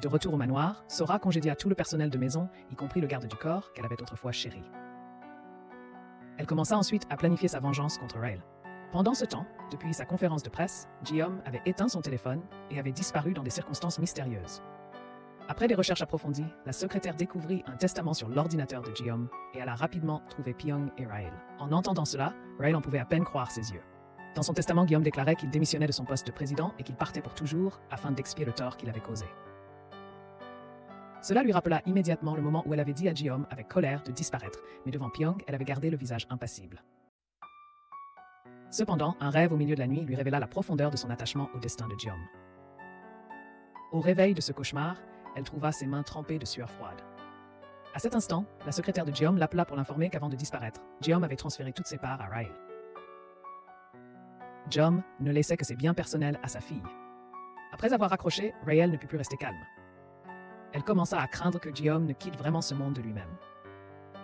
De retour au manoir, Sora congédia tout le personnel de maison, y compris le garde du corps qu'elle avait autrefois chéri. Elle commença ensuite à planifier sa vengeance contre Raël. Pendant ce temps, depuis sa conférence de presse, Guillaume avait éteint son téléphone et avait disparu dans des circonstances mystérieuses. Après des recherches approfondies, la secrétaire découvrit un testament sur l'ordinateur de Guillaume et elle a rapidement trouvé Pyong et Raël. En entendant cela, Raël en pouvait à peine croire ses yeux. Dans son testament, Guillaume déclarait qu'il démissionnait de son poste de président et qu'il partait pour toujours afin d'expier le tort qu'il avait causé. Cela lui rappela immédiatement le moment où elle avait dit à Guillaume avec colère de disparaître, mais devant Pyong, elle avait gardé le visage impassible. Cependant, un rêve au milieu de la nuit lui révéla la profondeur de son attachement au destin de Guillaume. Au réveil de ce cauchemar, elle trouva ses mains trempées de sueur froide. À cet instant, la secrétaire de Guillaume l'appela pour l'informer qu'avant de disparaître, Guillaume avait transféré toutes ses parts à Raël. Guillaume ne laissait que ses biens personnels à sa fille. Après avoir raccroché, Raël ne put plus rester calme. Elle commença à craindre que Guillaume ne quitte vraiment ce monde de lui-même.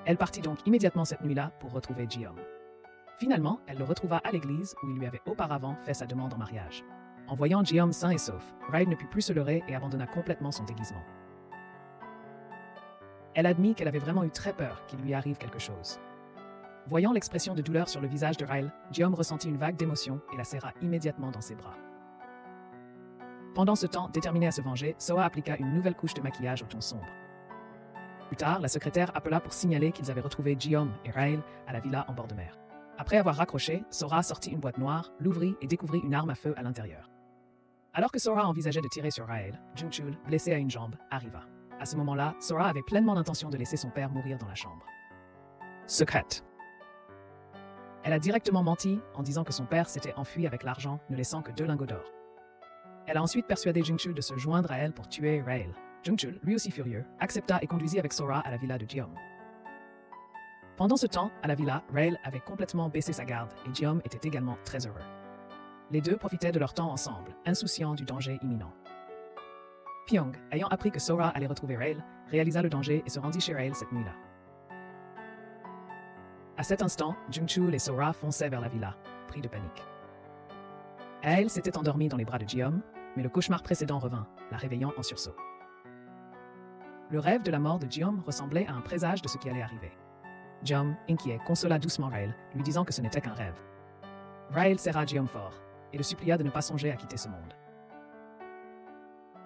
Elle partit donc immédiatement cette nuit-là pour retrouver Guillaume. Finalement, elle le retrouva à l'église où il lui avait auparavant fait sa demande en mariage. En voyant Guillaume sain et sauf, Raël ne put plus se leurrer et abandonna complètement son déguisement. Elle admit qu'elle avait vraiment eu très peur qu'il lui arrive quelque chose. Voyant l'expression de douleur sur le visage de Raël, Guillaume ressentit une vague d'émotion et la serra immédiatement dans ses bras. Pendant ce temps, déterminée à se venger, Sora appliqua une nouvelle couche de maquillage au ton sombre. Plus tard, la secrétaire appela pour signaler qu'ils avaient retrouvé Guillaume et Raël à la villa en bord de mer. Après avoir raccroché, Sora sortit une boîte noire, l'ouvrit et découvrit une arme à feu à l'intérieur. Alors que Sora envisageait de tirer sur Raël, Jungchul, blessé à une jambe, arriva. À ce moment-là, Sora avait pleinement l'intention de laisser son père mourir dans la chambre. Secrète. Elle a directement menti en disant que son père s'était enfui avec l'argent, ne laissant que 2 lingots d'or. Elle a ensuite persuadé Jungchul de se joindre à elle pour tuer Raël. Jungchul, lui aussi furieux, accepta et conduisit avec Sora à la villa de Guillaume. Pendant ce temps, à la villa, Raël avait complètement baissé sa garde et Guillaume était également très heureux. Les deux profitaient de leur temps ensemble, insouciants du danger imminent. Pyong, ayant appris que Sora allait retrouver Raël, réalisa le danger et se rendit chez Raël cette nuit-là. À cet instant, Jungchul et Sora fonçaient vers la villa, pris de panique. Raël s'était endormie dans les bras de Guillaume, mais le cauchemar précédent revint, la réveillant en sursaut. Le rêve de la mort de Guillaume ressemblait à un présage de ce qui allait arriver. Guillaume, inquiet, consola doucement Raël, lui disant que ce n'était qu'un rêve. Raël serra Guillaume fort et le supplia de ne pas songer à quitter ce monde.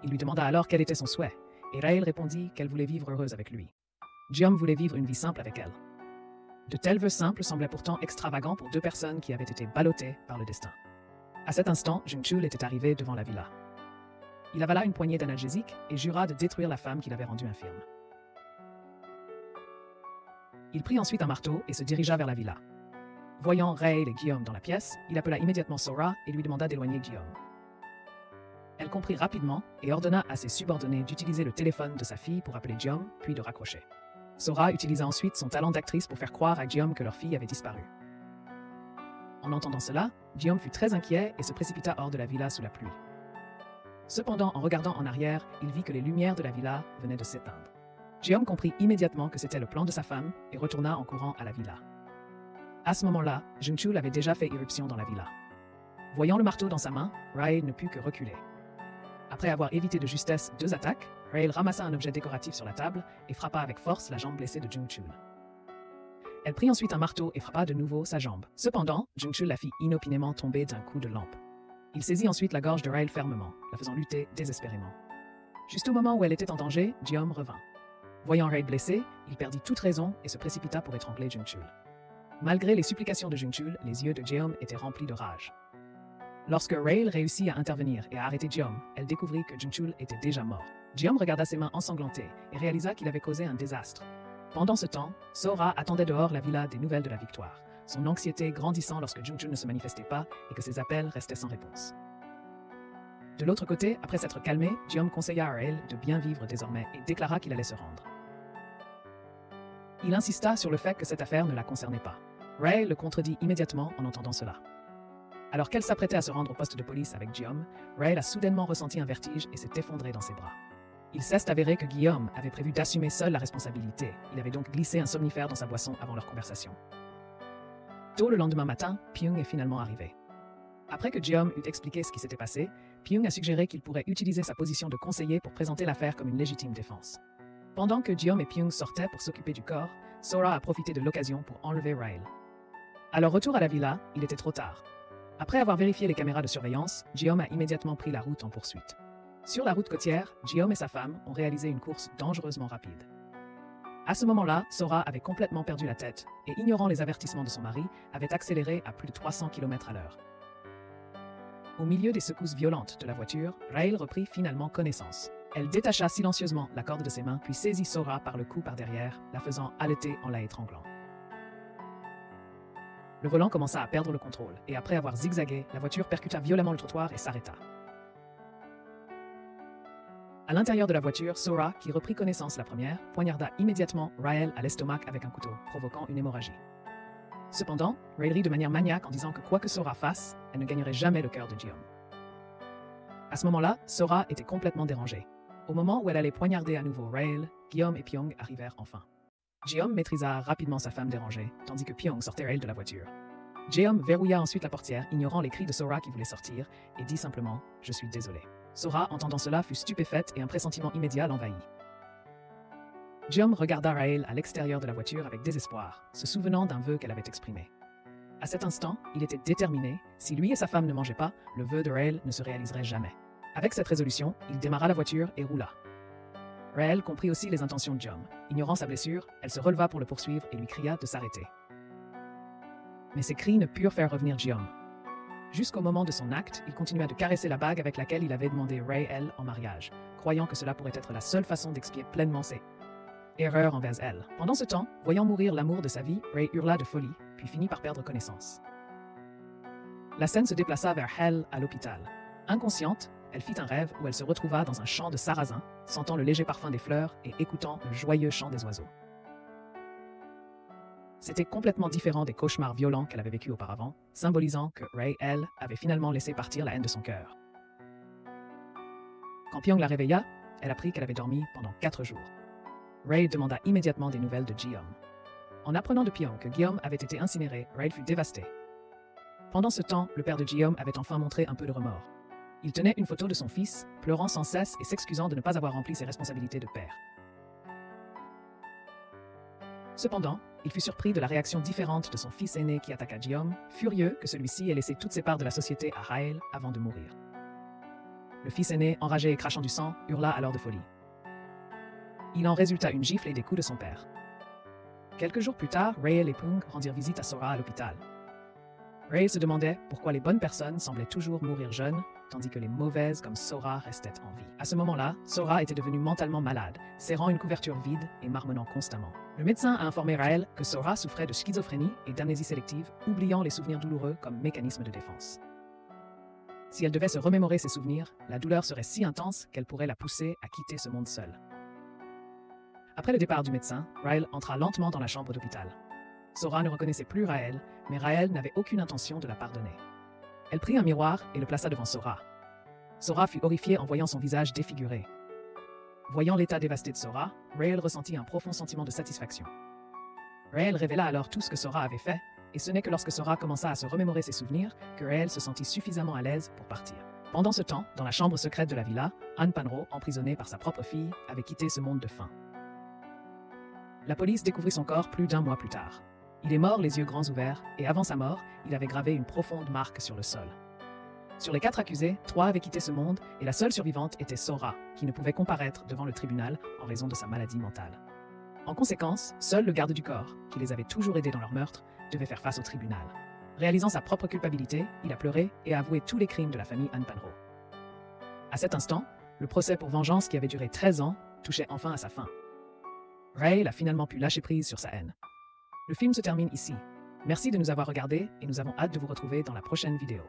Il lui demanda alors quel était son souhait, et Raël répondit qu'elle voulait vivre heureuse avec lui. Guillaume voulait vivre une vie simple avec elle. De tels vœux simples semblaient pourtant extravagants pour 2 personnes qui avaient été ballottées par le destin. À cet instant, Jungchul était arrivé devant la villa. Il avala une poignée d'analgésiques et jura de détruire la femme qu'il avait rendue infirme. Il prit ensuite un marteau et se dirigea vers la villa. Voyant Raël et Guillaume dans la pièce, il appela immédiatement Sora et lui demanda d'éloigner Guillaume. Elle comprit rapidement et ordonna à ses subordonnés d'utiliser le téléphone de sa fille pour appeler Guillaume, puis de raccrocher. Sora utilisa ensuite son talent d'actrice pour faire croire à Guillaume que leur fille avait disparu. En entendant cela, Guillaume fut très inquiet et se précipita hors de la villa sous la pluie. Cependant, en regardant en arrière, il vit que les lumières de la villa venaient de s'éteindre. Guillaume comprit immédiatement que c'était le plan de sa femme et retourna en courant à la villa. À ce moment-là, Jungchul avait déjà fait irruption dans la villa. Voyant le marteau dans sa main, Raël ne put que reculer. Après avoir évité de justesse 2 attaques, Raël ramassa un objet décoratif sur la table et frappa avec force la jambe blessée de Jungchul. Elle prit ensuite un marteau et frappa de nouveau sa jambe. Cependant, Jungchul la fit inopinément tomber d'un coup de lampe. Il saisit ensuite la gorge de Raël fermement, la faisant lutter désespérément. Juste au moment où elle était en danger, Guillaume revint. Voyant Raël blessé, il perdit toute raison et se précipita pour étrangler Jungchul. Malgré les supplications de Jungchul, les yeux de Guillaume étaient remplis de rage. Lorsque Raël réussit à intervenir et à arrêter Guillaume, elle découvrit que Jungchul était déjà mort. Guillaume regarda ses mains ensanglantées et réalisa qu'il avait causé un désastre. Pendant ce temps, Sora attendait dehors la villa des nouvelles de la victoire, son anxiété grandissant lorsque Jungchul ne se manifestait pas et que ses appels restaient sans réponse. De l'autre côté, après s'être calmé, Guillaume conseilla à Raël de bien vivre désormais et déclara qu'il allait se rendre. Il insista sur le fait que cette affaire ne la concernait pas. Raël le contredit immédiatement en entendant cela. Alors qu'elle s'apprêtait à se rendre au poste de police avec Guillaume, Raël a soudainement ressenti un vertige et s'est effondré dans ses bras. Il s'est avéré que Guillaume avait prévu d'assumer seul la responsabilité. Il avait donc glissé un somnifère dans sa boisson avant leur conversation. Tôt le lendemain matin, Pyong est finalement arrivé. Après que Guillaume eut expliqué ce qui s'était passé, Pyung a suggéré qu'il pourrait utiliser sa position de conseiller pour présenter l'affaire comme une légitime défense. Pendant que Ji-Young et Pyung sortaient pour s'occuper du corps, Sora a profité de l'occasion pour enlever Rael. À leur retour à la villa, il était trop tard. Après avoir vérifié les caméras de surveillance, Ji-Young a immédiatement pris la route en poursuite. Sur la route côtière, Ji-Young et sa femme ont réalisé une course dangereusement rapide. À ce moment-là, Sora avait complètement perdu la tête et, ignorant les avertissements de son mari, avait accéléré à plus de 300 km/h. Au milieu des secousses violentes de la voiture, Rael reprit finalement connaissance. Elle détacha silencieusement la corde de ses mains, puis saisit Sora par le cou par derrière, la faisant halter en la étranglant. Le volant commença à perdre le contrôle, et après avoir zigzagué, la voiture percuta violemment le trottoir et s'arrêta. À l'intérieur de la voiture, Sora, qui reprit connaissance la première, poignarda immédiatement Rael à l'estomac avec un couteau, provoquant une hémorragie. Cependant, Rael rit de manière maniaque en disant que quoi que Sora fasse, elle ne gagnerait jamais le cœur de Ji-Young. À ce moment-là, Sora était complètement dérangée. Au moment où elle allait poignarder à nouveau Rael, Ji-Young et Pyung arrivèrent enfin. Ji-Young maîtrisa rapidement sa femme dérangée, tandis que Pyung sortait Rael de la voiture. Ji-Young verrouilla ensuite la portière, ignorant les cris de Sora qui voulait sortir, et dit simplement « Je suis désolé ». Sora, entendant cela, fut stupéfaite et un pressentiment immédiat l'envahit. Ji-Young regarda Rael à l'extérieur de la voiture avec désespoir, se souvenant d'un vœu qu'elle avait exprimé. À cet instant, il était déterminé, si lui et sa femme ne mangeaient pas, le vœu de Rael ne se réaliserait jamais. Avec cette résolution, il démarra la voiture et roula. Rael comprit aussi les intentions de Ji-Young. Ignorant sa blessure, elle se releva pour le poursuivre et lui cria de s'arrêter. Mais ses cris ne purent faire revenir Ji-Young. Jusqu'au moment de son acte, il continua de caresser la bague avec laquelle il avait demandé Rael en mariage, croyant que cela pourrait être la seule façon d'expier pleinement ses erreurs envers elle. Pendant ce temps, voyant mourir l'amour de sa vie, Ray hurla de folie, puis finit par perdre connaissance. La scène se déplaça vers Hel à l'hôpital. Inconsciente, elle fit un rêve où elle se retrouva dans un champ de sarrasin, sentant le léger parfum des fleurs et écoutant le joyeux chant des oiseaux. C'était complètement différent des cauchemars violents qu'elle avait vécus auparavant, symbolisant que Rael avait finalement laissé partir la haine de son cœur. Quand Pyung la réveilla, elle apprit qu'elle avait dormi pendant 4 jours. Ray demanda immédiatement des nouvelles de Ji-Young. En apprenant de Pyung que Guillaume avait été incinéré, Ray fut dévasté. Pendant ce temps, le père de Ji-Young avait enfin montré un peu de remords. Il tenait une photo de son fils, pleurant sans cesse et s'excusant de ne pas avoir rempli ses responsabilités de père. Cependant, il fut surpris de la réaction différente de son fils aîné qui attaqua Ji-Young, furieux que celui-ci ait laissé toutes ses parts de la société à Rael avant de mourir. Le fils aîné, enragé et crachant du sang, hurla alors de folie. Il en résulta une gifle et des coups de son père. Quelques jours plus tard, Rael et Pyung rendirent visite à Sora à l'hôpital. Rael se demandait pourquoi les bonnes personnes semblaient toujours mourir jeunes, tandis que les mauvaises comme Sora restaient en vie. À ce moment-là, Sora était devenue mentalement malade, serrant une couverture vide et marmonnant constamment. Le médecin a informé Rael que Sora souffrait de schizophrénie et d'amnésie sélective, oubliant les souvenirs douloureux comme mécanisme de défense. Si elle devait se remémorer ses souvenirs, la douleur serait si intense qu'elle pourrait la pousser à quitter ce monde seule. Après le départ du médecin, Rael entra lentement dans la chambre d'hôpital. Sora ne reconnaissait plus Rael, mais Rael n'avait aucune intention de la pardonner. Elle prit un miroir et le plaça devant Sora. Sora fut horrifiée en voyant son visage défiguré. Voyant l'état dévasté de Sora, Rael ressentit un profond sentiment de satisfaction. Rael révéla alors tout ce que Sora avait fait, et ce n'est que lorsque Sora commença à se remémorer ses souvenirs que Rael se sentit suffisamment à l'aise pour partir. Pendant ce temps, dans la chambre secrète de la villa, Han Panro, emprisonné par sa propre fille, avait quitté ce monde de faim. La police découvrit son corps plus d'1 mois plus tard. Il est mort les yeux grands ouverts, et avant sa mort, il avait gravé une profonde marque sur le sol. Sur les 4 accusés, 3 avaient quitté ce monde, et la seule survivante était Sora, qui ne pouvait comparaître devant le tribunal en raison de sa maladie mentale. En conséquence, seul le garde du corps, qui les avait toujours aidés dans leur meurtre, devait faire face au tribunal. Réalisant sa propre culpabilité, il a pleuré et a avoué tous les crimes de la famille Han Panro. À cet instant, le procès pour vengeance qui avait duré 13 ans touchait enfin à sa fin. Rael a finalement pu lâcher prise sur sa haine. Le film se termine ici. Merci de nous avoir regardés et nous avons hâte de vous retrouver dans la prochaine vidéo.